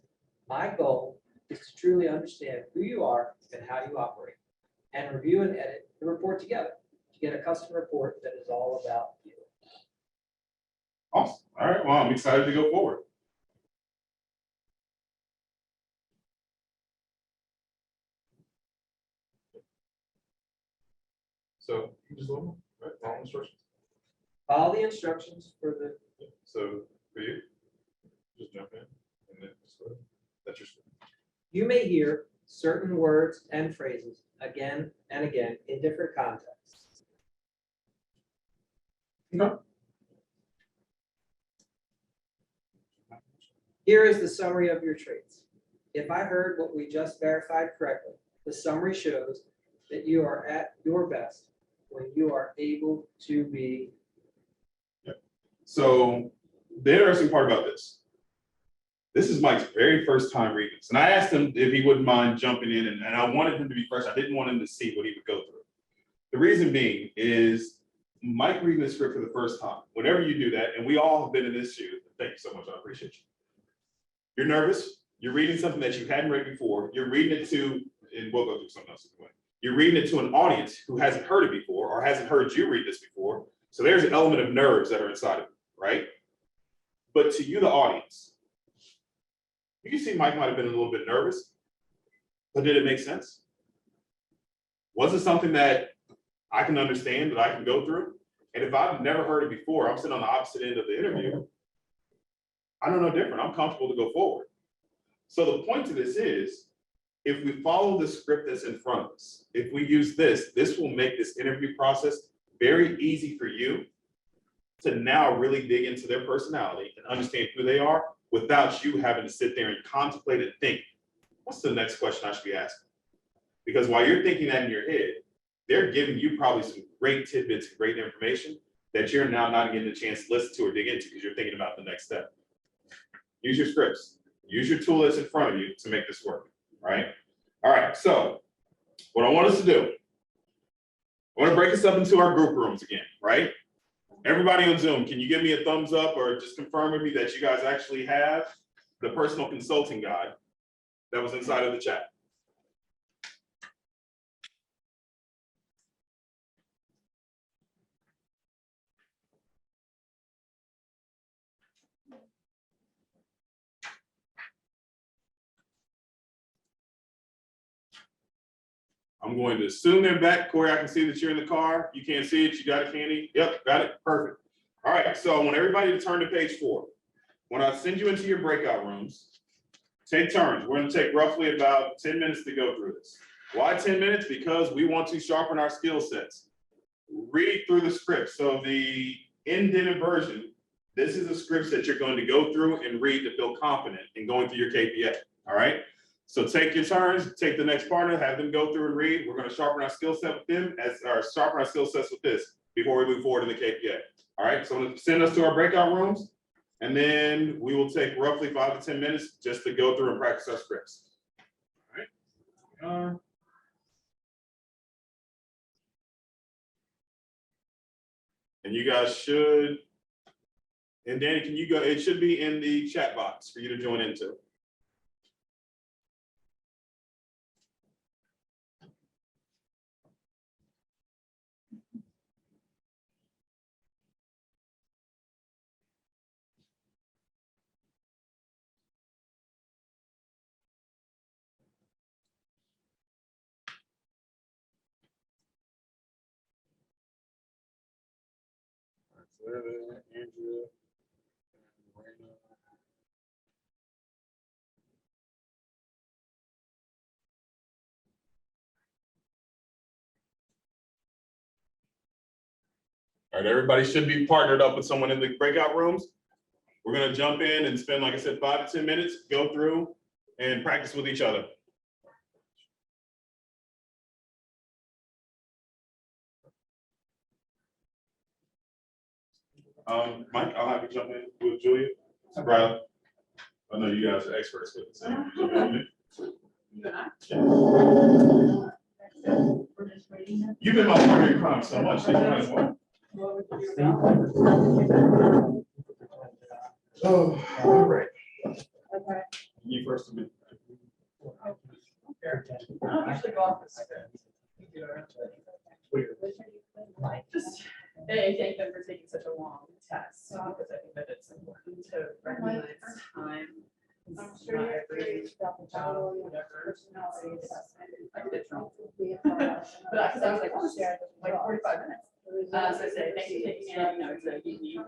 My goal is to truly understand who you are and how you operate, and review and edit the report together to get a custom report that is all about you. Awesome. All right, well, I'm excited to go forward. So you just let me, right? Follow instructions. Follow the instructions for the. So for you, just jump in and then just go ahead. That's your script. You may hear certain words and phrases again and again in different contexts. No. Here is the summary of your traits. If I heard what we just verified correctly, the summary shows that you are at your best when you are able to be. So the interesting part about this is Mike's very first time reading this. And I asked him if he wouldn't mind jumping in, and I wanted him to be fresh. I didn't want him to see what he would go through. The reason being is Mike reading the script for the first time. Whenever you do that, and we all have been in this shoe, thank you so much, I appreciate you. You're nervous, you're reading something that you hadn't read before, you're reading it to, and we'll go through something else anyway. You're reading it to an audience who hasn't heard it before or hasn't heard you read this before. So there's an element of nerves that are inside of it, right? But to you, the audience, you can see Mike might have been a little bit nervous, but did it make sense? Was it something that I can understand, that I can go through? And if I've never heard it before, I'm sitting on the opposite end of the interview, I don't know different. I'm comfortable to go forward. So the point to this is, if we follow the script that's in front of us, if we use this, this will make this interview process very easy for you to now really dig into their personality and understand who they are without you having to sit there and contemplate and think, what's the next question I should be asking? Because while you're thinking that in your head, they're giving you probably some great tidbits and great information that you're now not getting a chance to listen to or dig into because you're thinking about the next step. Use your scripts. Use your tool that's in front of you to make this work, right? All right, so what I want us to do, I want to break us up into our group rooms again, right? Everybody on Zoom, can you give me a thumbs up or just confirm with me that you guys actually have the personal consulting guide that was inside of the chat? I'm going to assume they're back. Corey, I can see that you're in the car. You can't see it. You got it, Candy? Yep, got it. Perfect. All right, so I want everybody to turn to page 4. When I send you into your breakout rooms, take turns. We're going to take roughly about 10 minutes to go through this. Why 10 minutes? Because we want to sharpen our skill sets. Read through the script. So the indented version, this is the scripts that you're going to go through and read to feel confident in going through your KPA. All right. So take your turns, take the next partner, have them go through and read. We're going to sharpen our skill set with them sharpen our skill sets with this before we move forward in the KPA. All right, so I'm going to send us to our breakout rooms, and then we will take roughly 5 to 10 minutes just to go through and practice our scripts. All right. And you guys should, and Danny, can you go? It should be in the chat box for you to join into. Andrea, all right, everybody should be partnered up with someone in the breakout rooms. We're going to jump in and spend, like I said, 5 to 10 minutes, go through and practice with each other. Mike, I'll have you jump in with Julia. Brad, I know you guys are experts with this. You and I? You've been my partner in crime so much. So you might as well. Oh, all right. Okay. You first to me. I don't usually go off this. Just, I thank them for taking such a long test, because I think that it's important to recognize time. I'm sure Not you're every curious about the job, whatever. personality assessment. I did it wrong. But But I was like, oh, share like 45 minutes. So I say, thank you for taking it, it's a unique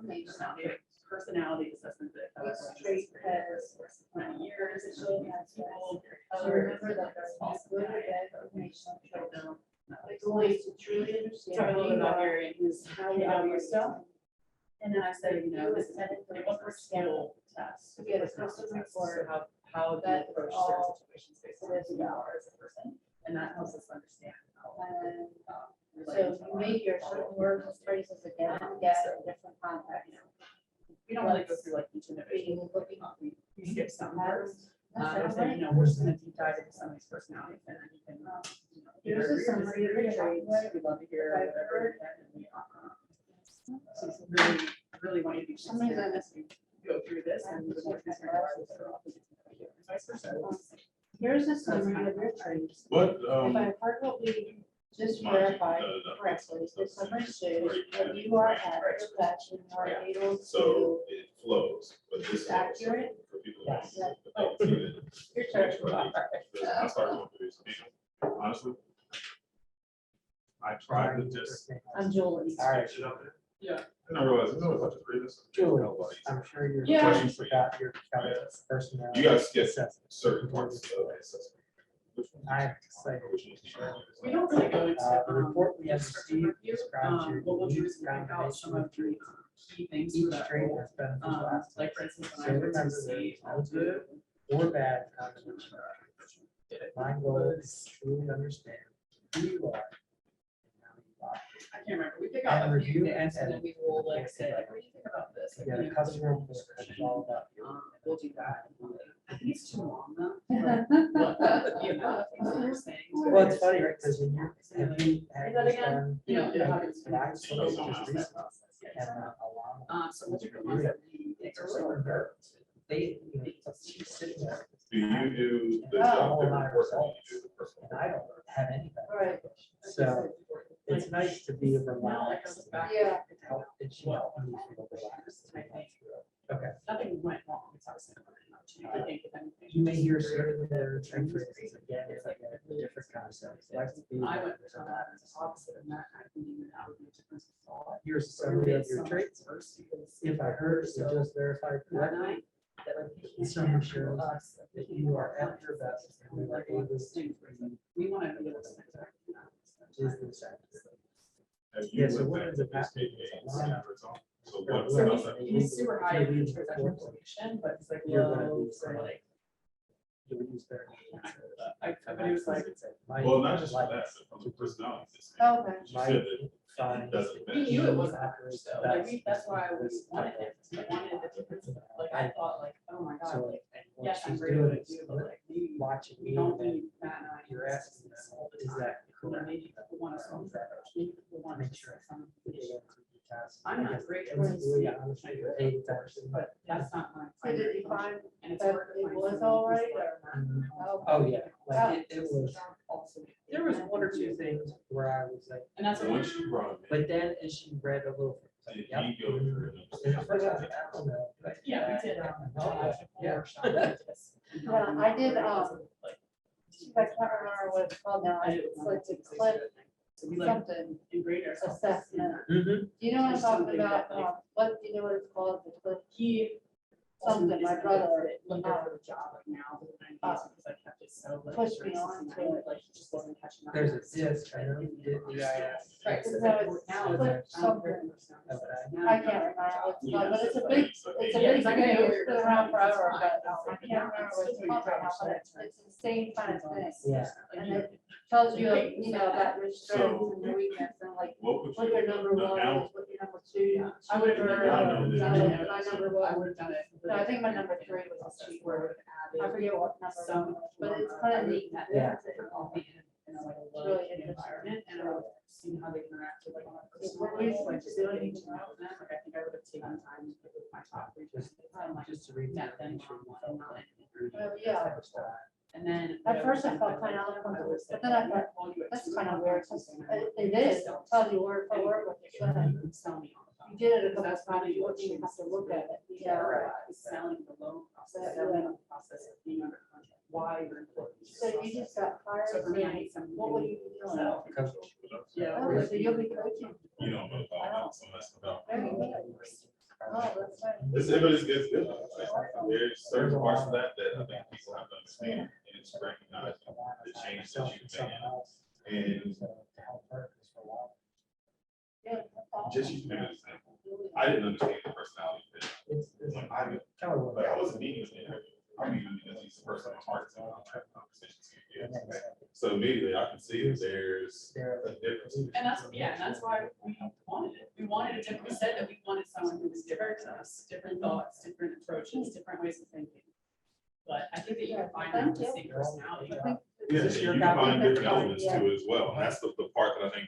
personality assessment that I was Straight heads. for many years. People, Remember that there's good or bad information. The goal is to truly understand. Tell me a little bit about who you are, Gary and who's, how you you know, operate. yourself. And then I said, this is, it wasn't a skill test. To get a customer So report. how do you That's approach all certain situations based it on is who you about. are as a person. And that helps us understand how. And relate so to you our- make your certain words and phrases again and again in different contexts. We don't really go through like each individual, Looking we skip some words. That's If they, you know, we're just gonna deep dive into somebody's personality, and then you can, you know. Here's a summary of your traits. We'd love to hear whatever. And we, so it's really, really want you to be transparent as we go through this and we would like to hear our vice versa. Here's a summary of your traits. What, If I heard what we just verified correctly, the summary shows that you are at your best and you are able so to. it flows, but this is Accurate. for people. Yes. that they see that Your turn. I started going through this meeting, honestly. I tried to just. I'm Julie. All right. sketch it up there. Yeah. And I realized, no, it's not just read this. Julie, I'm sure you're Yeah. questions about your personality. You guys skip assessment. certain parts of the assessment. Which one? I have to say, We don't really go into. the report we have descriptive received review. describes your What we'll do unique is we'll pick out some combination of the key things for each that trait role. has beneficial aspects. Like for instance, when So I went to remember, see there is no good or bad combination. My goal is to truly understand who you are and how you operate. I can't remember, we pick out And a few review things and and then we will like say, like, what do you think about this? Like, Yeah, can the you customer give us a report is description? all about you. We'll do that. I think it's too long though. But the amount of things that you're saying. Well, it's funny, right, because when you're, have you had that this again? done? You know, Yeah, how it's- and I sort of it's just not recently, that process, yeah. and along. So we'll do the ones that we think are so important. They, you know, she's sitting there, Do you do the Oh. job that reports or you do the personal? and I don't have anything. Right. So it's nice to be relaxed. Yeah. Help, it should help me feel relaxed. Okay. Nothing went wrong. It's obviously not I think if anything. You may hear certain words and phrases again, it's like a different concept. Like to be- I went to that as opposite of that. I think even that would be a different thought. Here's a summary of your traits. First, because If I heard you just verified that correctly, night, that like. the summary shows that you are at your best and We you are like able those to things, we want to be able to. is the sentence. Have you Yeah, so looked what at ends up this happening KPA is a and lot seen of- the result? So what? So how's that? he's super high in transaction information, but it's like You're gonna low be for like. You would use their. But it was like, Well, not just for that, but from the personality. Okay. She said that it doesn't we fit. knew it wasn't ours, so like, that's why we wanted it, I wanted the difference, like, I thought like, oh my god, So, like, and what yes, I'm she's great at doing what I is do, but like, maybe watching we me, don't and need Matt and I. you're asking them, is that You know, correct? maybe people want to solve that, maybe people want to Make make sure. sure some. I'm I'm not great at Really, what I honestly, do, paid attention. but that's not my. So did primary you find function, and it's that hard to it find was someone all who's right like, or? Oh, yeah, like it was, also- there was one or two things where I was like, And that's So what. once she brought him but then as she read a little. in, did Yep. he go through it? And at first I was like, I don't know, but Yeah, we did. Yeah. Workshop. Yeah, I did, I can't remember what it's called now, it's like the clip So we like something engrade ourselves. assessment. Mhm. Do you know what I'm Just talking something about? that, like, What, do you know what it's called, the clip? He. Something, my brother, Looked at the job like now, the 90s, because I kept it so like. pushed me straight on to to it. Like he just wasn't catching up. There's a disc, I know you did the IS. Right, So so it's now clip it's something. something. I can't remember what it's called, but it's a big, it's a Yeah, big it's like, thing, I know it's been around forever, but I It's can't remember what it's called right now, but it's the same kind of thing. Yeah. And it tells you, you know, about your strengths and your weakness and like What would what you? your number no, one now- is, what your number two. I would have cheaper, done or, it. my number I one. would have done it. No, I think my number three was a cheat word. I forget what number Some, one, but it's kind of neat. that. Yeah. In a like a low Really interesting. environment, and I would see how they interact with like on a personal We're used level, to like just doing getting it. to know them, like I think I would have taken time to pick with my top three, just like Just to read. met them one-on-one, not Oh, yeah. and then. At first I felt kind of uncomfortable, but then I thought, that's kind of weird, 'cause it is, it tells you word for word what you said. You did it a couple of times, you wouldn't even have to look at it, you know? Selling the loan process, selling the process of being under contract, why you're important. So you just got hired, So for me, I so need some. what will you be doing? So, yeah. Oh, so you'll be coaching. You don't know about that, so that's about. Very good. Oh, that's right. It's, but it's good. There's certain parts of that that I think people have to understand, and it's recognizing the change that you've made. And Yeah. just use me as an example. I didn't understand the personality fit. Like, I did, but I wasn't meeting with him. I'm meeting because he's the first time my heart's on that conversation. So immediately I can see that there's a difference. And that's why we wanted it. We wanted it, we said that we wanted someone who was different to us, different thoughts, different approaches, different ways of thinking. But I think that you can find that with the same personality. Yeah, Is this and your you can copy? find different elements Yeah. to it as well. And that's the part that I think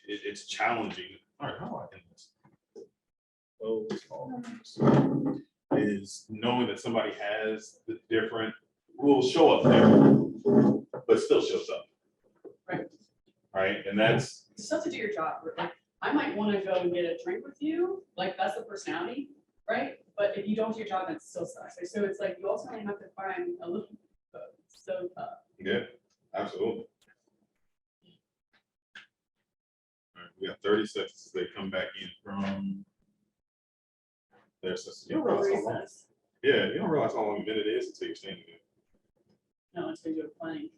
it's challenging. All right, how do I end this? Is knowing that somebody has the different, will show up different, but still shows up. Right. Right, and that's, You still have to do your job. Like, I might want to go and get a drink with you, like that's the personality, right? But if you don't do your job, that still sucks. So it's like, you also have to find a little, yeah, absolutely. All right, we got 30 seconds as they come back in from their system. You don't realize how long, recess. yeah, you don't realize how long a minute is until you're standing there. No, it's gonna do a planning.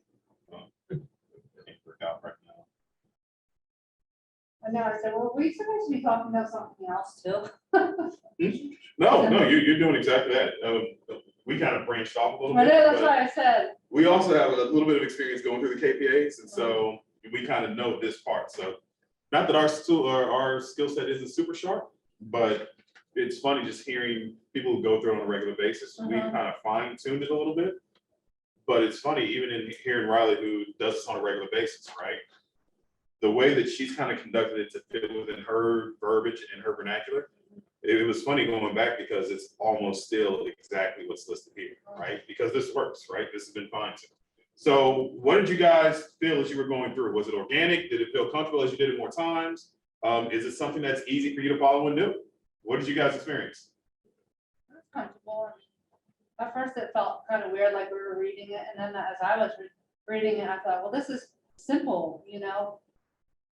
I can't work out right now. I know, I said, well, we supposed to be talking about something else too. No, you're doing exactly that. We kind of branched off a little I bit. know, that's but why I said, we also have a little bit of experience going through the KPAs, and so we kind of know this part. So not that our skill set isn't super sharp, but it's funny just hearing people who go through it on a regular basis. We Uh-huh. kind of fine tuned it a little bit. But it's funny, even in hearing Riley, who does this on a regular basis, right? The way that she's kind of conducted it to fit within her verbiage and her vernacular, it was funny going back because it's almost still exactly what's listed here, right? Because this works, right? This has been fine. So what did you guys feel as you were going through? Was it organic? Did it feel comfortable as you did it more times? Is it something that's easy for you to follow and do? What did you guys experience? it's comfortable. At first it felt kind of weird, like we were reading it, and then as I was reading it, I thought, well, this is simple, you know?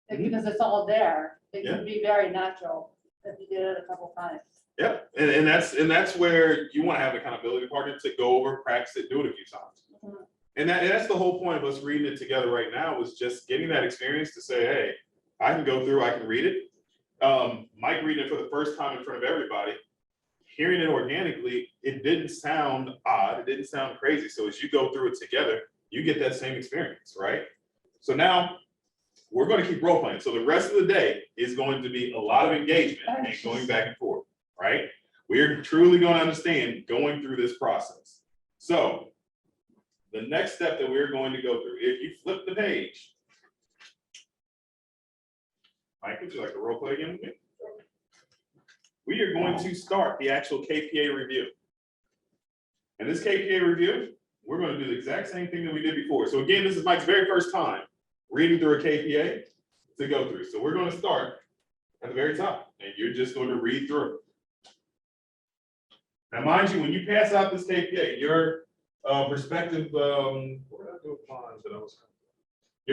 Because it's all there. It Yeah. could be very natural if you did it a couple times. Yeah, and that's where you want to have an accountability partner to go over, practice it, do it a few times. Mhm. And that's the whole point of us reading it together right now, was just getting that experience to say, hey, I can go through, I can read it. Mike reading it for the first time in front of everybody, hearing it organically, it didn't sound odd, it didn't sound crazy. So as you go through it together, you get that same experience, right? So now we're going to keep role playing. So the rest of the day is going to be a lot of engagement and going back and forth, right? We're truly going to understand going through this process. So the next step that we're going to go through, if you flip the page, Mike, would you like to role play again with me? We are going to start the actual KPA review. And this KPA review, we're going to do the exact same thing that we did before. So again, this is Mike's very first time reading through a KPA to go through. So we're going to start at the very top, and you're just going to read through it. Now, mind you, when you pass out this KPA, your prospective, your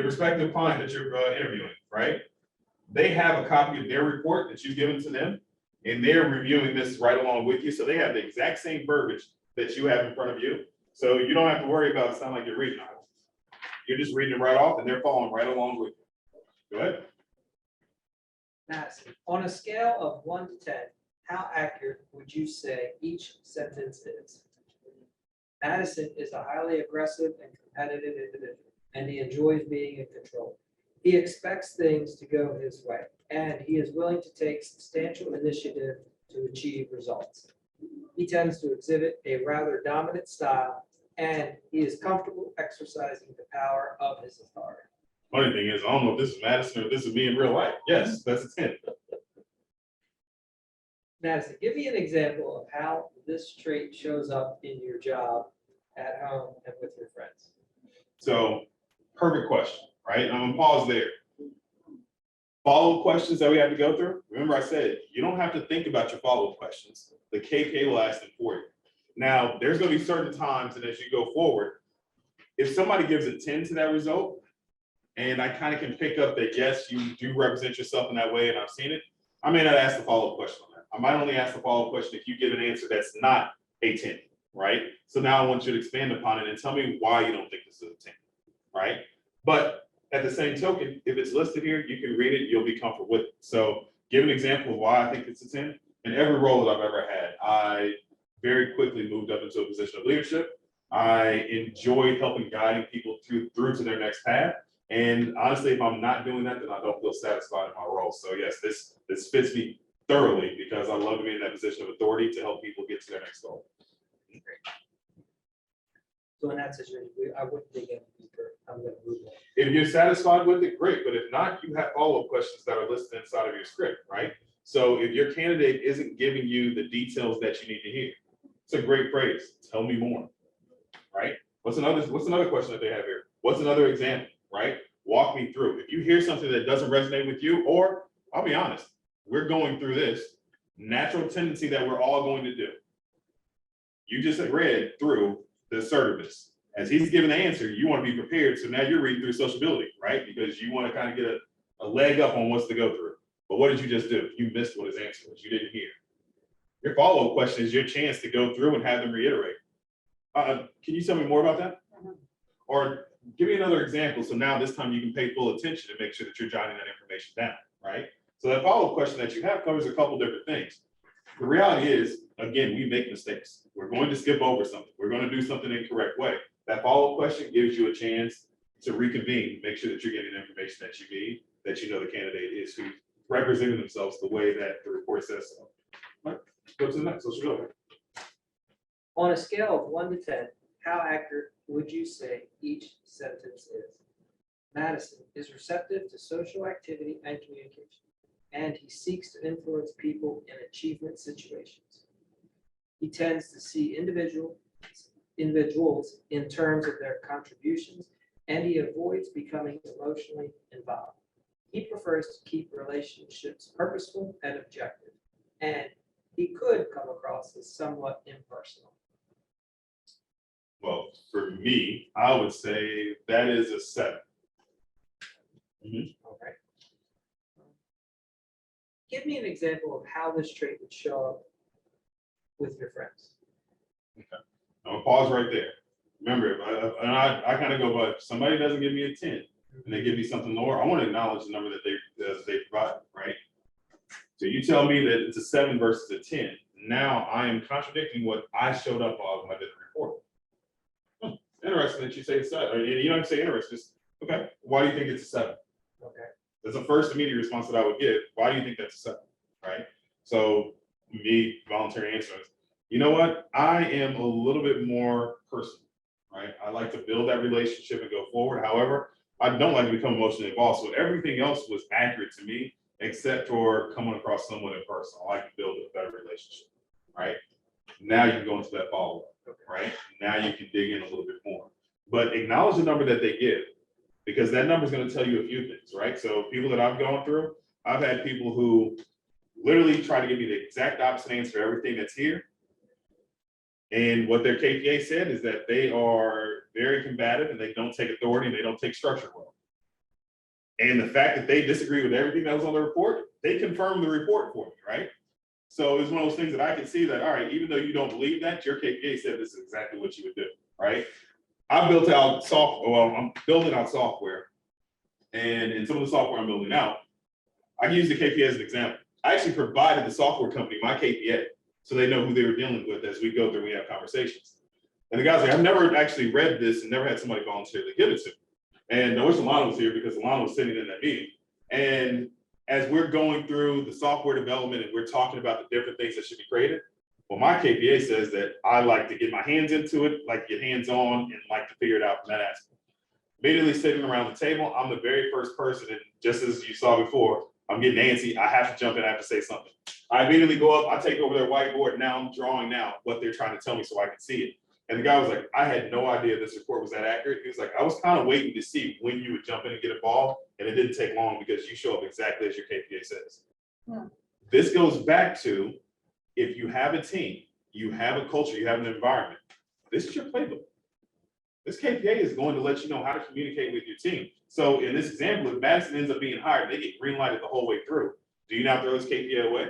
prospective client that you're interviewing, right? They have a copy of their report that you've given to them, and they're reviewing this right along with you. So they have the exact same verbiage that you have in front of you. So you don't have to worry about it sounding like you're reading it. You're just reading it right off, and they're following right along with you. Go ahead. Madison, on a scale of 1 to 10, how accurate would you say each sentence is? Madison is a highly aggressive and competitive individual, and he enjoys being in control. He expects things to go his way, and he is willing to take substantial initiative to achieve results. He tends to exhibit a rather dominant style, and he is comfortable exercising the power of his authority. Funny thing is, I don't know if this is Madison or if this is me in real life. Yes, that's a 10. Madison, give me an example of how this trait shows up in your job, at home, and with your friends. So, perfect question, right? I'm gonna pause there. Follow-up questions that we have to go through. Remember I said, you don't have to think about your follow-up questions. The KPA will ask them for you. Now, there's gonna be certain times, and as you go forward, if somebody gives a 10 to that result, and I kind of can pick up that, yes, you do represent yourself in that way, and I've seen it, I may not ask the follow-up question on that. I might only ask the follow-up question if you give an answer that's not a 10, right? So now I want you to expand upon it and tell me why you don't think this is a 10, right? But at the same token, if it's listed here, you can read it, you'll be comfortable with it. So give an example of why I think it's a 10. In every role that I've ever had, I very quickly moved up into a position of leadership. I enjoy helping guiding people through to their next path. And honestly, if I'm not doing that, then I don't feel satisfied in my role. So yes, this fits me thoroughly because I love to be in that position of authority to help people get to their next goal. So in that situation, I wouldn't dig in deeper. I'm gonna move on. If you're satisfied with it, great. But if not, you have follow-up questions that are listed inside of your script, right? So if your candidate isn't giving you the details that you need to hear, it's a great phrase. Tell me more, right? What's another question that they have here? What's another example, right? Walk me through. If you hear something that doesn't resonate with you, or I'll be honest, we're going through this natural tendency that we're all going to do. You just read through the assertiveness. As he's giving the answer, you want to be prepared. So now you're reading through sociability, right? Because you want to kind of get a leg up on what's to go through. But what did you just do? You missed what his answer was. You didn't hear. Your follow-up question is your chance to go through and have them reiterate. Can you tell me more about that? Or give me another example. So now this time you can pay full attention and make sure that you're jotting that information down, right? So that follow-up question that you have covers a couple different things. The reality is, again, we make mistakes. We're going to skip over something. We're going to do something in the correct way. That follow-up question gives you a chance to reconvene, make sure that you're getting the information that you need, that you know the candidate is who representing themselves the way that the report says so. Right. Go to the next. Let's go. On a scale of 1 to 10, how accurate would you say each sentence is? Madison is receptive to social activity and communication, and he seeks to influence people in achievement situations. He tends to see individuals in terms of their contributions, and he avoids becoming emotionally involved. He prefers to keep relationships purposeful and objective, and he could come across as somewhat impersonal. Well, for me, I would say that is a 7. Okay. Give me an example of how this trait would show up with your friends. I'm gonna pause right there. Remember, I kind of go, but if somebody doesn't give me a 10 and they give me something lower, I want to acknowledge the number that they provide, right? So you tell me that it's a 7 versus a 10. Now I am contradicting what I showed up on when I did the report. Interesting that you say it's 7. You don't say interesting. Just, okay, why do you think it's a 7? Okay. That's the first immediate response that I would give. Why do you think that's a 7? Right? So me volunteering answers. You know what? I am a little bit more personal, right? I like to build that relationship and go forward. However, I don't like to become emotionally involved. So everything else was accurate to me, except for coming across somewhat impersonal. I like to build a better relationship, right? Now you can go into that follow-up, right? Now you can dig in a little bit more. But acknowledge the number that they give, because that number is going to tell you a few things, right? So people that I've gone through, I've had people who literally try to give me the exact opposite answer for everything that's here. And what their KPA said is that they are very combative and they don't take authority and they don't take structure well. And the fact that they disagree with everything that was on the report, they confirmed the report for me, right? So it's one of those things that I can see that, all right, even though you don't believe that, your KPA said this is exactly what you would do, right? I built out software, well, I'm building out software. And in some of the software I'm building out, I can use the KPA as an example. I actually provided the software company my KPA so they know who they were dealing with as we go through and we have conversations. And the guy's like, I've never actually read this and never had somebody voluntarily give it to me. And I wish Alana was here because Alana was sitting in that meeting. And as we're going through the software development and we're talking about the different things that should be created, well, my KPA says that I like to get my hands into it, like to get hands on and like to figure it out from that aspect. Immediately sitting around the table, I'm the very first person, and just as you saw before, I'm getting antsy, I have to jump in, I have to say something. I immediately go up, I take over their whiteboard, now I'm drawing now what they're trying to tell me so I can see it. And the guy was like, I had no idea this report was that accurate. He was like, I was kind of waiting to see when you would jump in and get involved, and it didn't take long because you show up exactly as your KPA says. This goes back to, if you have a team, you have a culture, you have an environment, this is your playbook. This KPA is going to let you know how to communicate with your team. So in this example, if Madison ends up being hired, they get green lighted the whole way through. Do you now throw this KPA away?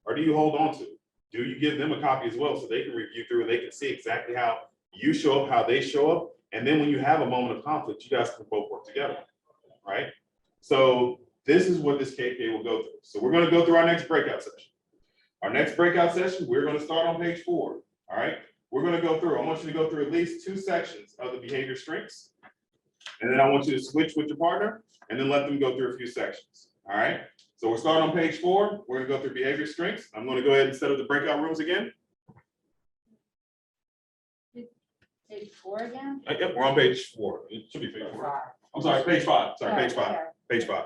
Or do you hold on to it? Do you give them a copy as well so they can review through and they can see exactly how you show up, how they show up? And then when you have a moment of conflict, you guys can both work together, right? So this is what this KPA will go through. So we're going to go through our next breakout session. Our next breakout session, we're going to start on page 4, all right? we're gonna go through, I want you to go through at least 2 sections of the behavior strengths. And then I want you to switch with your partner and then let them go through a few sections, all right? So we're starting on page 4. We're gonna go through behavior strengths. I'm gonna go ahead and set up the breakout rooms again. Page 4 again? Yep, we're on page 4. It should be page 4. I'm sorry, page 5. Sorry, page 5. Okay. Page 5.